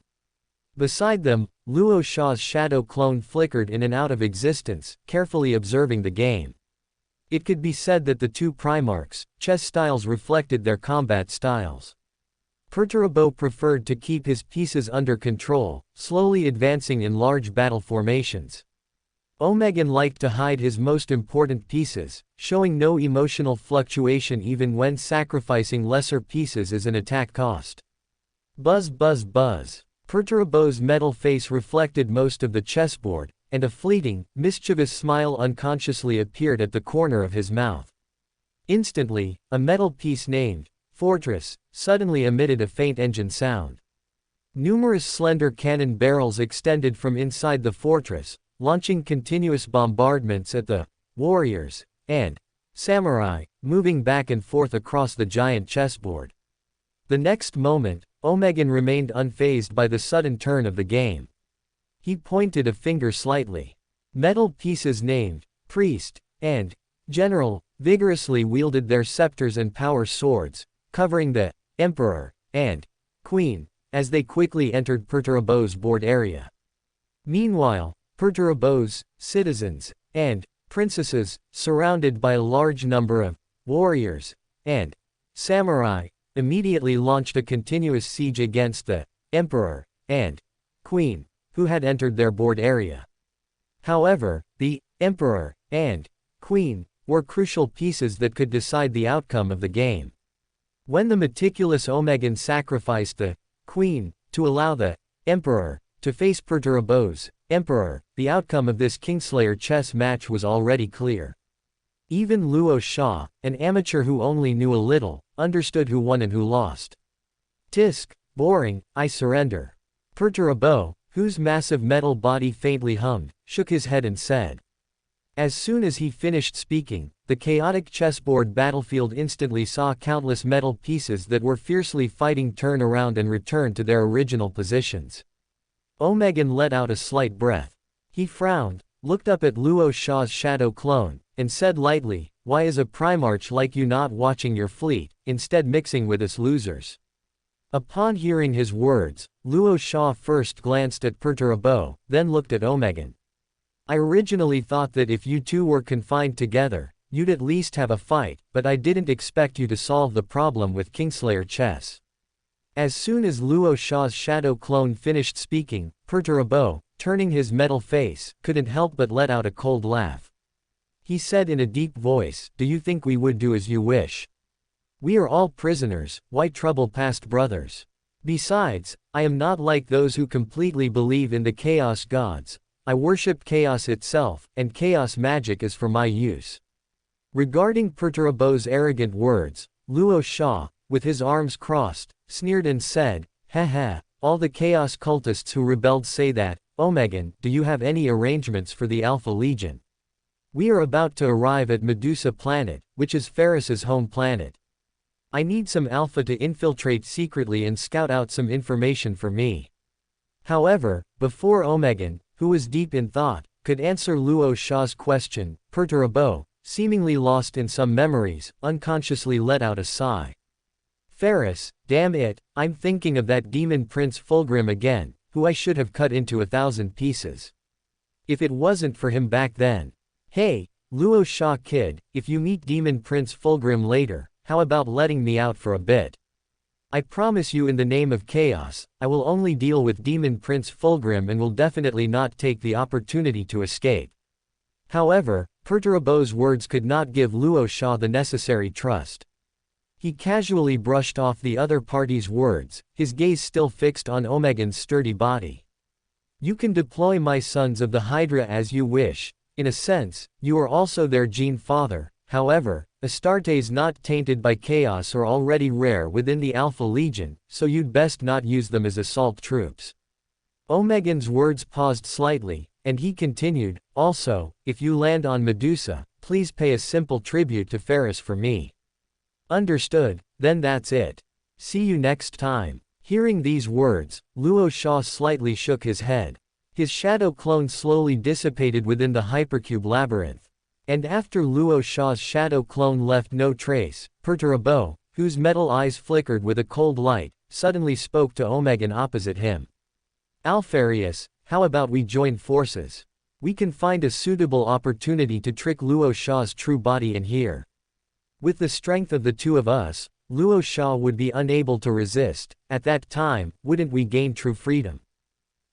Beside them, Luo Sha's shadow clone flickered in and out of existence, carefully observing the game. It could be said that the two Primarchs' chess styles reflected their combat styles. Perturabo preferred to keep his pieces under control, slowly advancing in large battle formations. Omegan liked to hide his most important pieces, showing no emotional fluctuation even when sacrificing lesser pieces as an attack cost. Buzz buzz buzz. Perturabo's metal face reflected most of the chessboard, and a fleeting, mischievous smile unconsciously appeared at the corner of his mouth. Instantly, a metal piece named Fortress suddenly emitted a faint engine sound. Numerous slender cannon barrels extended from inside the fortress, launching continuous bombardments at the warriors and samurai, moving back and forth across the giant chessboard. The next moment, Omegan remained unfazed by the sudden turn of the game. He pointed a finger slightly. Metal pieces named Priest and General vigorously wielded their scepters and power swords, covering the Emperor and Queen, as they quickly entered Perturabo's board area. Meanwhile, Perturabo's citizens and princesses, surrounded by a large number of warriors and samurai, immediately launched a continuous siege against the Emperor and Queen, who had entered their board area. However, the Emperor and Queen were crucial pieces that could decide the outcome of the game. When the meticulous Omegan sacrificed the Queen to allow the Emperor to face Perturabo's Emperor, the outcome of this Kingslayer chess match was already clear. Even Luo Sha, an amateur who only knew a little, understood who won and who lost. Tisk, boring, I surrender. Perturabo, whose massive metal body faintly hummed, shook his head and said. As soon as he finished speaking, the chaotic chessboard battlefield instantly saw countless metal pieces that were fiercely fighting turn around and return to their original positions. Omegan let out a slight breath. He frowned, looked up at Luo Sha's shadow clone, and said lightly, "Why is a Primarch like you not watching your fleet, instead mixing with us losers?" Upon hearing his words, Luo Sha first glanced at Perturabo, then looked at Omegan. I originally thought that if you two were confined together, you'd at least have a fight, but I didn't expect you to solve the problem with Kingslayer chess. As soon as Luo Sha's shadow clone finished speaking, Perturabo, turning his metal face, couldn't help but let out a cold laugh. He said in a deep voice, "Do you think we would do as you wish? We are all prisoners, why trouble past brothers? Besides, I am not like those who completely believe in the chaos gods. I worship chaos itself, and chaos magic is for my use." Regarding Perturabo's arrogant words, Luo Sha, with his arms crossed, sneered and said, "Ha, all the chaos cultists who rebelled say that. Omegan, do you have any arrangements for the Alpha Legion? We are about to arrive at Medusa planet, which is Ferris's home planet. I need some Alpha to infiltrate secretly and scout out some information for me." However, before Omegan, who was deep in thought, could answer Luo Sha's question, Perturabo, seemingly lost in some memories, unconsciously let out a sigh. "Ferris, damn it, I'm thinking of that demon Prince Fulgrim again, who I should have cut into 1,000 pieces. If it wasn't for him back then. Hey, Luo Sha kid, if you meet Demon Prince Fulgrim later, how about letting me out for a bit? I promise you in the name of chaos, I will only deal with Demon Prince Fulgrim and will definitely not take the opportunity to escape." However, Perturabo's words could not give Luo Sha the necessary trust. He casually brushed off the other party's words, his gaze still fixed on Omegan's sturdy body. "You can deploy my sons of the Hydra as you wish. In a sense, you are also their gene father. However, Astartes not tainted by chaos are already rare within the Alpha Legion, so you'd best not use them as assault troops." Omegan's words paused slightly, and he continued, "Also, if you land on Medusa, please pay a simple tribute to Ferris for me." "Understood, then that's it. See you next time." Hearing these words, Luo Sha slightly shook his head. His shadow clone slowly dissipated within the hypercube labyrinth. And after Luo Sha's shadow clone left no trace, Perturabo, whose metal eyes flickered with a cold light, suddenly spoke to Omegan opposite him. "Alfarius, how about we join forces? We can find a suitable opportunity to trick Luo Sha's true body in here. With the strength of the two of us, Luo Sha would be unable to resist. At that time, wouldn't we gain true freedom?"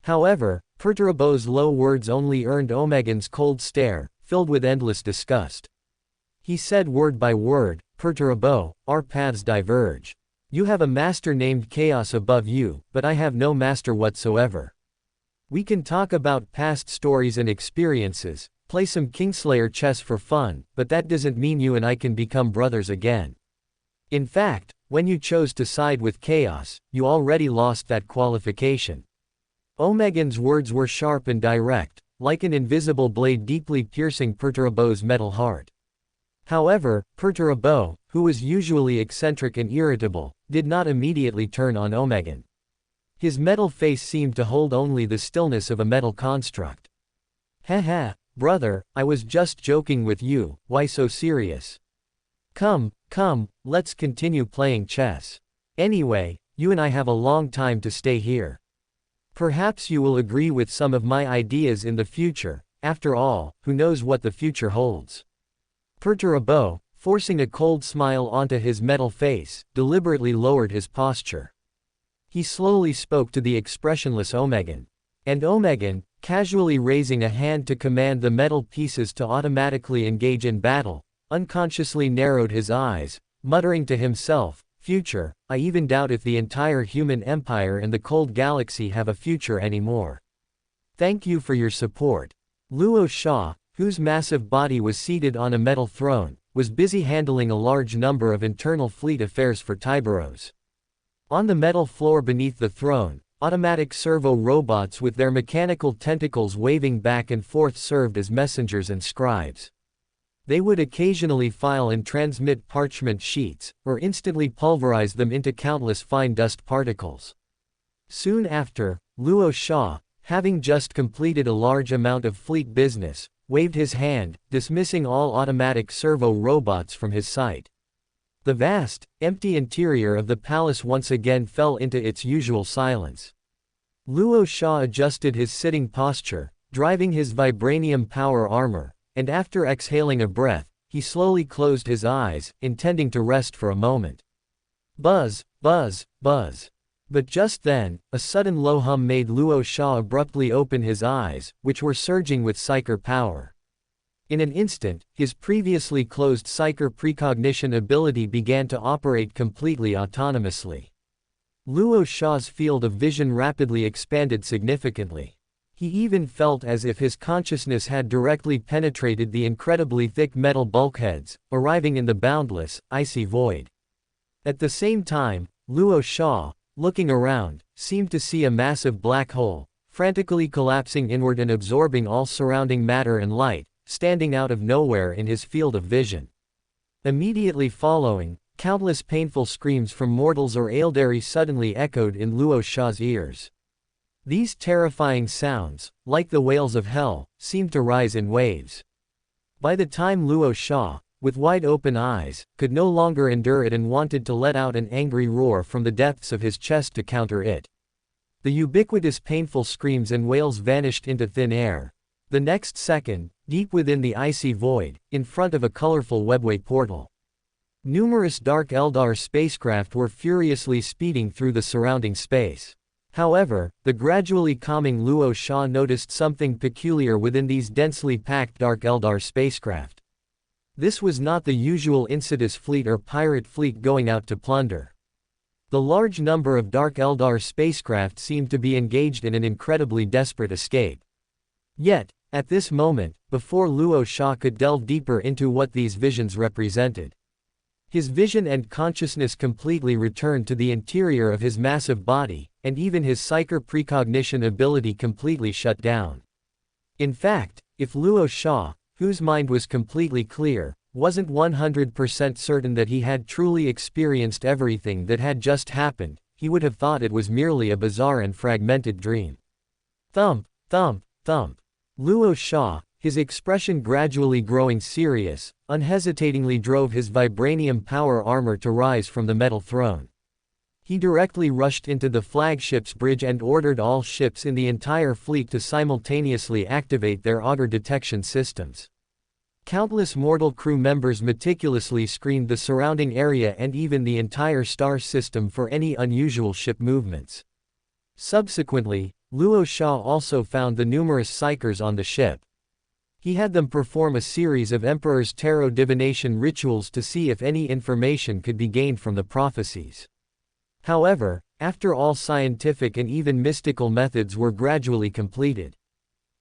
However, Perturabo's low words only earned Omegan's cold stare, filled with endless disgust. He said word by word, "Perturabo, our paths diverge. You have a master named Chaos above you, but I have no master whatsoever. We can talk about past stories and experiences, play some Kingslayer chess for fun, but that doesn't mean you and I can become brothers again. In fact, when you chose to side with Chaos, you already lost that qualification." Omegan's words were sharp and direct, like an invisible blade deeply piercing Perturabo's metal heart. However, Perturabo, who was usually eccentric and irritable, did not immediately turn on Omegan. His metal face seemed to hold only the stillness of a metal construct. "Heh, brother, I was just joking with you, why so serious? Come, let's continue playing chess. Anyway, you and I have a long time to stay here. Perhaps you will agree with some of my ideas in the future. After all, who knows what the future holds?" Perturabo, forcing a cold smile onto his metal face, deliberately lowered his posture. He slowly spoke to the expressionless Omegan. And Omegan, casually raising a hand to command the metal pieces to automatically engage in battle, unconsciously narrowed his eyes, muttering to himself, "Future, I even doubt if the entire human empire and the cold galaxy have a future anymore. Thank you for your support." Luo Sha, whose massive body was seated on a metal throne, was busy handling a large number of internal fleet affairs for Tyberos. On the metal floor beneath the throne, automatic servo robots with their mechanical tentacles waving back and forth served as messengers and scribes. They would occasionally file and transmit parchment sheets, or instantly pulverize them into countless fine dust particles. Soon after, Luo Sha, having just completed a large amount of fleet business, waved his hand, dismissing all automatic servo robots from his sight. The vast, empty interior of the palace once again fell into its usual silence. Luo Sha adjusted his sitting posture, driving his vibranium power armor, and after exhaling a breath, he slowly closed his eyes, intending to rest for a moment. Buzz, buzz, buzz. But just then, a sudden low hum made Luo Sha abruptly open his eyes, which were surging with psyker power. In an instant, his previously closed psyker precognition ability began to operate completely autonomously. Luo Sha's field of vision rapidly expanded significantly. He even felt as if his consciousness had directly penetrated the incredibly thick metal bulkheads, arriving in the boundless, icy void. At the same time, Luo Sha, looking around, seemed to see a massive black hole, frantically collapsing inward and absorbing all surrounding matter and light, standing out of nowhere in his field of vision. Immediately following, countless painful screams from mortals or Aeldari suddenly echoed in Luo Sha's ears. These terrifying sounds, like the wails of hell, seemed to rise in waves. By the time Luo Sha, with wide open eyes, could no longer endure it and wanted to let out an angry roar from the depths of his chest to counter it. The ubiquitous painful screams and wails vanished into thin air. The next second, deep within the icy void, in front of a colorful webway portal, numerous Dark Eldar spacecraft were furiously speeding through the surrounding space. However, the gradually calming Luo Sha noticed something peculiar within these densely packed Dark Eldar spacecraft. This was not the usual Insidious fleet or pirate fleet going out to plunder. The large number of Dark Eldar spacecraft seemed to be engaged in an incredibly desperate escape. Yet, at this moment, before Luo Sha could delve deeper into what these visions represented, his vision and consciousness completely returned to the interior of his massive body, and even his psyker precognition ability completely shut down. In fact, if Luo Sha, whose mind was completely clear, wasn't 100% certain that he had truly experienced everything that had just happened, he would have thought it was merely a bizarre and fragmented dream. Thump, thump, thump. Luo Sha, His expression gradually growing serious, unhesitatingly drove his vibranium power armor to rise from the metal throne. He directly rushed into the flagship's bridge and ordered all ships in the entire fleet to simultaneously activate their auger detection systems. Countless mortal crew members meticulously screened the surrounding area and even the entire star system for any unusual ship movements. Subsequently, Luo Sha also found the numerous psychers on the ship. He had them perform a series of Emperor's tarot divination rituals to see if any information could be gained from the prophecies. However, after all scientific and even mystical methods were gradually completed,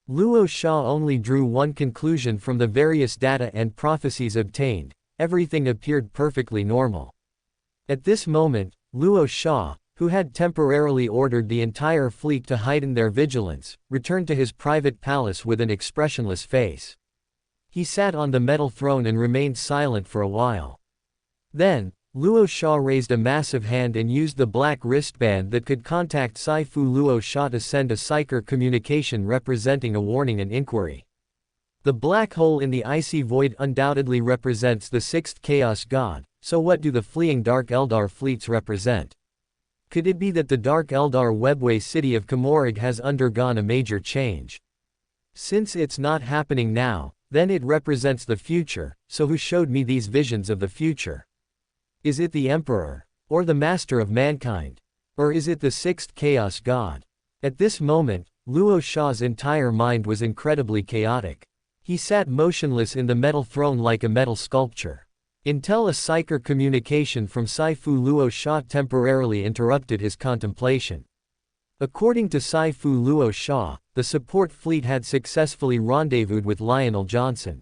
Luo Sha only drew one conclusion from the various data and prophecies obtained: everything appeared perfectly normal. At this moment, Luo Sha, who had temporarily ordered the entire fleet to heighten their vigilance, returned to his private palace with an expressionless face. He sat on the metal throne and remained silent for a while. Then, Luo Sha raised a massive hand and used the black wristband that could contact Saifu Luo Sha to send a psyker communication representing a warning and inquiry. The black hole in the icy void undoubtedly represents the sixth chaos god, so what do the fleeing Dark Eldar fleets represent? Could it be that the Dark Eldar webway city of Comorig has undergone a major change? Since it's not happening now, then it represents the future, so who showed me these visions of the future? Is it the Emperor? Or the Master of Mankind? Or is it the sixth Chaos God? At this moment, Luo Sha's entire mind was incredibly chaotic. He sat motionless in the metal throne like a metal sculpture. Until a psyker communication from Saifu Luo Sha temporarily interrupted his contemplation. According to Saifu Luo Sha, the support fleet had successfully rendezvoused with Lionel Johnson.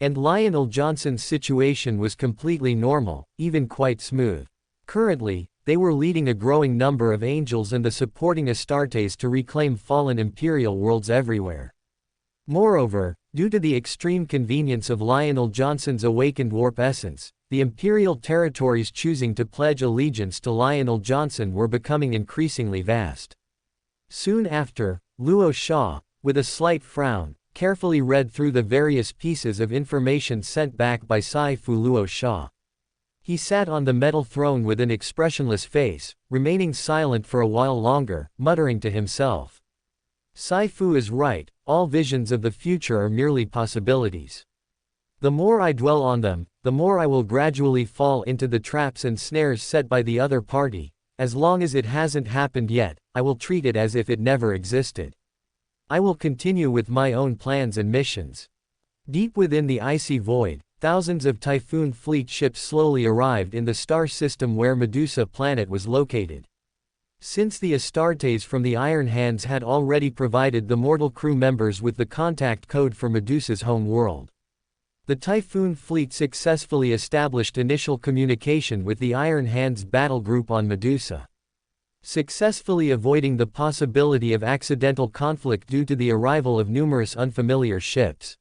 And Lionel Johnson's situation was completely normal, even quite smooth. Currently, they were leading a growing number of angels and the supporting Astartes to reclaim fallen imperial worlds everywhere. Moreover, due to the extreme convenience of Lionel Johnson's awakened warp essence, the imperial territories choosing to pledge allegiance to Lionel Johnson were becoming increasingly vast. Soon after, Luo Sha, with a slight frown, carefully read through the various pieces of information sent back by Saifu Luo Sha. He sat on the metal throne with an expressionless face, remaining silent for a while longer, muttering to himself. Saifu is right, all visions of the future are merely possibilities. The more I dwell on them, the more I will gradually fall into the traps and snares set by the other party. As long as it hasn't happened yet, I will treat it as if it never existed. I will continue with my own plans and missions. Deep within the icy void, thousands of Typhoon fleet ships slowly arrived in the star system where Medusa planet was located. Since the Astartes from the Iron Hands had already provided the mortal crew members with the contact code for Medusa's home world, the Typhoon fleet successfully established initial communication with the Iron Hands battle group on Medusa, successfully avoiding the possibility of accidental conflict due to the arrival of numerous unfamiliar ships.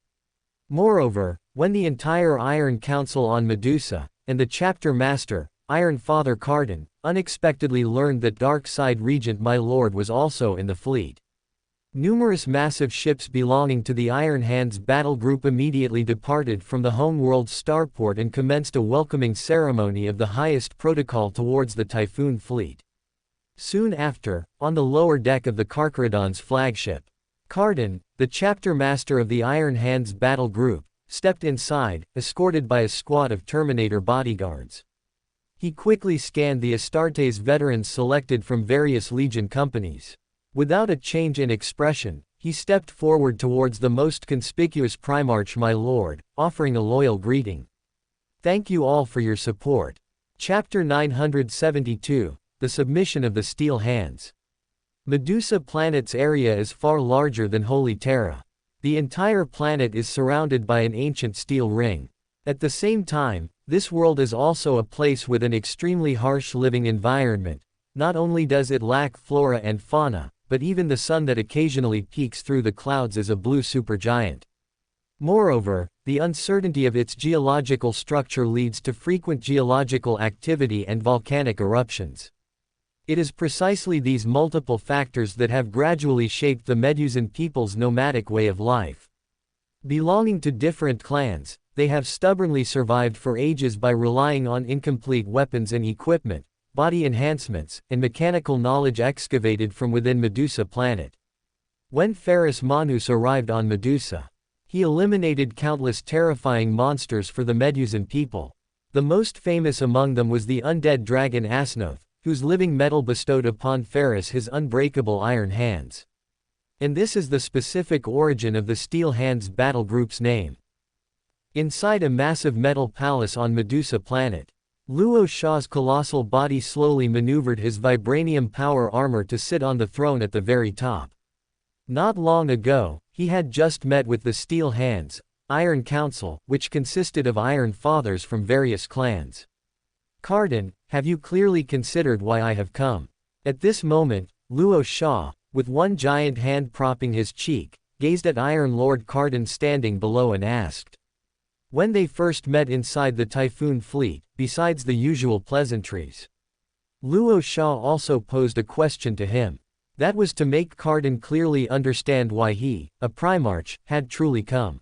Moreover, when the entire Iron Council on Medusa, and the chapter master, Iron Father Cardin, unexpectedly learned that Dark Side Regent My Lord was also in the fleet, numerous massive ships belonging to the Iron Hands battle group immediately departed from the homeworld starport and commenced a welcoming ceremony of the highest protocol towards the Typhoon fleet. Soon after, on the lower deck of the Carcharodon's flagship, Cardin, the chapter master of the Iron Hands battle group, stepped inside, escorted by a squad of Terminator bodyguards. He quickly scanned the Astartes veterans selected from various Legion companies. Without a change in expression, he stepped forward towards the most conspicuous Primarch My Lord, offering a loyal greeting. Thank you all for your support. Chapter 972, The Submission of the Steel Hands. Medusa planet's area is far larger than Holy Terra. The entire planet is surrounded by an ancient steel ring. At the same time, this world is also a place with an extremely harsh living environment. Not only does it lack flora and fauna, but even the sun that occasionally peeks through the clouds is a blue supergiant. Moreover, the uncertainty of its geological structure leads to frequent geological activity and volcanic eruptions. It is precisely these multiple factors that have gradually shaped the Medusan people's nomadic way of life. Belonging to different clans, they have stubbornly survived for ages by relying on incomplete weapons and equipment, body enhancements, and mechanical knowledge excavated from within Medusa planet. When Ferrus Manus arrived on Medusa, he eliminated countless terrifying monsters for the Medusan people. The most famous among them was the undead dragon Asnoth, whose living metal bestowed upon Ferrus his unbreakable iron hands. And this is the specific origin of the Steel Hands battle group's name. Inside a massive metal palace on Medusa planet, Luo Sha's colossal body slowly maneuvered his vibranium power armor to sit on the throne at the very top. Not long ago, he had just met with the Steel Hands, Iron Council, which consisted of Iron Fathers from various clans. Carden, have you clearly considered why I have come? At this moment, Luo Sha, with one giant hand propping his cheek, gazed at Iron Lord Carden standing below and asked. When they first met inside the Typhoon fleet, besides the usual pleasantries, Luo Sha also posed a question to him. That was to make Carden clearly understand why he, a Primarch, had truly come.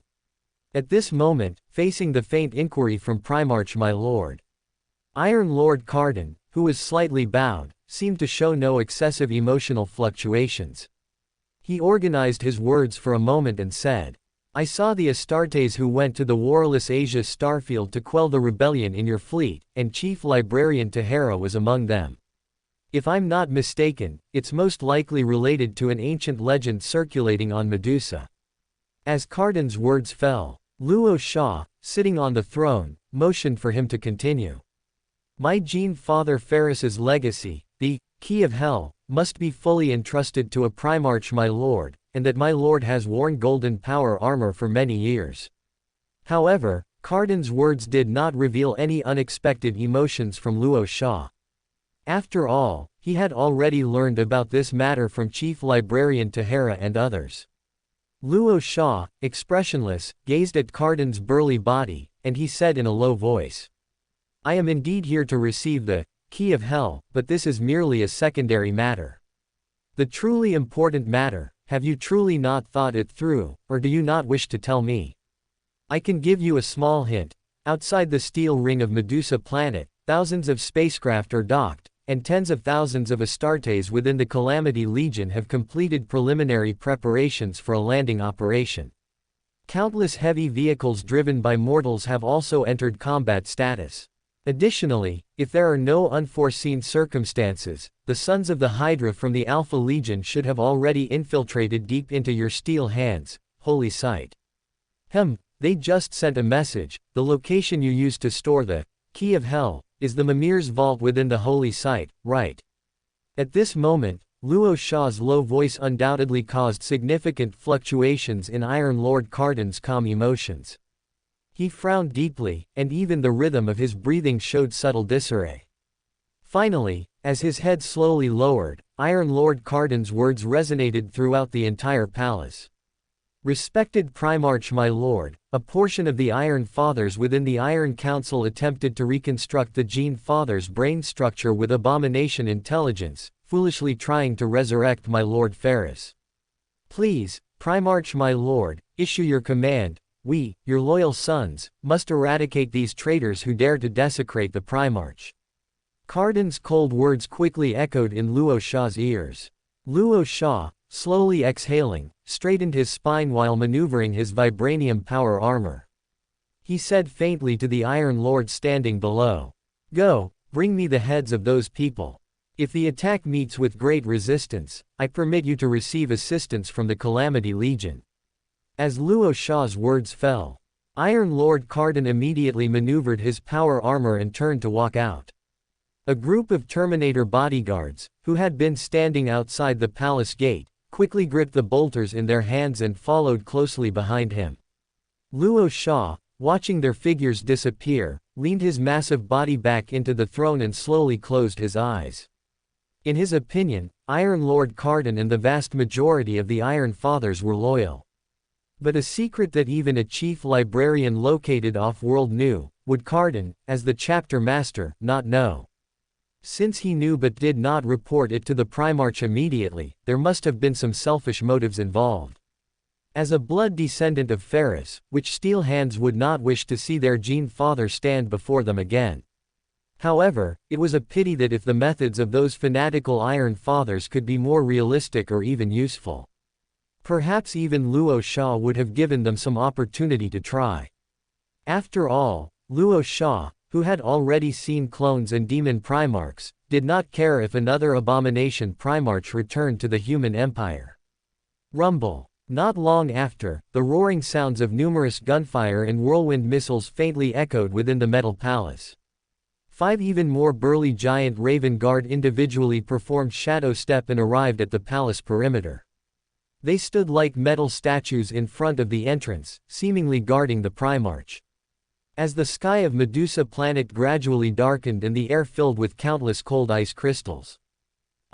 At this moment, facing the faint inquiry from Primarch my lord, Iron Lord Carden, who was slightly bowed, seemed to show no excessive emotional fluctuations. He organized his words for a moment and said, I saw the Astartes who went to the warless Asia starfield to quell the rebellion in your fleet, and Chief Librarian Tahara was among them. If I'm not mistaken, it's most likely related to an ancient legend circulating on Medusa. As Carden's words fell, Luo Sha, sitting on the throne, motioned for him to continue. My Gene Father Ferrus's legacy, the Key of Hell, must be fully entrusted to a Primarch my lord, and that my lord has worn golden power armor for many years. However, Carden's words did not reveal any unexpected emotions from Luo Sha. After all, he had already learned about this matter from Chief Librarian Tahara and others. Luo Sha, expressionless, gazed at Carden's burly body, and he said in a low voice, I am indeed here to receive the Key of Hell, but this is merely a secondary matter. The truly important matter, have you truly not thought it through, or do you not wish to tell me? I can give you a small hint. Outside the steel ring of Medusa planet, thousands of spacecraft are docked, and tens of thousands of Astartes within the Calamity Legion have completed preliminary preparations for a landing operation. Countless heavy vehicles driven by mortals have also entered combat status. Additionally, if there are no unforeseen circumstances, the Sons of the Hydra from the Alpha Legion should have already infiltrated deep into your Steel Hands, holy site. They just sent a message. The location you used to store the Key of Hell is the Mimir's vault within the holy site, right? At this moment, Luo Sha's low voice undoubtedly caused significant fluctuations in Iron Lord Carden's calm emotions. He frowned deeply, and even the rhythm of his breathing showed subtle disarray. Finally, as his head slowly lowered, Iron Lord Carden's words resonated throughout the entire palace. Respected Primarch my lord, a portion of the Iron Fathers within the Iron Council attempted to reconstruct the Gene Father's brain structure with abomination intelligence, foolishly trying to resurrect my lord Ferrus. Please, Primarch my lord, issue your command. We, your loyal sons, must eradicate these traitors who dare to desecrate the Primarch. Carden's cold words quickly echoed in Luo Sha's ears. Luo Sha, slowly exhaling, straightened his spine while maneuvering his vibranium power armor. He said faintly to the Iron Lord standing below, Go, bring me the heads of those people. If the attack meets with great resistance, I permit you to receive assistance from the Calamity Legion. As Luo Sha's words fell, Iron Lord Carden immediately maneuvered his power armor and turned to walk out. A group of Terminator bodyguards, who had been standing outside the palace gate, quickly gripped the bolters in their hands and followed closely behind him. Luo Sha, watching their figures disappear, leaned his massive body back into the throne and slowly closed his eyes. In his opinion, Iron Lord Carden and the vast majority of the Iron Fathers were loyal. But a secret that even a chief librarian located off-world knew, would Carden, as the chapter master, not know? Since he knew but did not report it to the Primarch immediately, there must have been some selfish motives involved. As a blood descendant of Ferris, which steel hands would not wish to see their gene father stand before them again. However, it was a pity that if the methods of those fanatical Iron Fathers could be more realistic or even useful. Perhaps even Luo Sha would have given them some opportunity to try. After all, Luo Sha, who had already seen clones and demon Primarchs, did not care if another abomination Primarch returned to the human empire. Rumble. Not long after, the roaring sounds of numerous gunfire and whirlwind missiles faintly echoed within the Metal Palace. 5 even more burly giant Raven Guard individually performed shadow step and arrived at the palace perimeter. They stood like metal statues in front of the entrance, seemingly guarding the Primarch. As the sky of Medusa Planet gradually darkened and the air filled with countless cold ice crystals,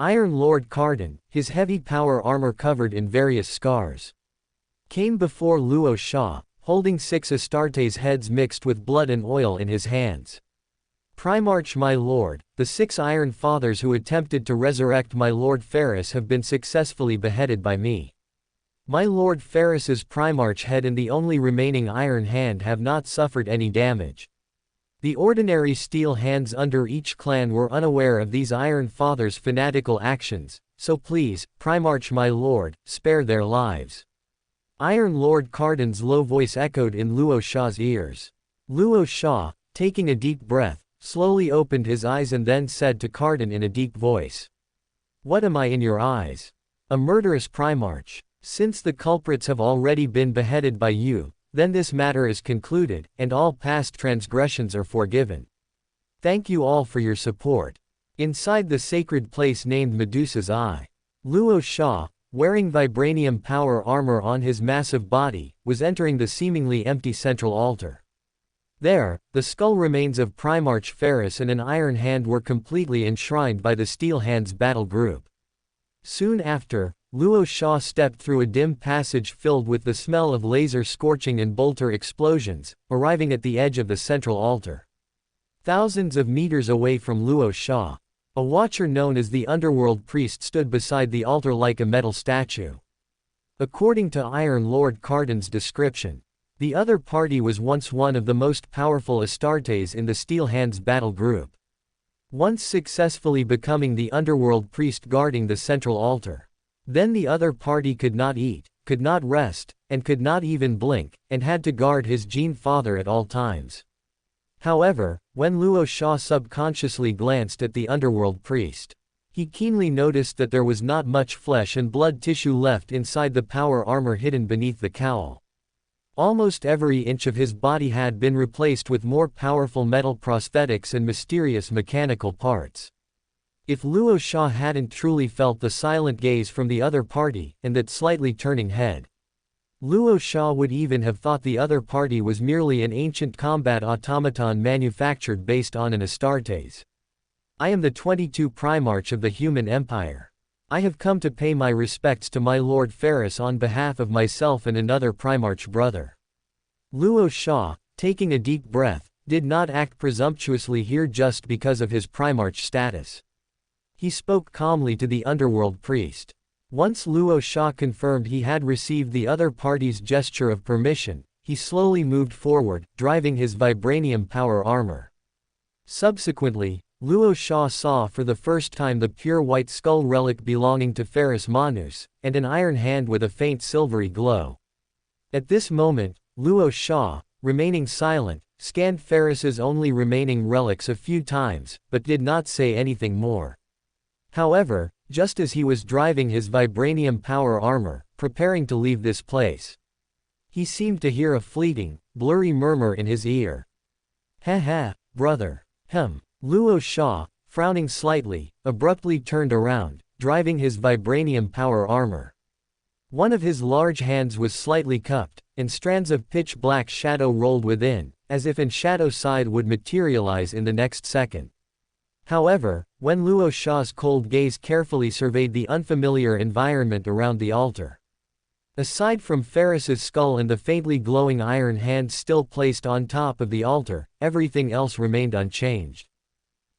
Iron Lord Cardin, his heavy power armor covered in various scars, came before Luo Sha, holding 6 Astartes heads mixed with blood and oil in his hands. Primarch my lord, the 6 Iron Fathers who attempted to resurrect my lord Ferris have been successfully beheaded by me. My lord Ferris's Primarch head and the only remaining Iron Hand have not suffered any damage. The ordinary steel hands under each clan were unaware of these Iron Fathers' fanatical actions, so please, Primarch my lord, spare their lives. Iron Lord Cardin's low voice echoed in Luo Sha's ears. Luo Sha, taking a deep breath, slowly opened his eyes and then said to Cardin in a deep voice. What am I in your eyes? A murderous Primarch. Since the culprits have already been beheaded by you, then this matter is concluded, and all past transgressions are forgiven. Thank you all for your support. Inside the sacred place named Medusa's Eye, Luo Sha, wearing vibranium power armor on his massive body, was entering the seemingly empty central altar. There, the skull remains of Primarch Ferris and an Iron Hand were completely enshrined by the Steel Hands battle group. Soon after, Luo Sha stepped through a dim passage filled with the smell of laser scorching and bolter explosions, arriving at the edge of the central altar. Thousands of meters away from Luo Sha, a watcher known as the Underworld Priest stood beside the altar like a metal statue. According to Iron Lord Cardin's description, the other party was once one of the most powerful Astartes in the Steel Hands battle group, once successfully becoming the Underworld Priest guarding the central altar. Then the other party could not eat, could not rest, and could not even blink, and had to guard his gene father at all times. However, when Luo Sha subconsciously glanced at the Underworld Priest, he keenly noticed that there was not much flesh and blood tissue left inside the power armor hidden beneath the cowl. Almost every inch of his body had been replaced with more powerful metal prosthetics and mysterious mechanical parts. If Luo Sha hadn't truly felt the silent gaze from the other party, and that slightly turning head, Luo Sha would even have thought the other party was merely an ancient combat automaton manufactured based on an Astartes. I am the 22 Primarch of the Human Empire. I have come to pay my respects to my Lord Ferris on behalf of myself and another Primarch brother. Luo Sha, taking a deep breath, did not act presumptuously here just because of his Primarch status. He spoke calmly to the Underworld Priest. Once Luo Sha confirmed he had received the other party's gesture of permission, he slowly moved forward, driving his vibranium power armor. Subsequently, Luo Sha saw for the first time the pure white skull relic belonging to Ferris Manus, and an iron hand with a faint silvery glow. At this moment, Luo Sha, remaining silent, scanned Ferris's only remaining relics a few times, but did not say anything more. However, just as he was driving his vibranium power armor, preparing to leave this place, he seemed to hear a fleeting, blurry murmur in his ear. "Ha, brother." Luo Sha, frowning slightly, abruptly turned around, driving his vibranium power armor. One of his large hands was slightly cupped, and strands of pitch-black shadow rolled within, as if an shadow side would materialize in the next second. However, when Luo Sha's cold gaze carefully surveyed the unfamiliar environment around the altar, aside from Ferris's skull and the faintly glowing iron hand still placed on top of the altar, everything else remained unchanged.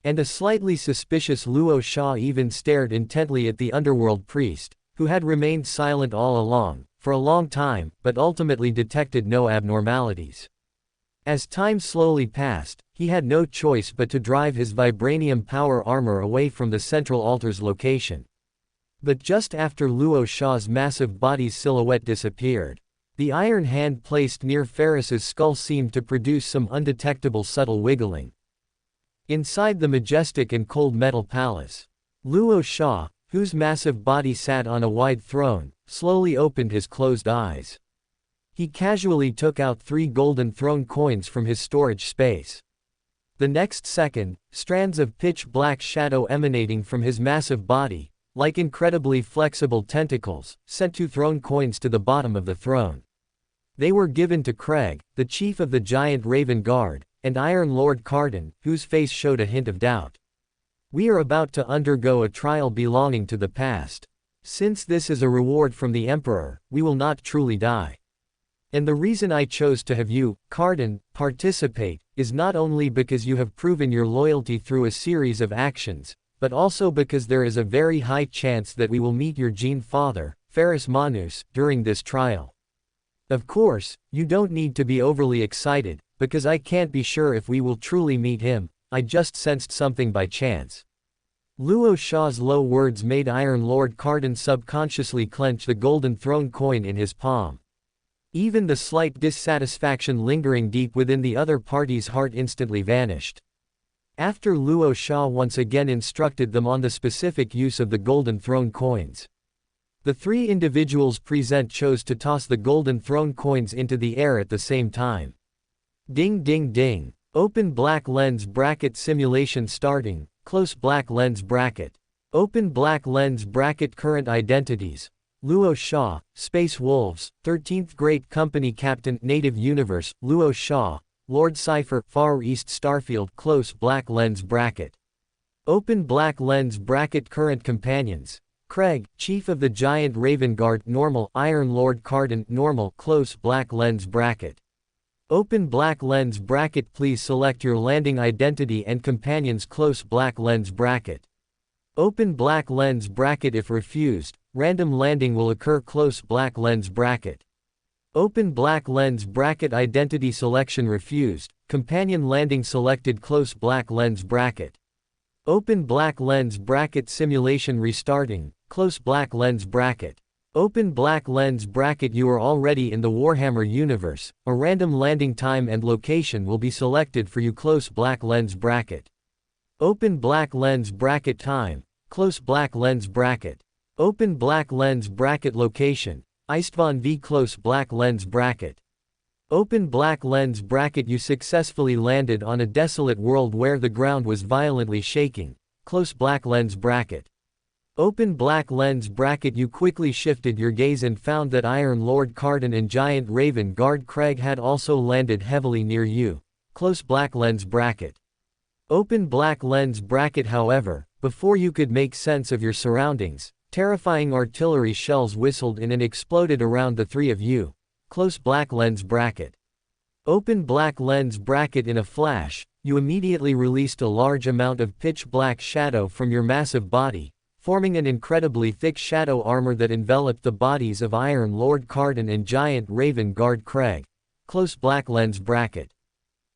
And a slightly suspicious Luo Sha even stared intently at the Underworld Priest, who had remained silent all along, for a long time, but ultimately detected no abnormalities. As time slowly passed, he had no choice but to drive his vibranium power armor away from the central altar's location. But just after Luo Sha's massive body's silhouette disappeared, the iron hand placed near Ferris's skull seemed to produce some undetectable subtle wiggling. Inside the majestic and cold metal palace, Luo Sha, whose massive body sat on a wide throne, slowly opened his closed eyes. He casually took out 3 golden throne coins from his storage space. The next second, strands of pitch-black shadow emanating from his massive body, like incredibly flexible tentacles, sent 2 throne coins to the bottom of the throne. They were given to Craig, the chief of the giant Raven Guard, and Iron Lord Carden, whose face showed a hint of doubt. "We are about to undergo a trial belonging to the past. Since this is a reward from the Emperor, we will not truly die. And the reason I chose to have you, Carden, participate, is not only because you have proven your loyalty through a series of actions, but also because there is a very high chance that we will meet your gene father, Ferris Manus, during this trial. Of course, you don't need to be overly excited, because I can't be sure if we will truly meet him. I just sensed something by chance." Luo Sha's low words made Iron Lord Carden subconsciously clench the golden throne coin in his palm. Even the slight dissatisfaction lingering deep within the other party's heart instantly vanished. After Luo Sha once again instructed them on the specific use of the golden throne coins, the 3 individuals present chose to toss the golden throne coins into the air at the same time. Ding ding ding. Open black lens bracket simulation starting, close black lens bracket. Open black lens bracket current identities. Luo Sha, Space Wolves, 13th Great Company Captain, Native Universe, Luo Sha, Lord Cypher, Far East Starfield, close black lens bracket. Open black lens bracket current companions. Craig, Chief of the Giant Raven Guard, normal, Iron Lord Carden, normal, close black lens bracket. Open black lens bracket. Please select your landing identity and companions, close black lens bracket. Open black lens bracket. If refused, random landing will occur, close black lens bracket. Open black lens bracket. Identity selection refused, companion landing selected, close black lens bracket. Open black lens bracket. Simulation restarting, close black lens bracket. Open black lens bracket. You are already in the Warhammer universe. A random landing time and location will be selected for you, close black lens bracket. Open black lens bracket. Time, close black lens bracket. Open black lens bracket. Location, Istvan V, close black lens bracket. Open black lens bracket. You successfully landed on a desolate world where the ground was violently shaking, close black lens bracket. Open black lens bracket. You quickly shifted your gaze and found that Iron Lord Carden and Giant Raven Guard Craig had also landed heavily near you, close black lens bracket. Open black lens bracket. However, before you could make sense of your surroundings, terrifying artillery shells whistled in and exploded around the 3 of you, close black lens bracket. Open black lens bracket. In a flash, you immediately released a large amount of pitch black shadow from your massive body, forming an incredibly thick shadow armor that enveloped the bodies of Iron Lord Carden and Giant Raven Guard Craig, close black lens bracket.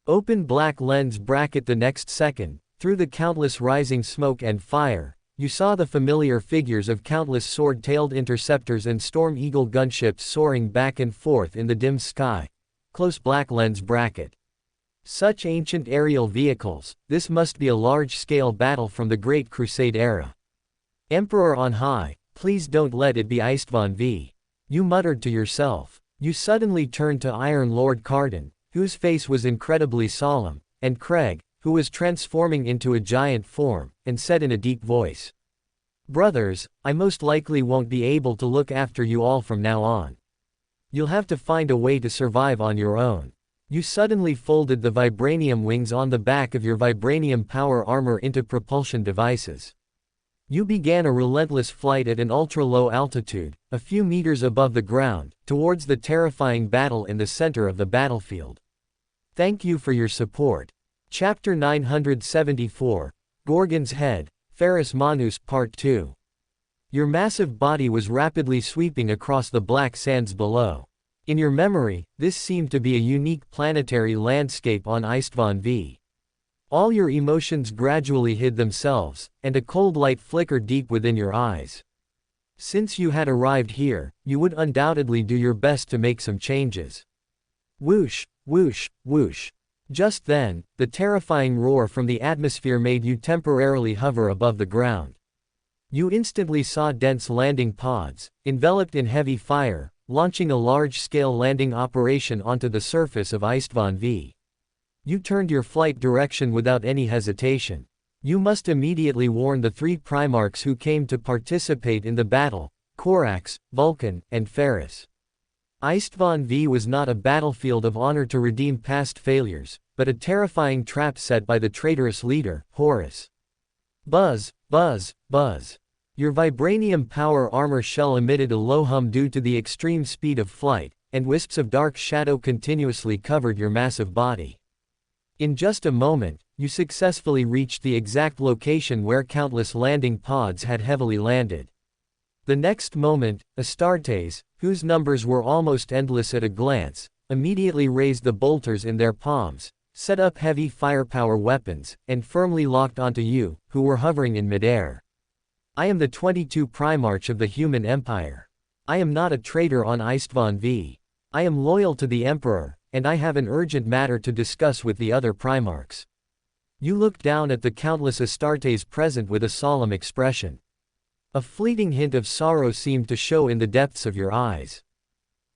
Open black lens bracket. The next second, through the countless rising smoke and fire, you saw the familiar figures of countless sword-tailed interceptors and Storm Eagle gunships soaring back and forth in the dim sky, close black lens bracket. Such ancient aerial vehicles, this must be a large-scale battle from the Great Crusade era. Emperor on high, please don't let it be Istvan V. You muttered to yourself. You suddenly turned to Iron Lord Carden, whose face was incredibly solemn, and Craig, who was transforming into a giant form, and said in a deep voice, "Brothers, I most likely won't be able to look after you all from now on. You'll have to find a way to survive on your own." You suddenly folded the vibranium wings on the back of your vibranium power armor into propulsion devices. You began a relentless flight at an ultra-low altitude, a few meters above the ground, towards the terrifying battle in the center of the battlefield. Thank you for your support. Chapter 974, Gorgon's Head, Ferris Manus, Part 2. Your massive body was rapidly sweeping across the black sands below. In your memory, this seemed to be a unique planetary landscape on Istvan V. All your emotions gradually hid themselves, and a cold light flickered deep within your eyes. Since you had arrived here, you would undoubtedly do your best to make some changes. Whoosh, whoosh, whoosh. Just then, the terrifying roar from the atmosphere made you temporarily hover above the ground. You instantly saw dense landing pods, enveloped in heavy fire, launching a large-scale landing operation onto the surface of Istvan V. You turned your flight direction without any hesitation. You must immediately warn the 3 Primarchs who came to participate in the battle: Korax, Vulcan, and Ferris. Istvan V was not a battlefield of honor to redeem past failures, but a terrifying trap set by the traitorous leader, Horus. Buzz, buzz, buzz. Your vibranium power armor shell emitted a low hum due to the extreme speed of flight, and wisps of dark shadow continuously covered your massive body. In just a moment, you successfully reached the exact location where countless landing pods had heavily landed. The next moment, Astartes, whose numbers were almost endless at a glance, immediately raised the bolters in their palms, set up heavy firepower weapons, and firmly locked onto you, who were hovering in midair. I am the 22 Primarch of the Human Empire. I am not a traitor on Istvan V. I am loyal to the Emperor, and I have an urgent matter to discuss with the other Primarchs. You looked down at the countless Astartes present with a solemn expression. A fleeting hint of sorrow seemed to show in the depths of your eyes.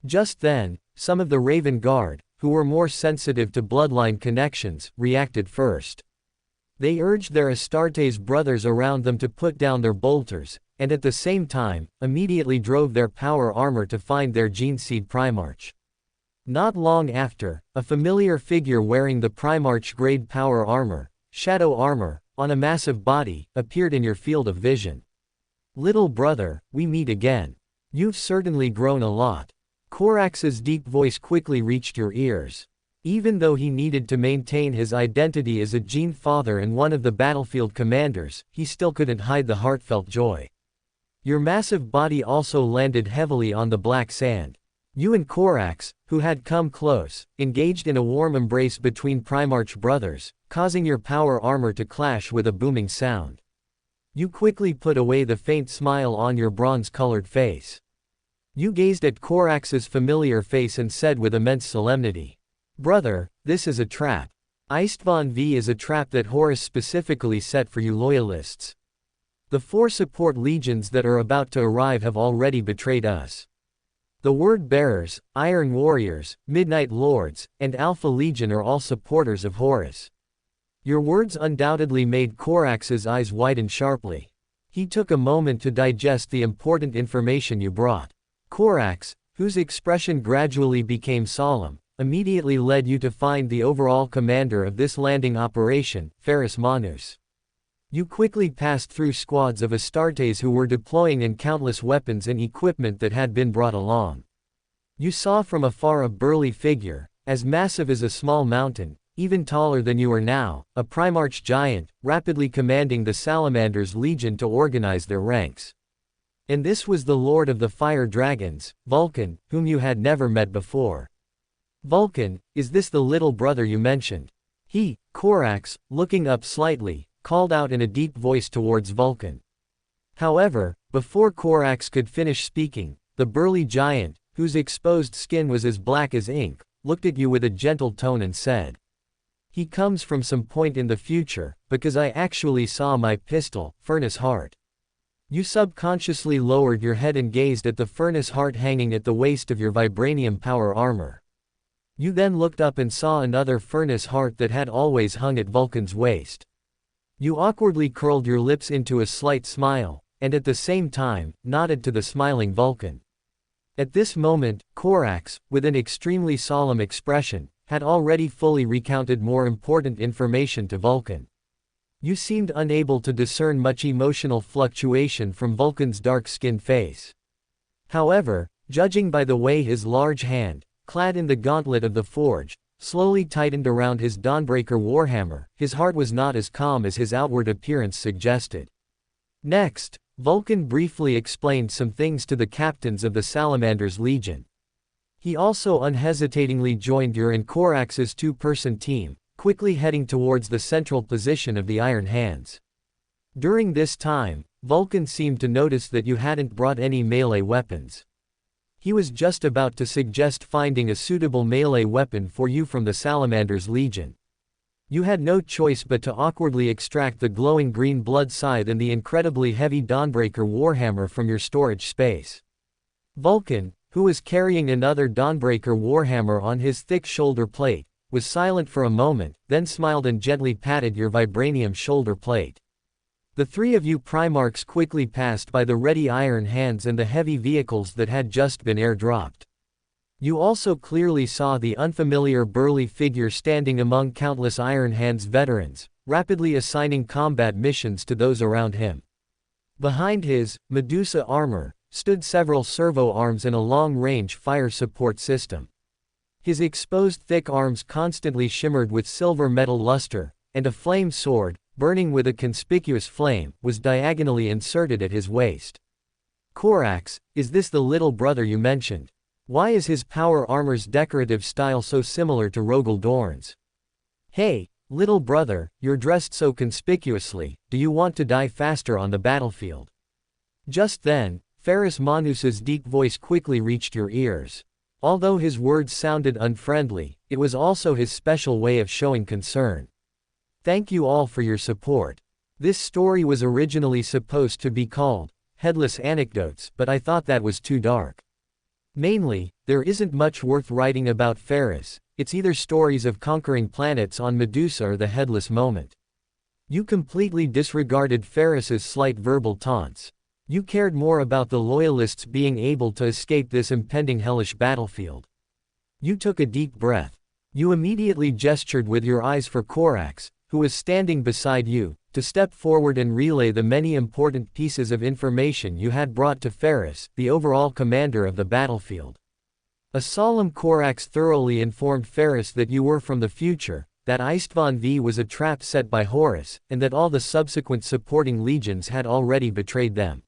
Just then, some of the Raven Guard, who were more sensitive to bloodline connections, reacted first. They urged their Astartes brothers around them to put down their bolters, and at the same time, immediately drove their power armor to find their Geneseed Primarch. Not long after, a familiar figure wearing the Primarch-grade power armor, shadow armor, on a massive body, appeared in your field of vision. Little brother, we meet again. You've certainly grown a lot. Korax's deep voice quickly reached your ears. Even though he needed to maintain his identity as a Gene father and one of the battlefield commanders, he still couldn't hide the heartfelt joy. Your massive body also landed heavily on the black sand. You and Korax, who had come close, engaged in a warm embrace between Primarch brothers, causing your power armor to clash with a booming sound. You quickly put away the faint smile on your bronze-colored face. You gazed at Korax's familiar face and said with immense solemnity, "Brother, this is a trap. Istvan V is a trap that Horus specifically set for you loyalists. The 4 support legions that are about to arrive have already betrayed us. The Word Bearers, Iron Warriors, Midnight Lords, and Alpha Legion are all supporters of Horus." Your words undoubtedly made Korax's eyes widen sharply. He took a moment to digest the important information you brought. Korax, whose expression gradually became solemn, immediately led you to find the overall commander of this landing operation, Ferris Manus. You quickly passed through squads of Astartes who were deploying in countless weapons and equipment that had been brought along. You saw from afar a burly figure, as massive as a small mountain, even taller than you are now, a Primarch giant, rapidly commanding the Salamander's legion to organize their ranks. And this was the Lord of the Fire Dragons, Vulcan, whom you had never met before. Vulcan, is this the little brother you mentioned? He, Korax, looking up slightly, called out in a deep voice towards Vulcan. However, before Korax could finish speaking, the burly giant, whose exposed skin was as black as ink, looked at you with a gentle tone and said, "He comes from some point in the future, because I actually saw my pistol, Furnace Heart." You subconsciously lowered your head and gazed at the Furnace Heart hanging at the waist of your vibranium power armor. You then looked up and saw another Furnace Heart that had always hung at Vulcan's waist. You awkwardly curled your lips into a slight smile, and at the same time, nodded to the smiling Vulcan. At this moment, Korax, with an extremely solemn expression, had already fully recounted more important information to Vulcan. You seemed unable to discern much emotional fluctuation from Vulcan's dark-skinned face. However, judging by the way his large hand, clad in the gauntlet of the forge, slowly tightened around his Dawnbreaker warhammer, his heart was not as calm as his outward appearance suggested. Next, Vulcan briefly explained some things to the captains of the Salamander's Legion. He also unhesitatingly joined your and Korax's two-person team, quickly heading towards the central position of the Iron Hands. During this time, Vulcan seemed to notice that you hadn't brought any melee weapons. He was just about to suggest finding a suitable melee weapon for you from the Salamander's Legion. You had no choice but to awkwardly extract the glowing green blood scythe and the incredibly heavy Dawnbreaker Warhammer from your storage space. Vulcan, who was carrying another Dawnbreaker Warhammer on his thick shoulder plate, was silent for a moment, then smiled and gently patted your vibranium shoulder plate. The three of you Primarchs quickly passed by the ready Iron Hands and the heavy vehicles that had just been airdropped. You also clearly saw the unfamiliar burly figure standing among countless Iron Hands veterans, rapidly assigning combat missions to those around him. Behind his Medusa armor stood several servo arms and a long-range fire support system. His exposed thick arms constantly shimmered with silver metal luster, and a flame sword, burning with a conspicuous flame, was diagonally inserted at his waist. Korax, is this the little brother you mentioned? Why is his power armor's decorative style so similar to Rogel Dorn's? Hey, little brother, you're dressed so conspicuously, do you want to die faster on the battlefield? Just then, Ferrus Manus's deep voice quickly reached your ears. Although his words sounded unfriendly, it was also his special way of showing concern. Thank you all for your support. This story was originally supposed to be called Headless Anecdotes, but I thought that was too dark. Mainly, there isn't much worth writing about Ferrus, it's either stories of conquering planets on Medusa or the Headless Moment. You completely disregarded Ferrus's slight verbal taunts. You cared more about the Loyalists being able to escape this impending hellish battlefield. You took a deep breath. You immediately gestured with your eyes for Korax, who was standing beside you, to step forward and relay the many important pieces of information you had brought to Ferrus, the overall commander of the battlefield. A solemn Korax thoroughly informed Ferrus that you were from the future, that Istvan V was a trap set by Horus, and that all the subsequent supporting legions had already betrayed them.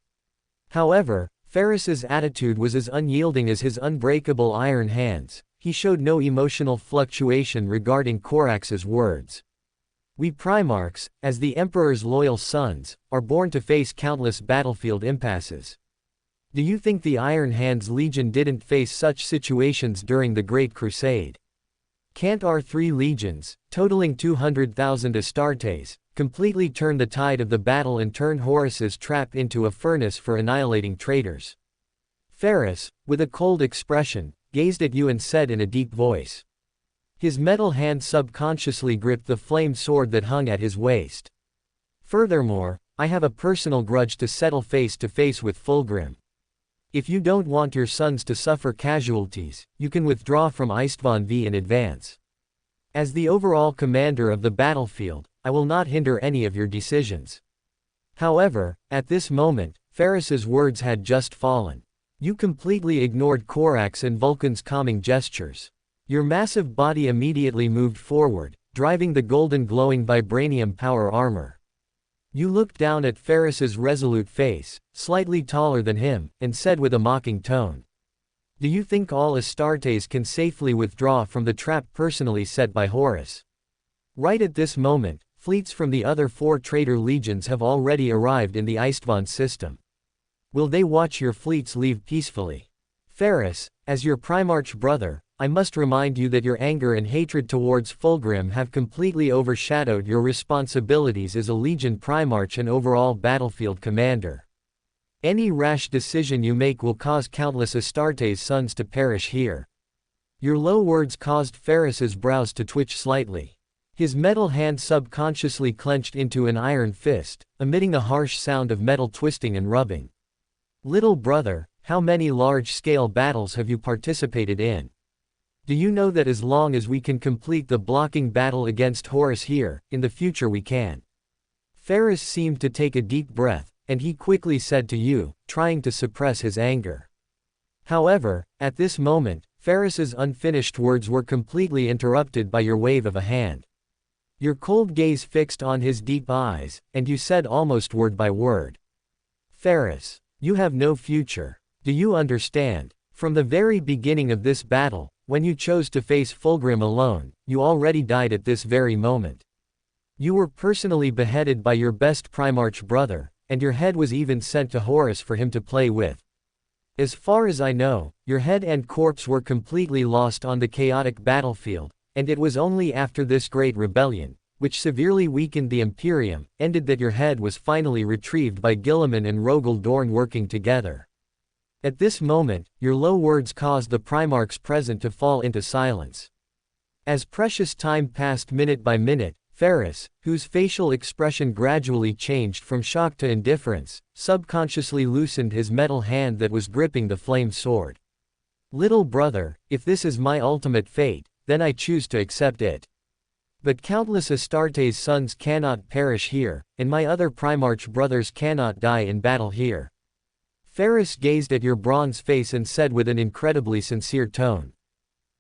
However, Ferrus's attitude was as unyielding as his unbreakable iron hands. He showed no emotional fluctuation regarding Korax's words. We Primarchs, as the Emperor's loyal sons, are born to face countless battlefield impasses. Do you think the Iron Hands Legion didn't face such situations during the Great Crusade? Can't our three legions, totaling 200,000 Astartes, completely turn the tide of the battle and turn Horus's trap into a furnace for annihilating traitors? Ferrus, with a cold expression, gazed at you and said in a deep voice. His metal hand subconsciously gripped the flame sword that hung at his waist. Furthermore, I have a personal grudge to settle face to face with Fulgrim. If you don't want your sons to suffer casualties, you can withdraw from Istvan V in advance. As the overall commander of the battlefield, I will not hinder any of your decisions. However, at this moment, Ferrus's words had just fallen. You completely ignored Korax and Vulcan's calming gestures. Your massive body immediately moved forward, driving the golden glowing vibranium power armor. You looked down at Ferrus's resolute face, slightly taller than him, and said with a mocking tone. Do you think all Astartes can safely withdraw from the trap personally set by Horus? Right at this moment, fleets from the other 4 traitor legions have already arrived in the Istvan system. Will they watch your fleets leave peacefully? Ferrus, as your Primarch brother, I must remind you that your anger and hatred towards Fulgrim have completely overshadowed your responsibilities as a Legion Primarch and overall battlefield commander. Any rash decision you make will cause countless Astartes' sons to perish here. Your low words caused Ferrus's brows to twitch slightly. His metal hand subconsciously clenched into an iron fist, emitting a harsh sound of metal twisting and rubbing. Little brother, how many large-scale battles have you participated in? Do you know that as long as we can complete the blocking battle against Horus here, in the future we can? Ferrus seemed to take a deep breath, and he quickly said to you, trying to suppress his anger. However, at this moment, Ferrus's unfinished words were completely interrupted by your wave of a hand. Your cold gaze fixed on his deep eyes, and you said almost word by word. Ferris, you have no future. Do you understand? From the very beginning of this battle, when you chose to face Fulgrim alone, you already died at this very moment. You were personally beheaded by your best Primarch brother, and your head was even sent to Horus for him to play with. As far as I know, your head and corpse were completely lost on the chaotic battlefield, and it was only after this great rebellion, which severely weakened the Imperium, ended that your head was finally retrieved by Guilliman and Rogel Dorn working together. At this moment, your low words caused the Primarchs present to fall into silence. As precious time passed minute by minute, Ferris, whose facial expression gradually changed from shock to indifference, subconsciously loosened his metal hand that was gripping the flame sword. Little brother, if this is my ultimate fate, then I choose to accept it. But countless Astartes' sons cannot perish here, and my other Primarch brothers cannot die in battle here. Ferris gazed at your bronze face and said with an incredibly sincere tone,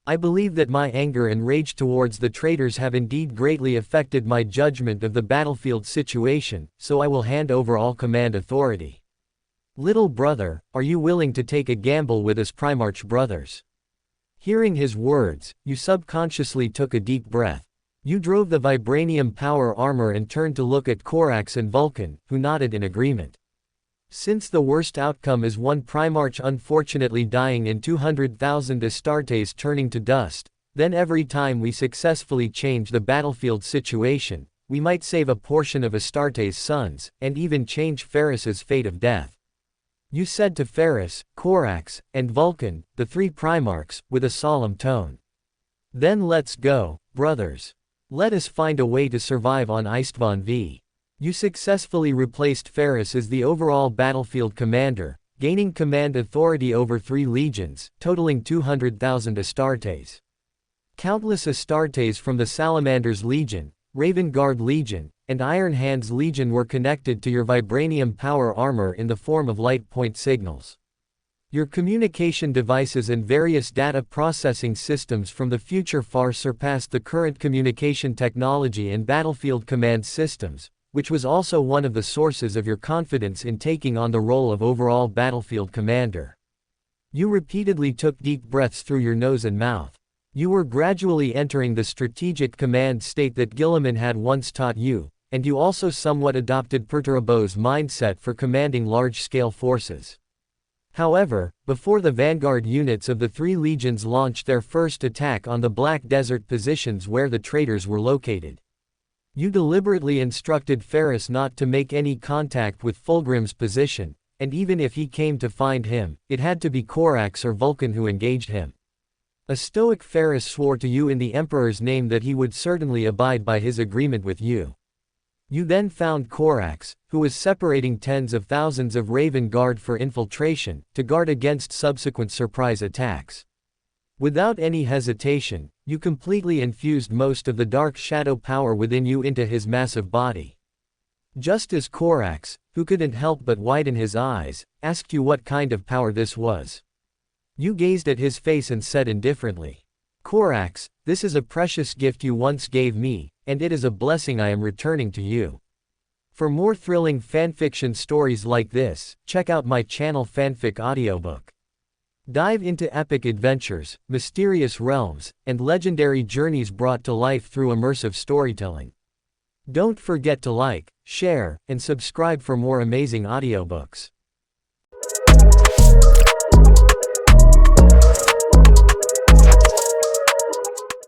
I believe that my anger and rage towards the traitors have indeed greatly affected my judgment of the battlefield situation, so I will hand over all command authority. Little brother, are you willing to take a gamble with us Primarch brothers? Hearing his words, you subconsciously took a deep breath. You drove the vibranium power armor and turned to look at Corax and Vulcan, who nodded in agreement. Since the worst outcome is one Primarch unfortunately dying and 200,000 Astartes turning to dust, then every time we successfully change the battlefield situation, we might save a portion of Astartes' sons, and even change Ferris's fate of death. You said to Ferris, Corax, and Vulcan, the three Primarchs, with a solemn tone. Then let's go, brothers. Let us find a way to survive on Istvan V. You successfully replaced Ferris as the overall battlefield commander, gaining command authority over 3 legions, totaling 200,000 Astartes. Countless Astartes from the Salamander's Legion, Raven Guard Legion, and Iron Hands Legion were connected to your vibranium power armor in the form of light point signals. Your communication devices and various data processing systems from the future far surpassed the current communication technology and battlefield command systems, which was also one of the sources of your confidence in taking on the role of overall battlefield commander. You repeatedly took deep breaths through your nose and mouth. You were gradually entering the strategic command state that Guilliman had once taught you, and you also somewhat adopted Perturbo's mindset for commanding large-scale forces. However, before the vanguard units of the 3 legions launched their first attack on the Black Desert positions where the traitors were located, you deliberately instructed Ferris not to make any contact with Fulgrim's position, and even if he came to find him, it had to be Corax or Vulcan who engaged him. A stoic Ferris swore to you in the Emperor's name that he would certainly abide by his agreement with you. You then found Corax, who was separating tens of thousands of Raven Guard for infiltration, to guard against subsequent surprise attacks. Without any hesitation, you completely infused most of the dark shadow power within you into his massive body. Just as Corax, who couldn't help but widen his eyes, asked you what kind of power this was. You gazed at his face and said indifferently, Corax, this is a precious gift you once gave me, and it is a blessing I am returning to you. For more thrilling fanfiction stories like this, check out my channel Fanfic Audiobook. Dive into epic adventures, mysterious realms, and legendary journeys brought to life through immersive storytelling. Don't forget to like, share, and subscribe for more amazing audiobooks.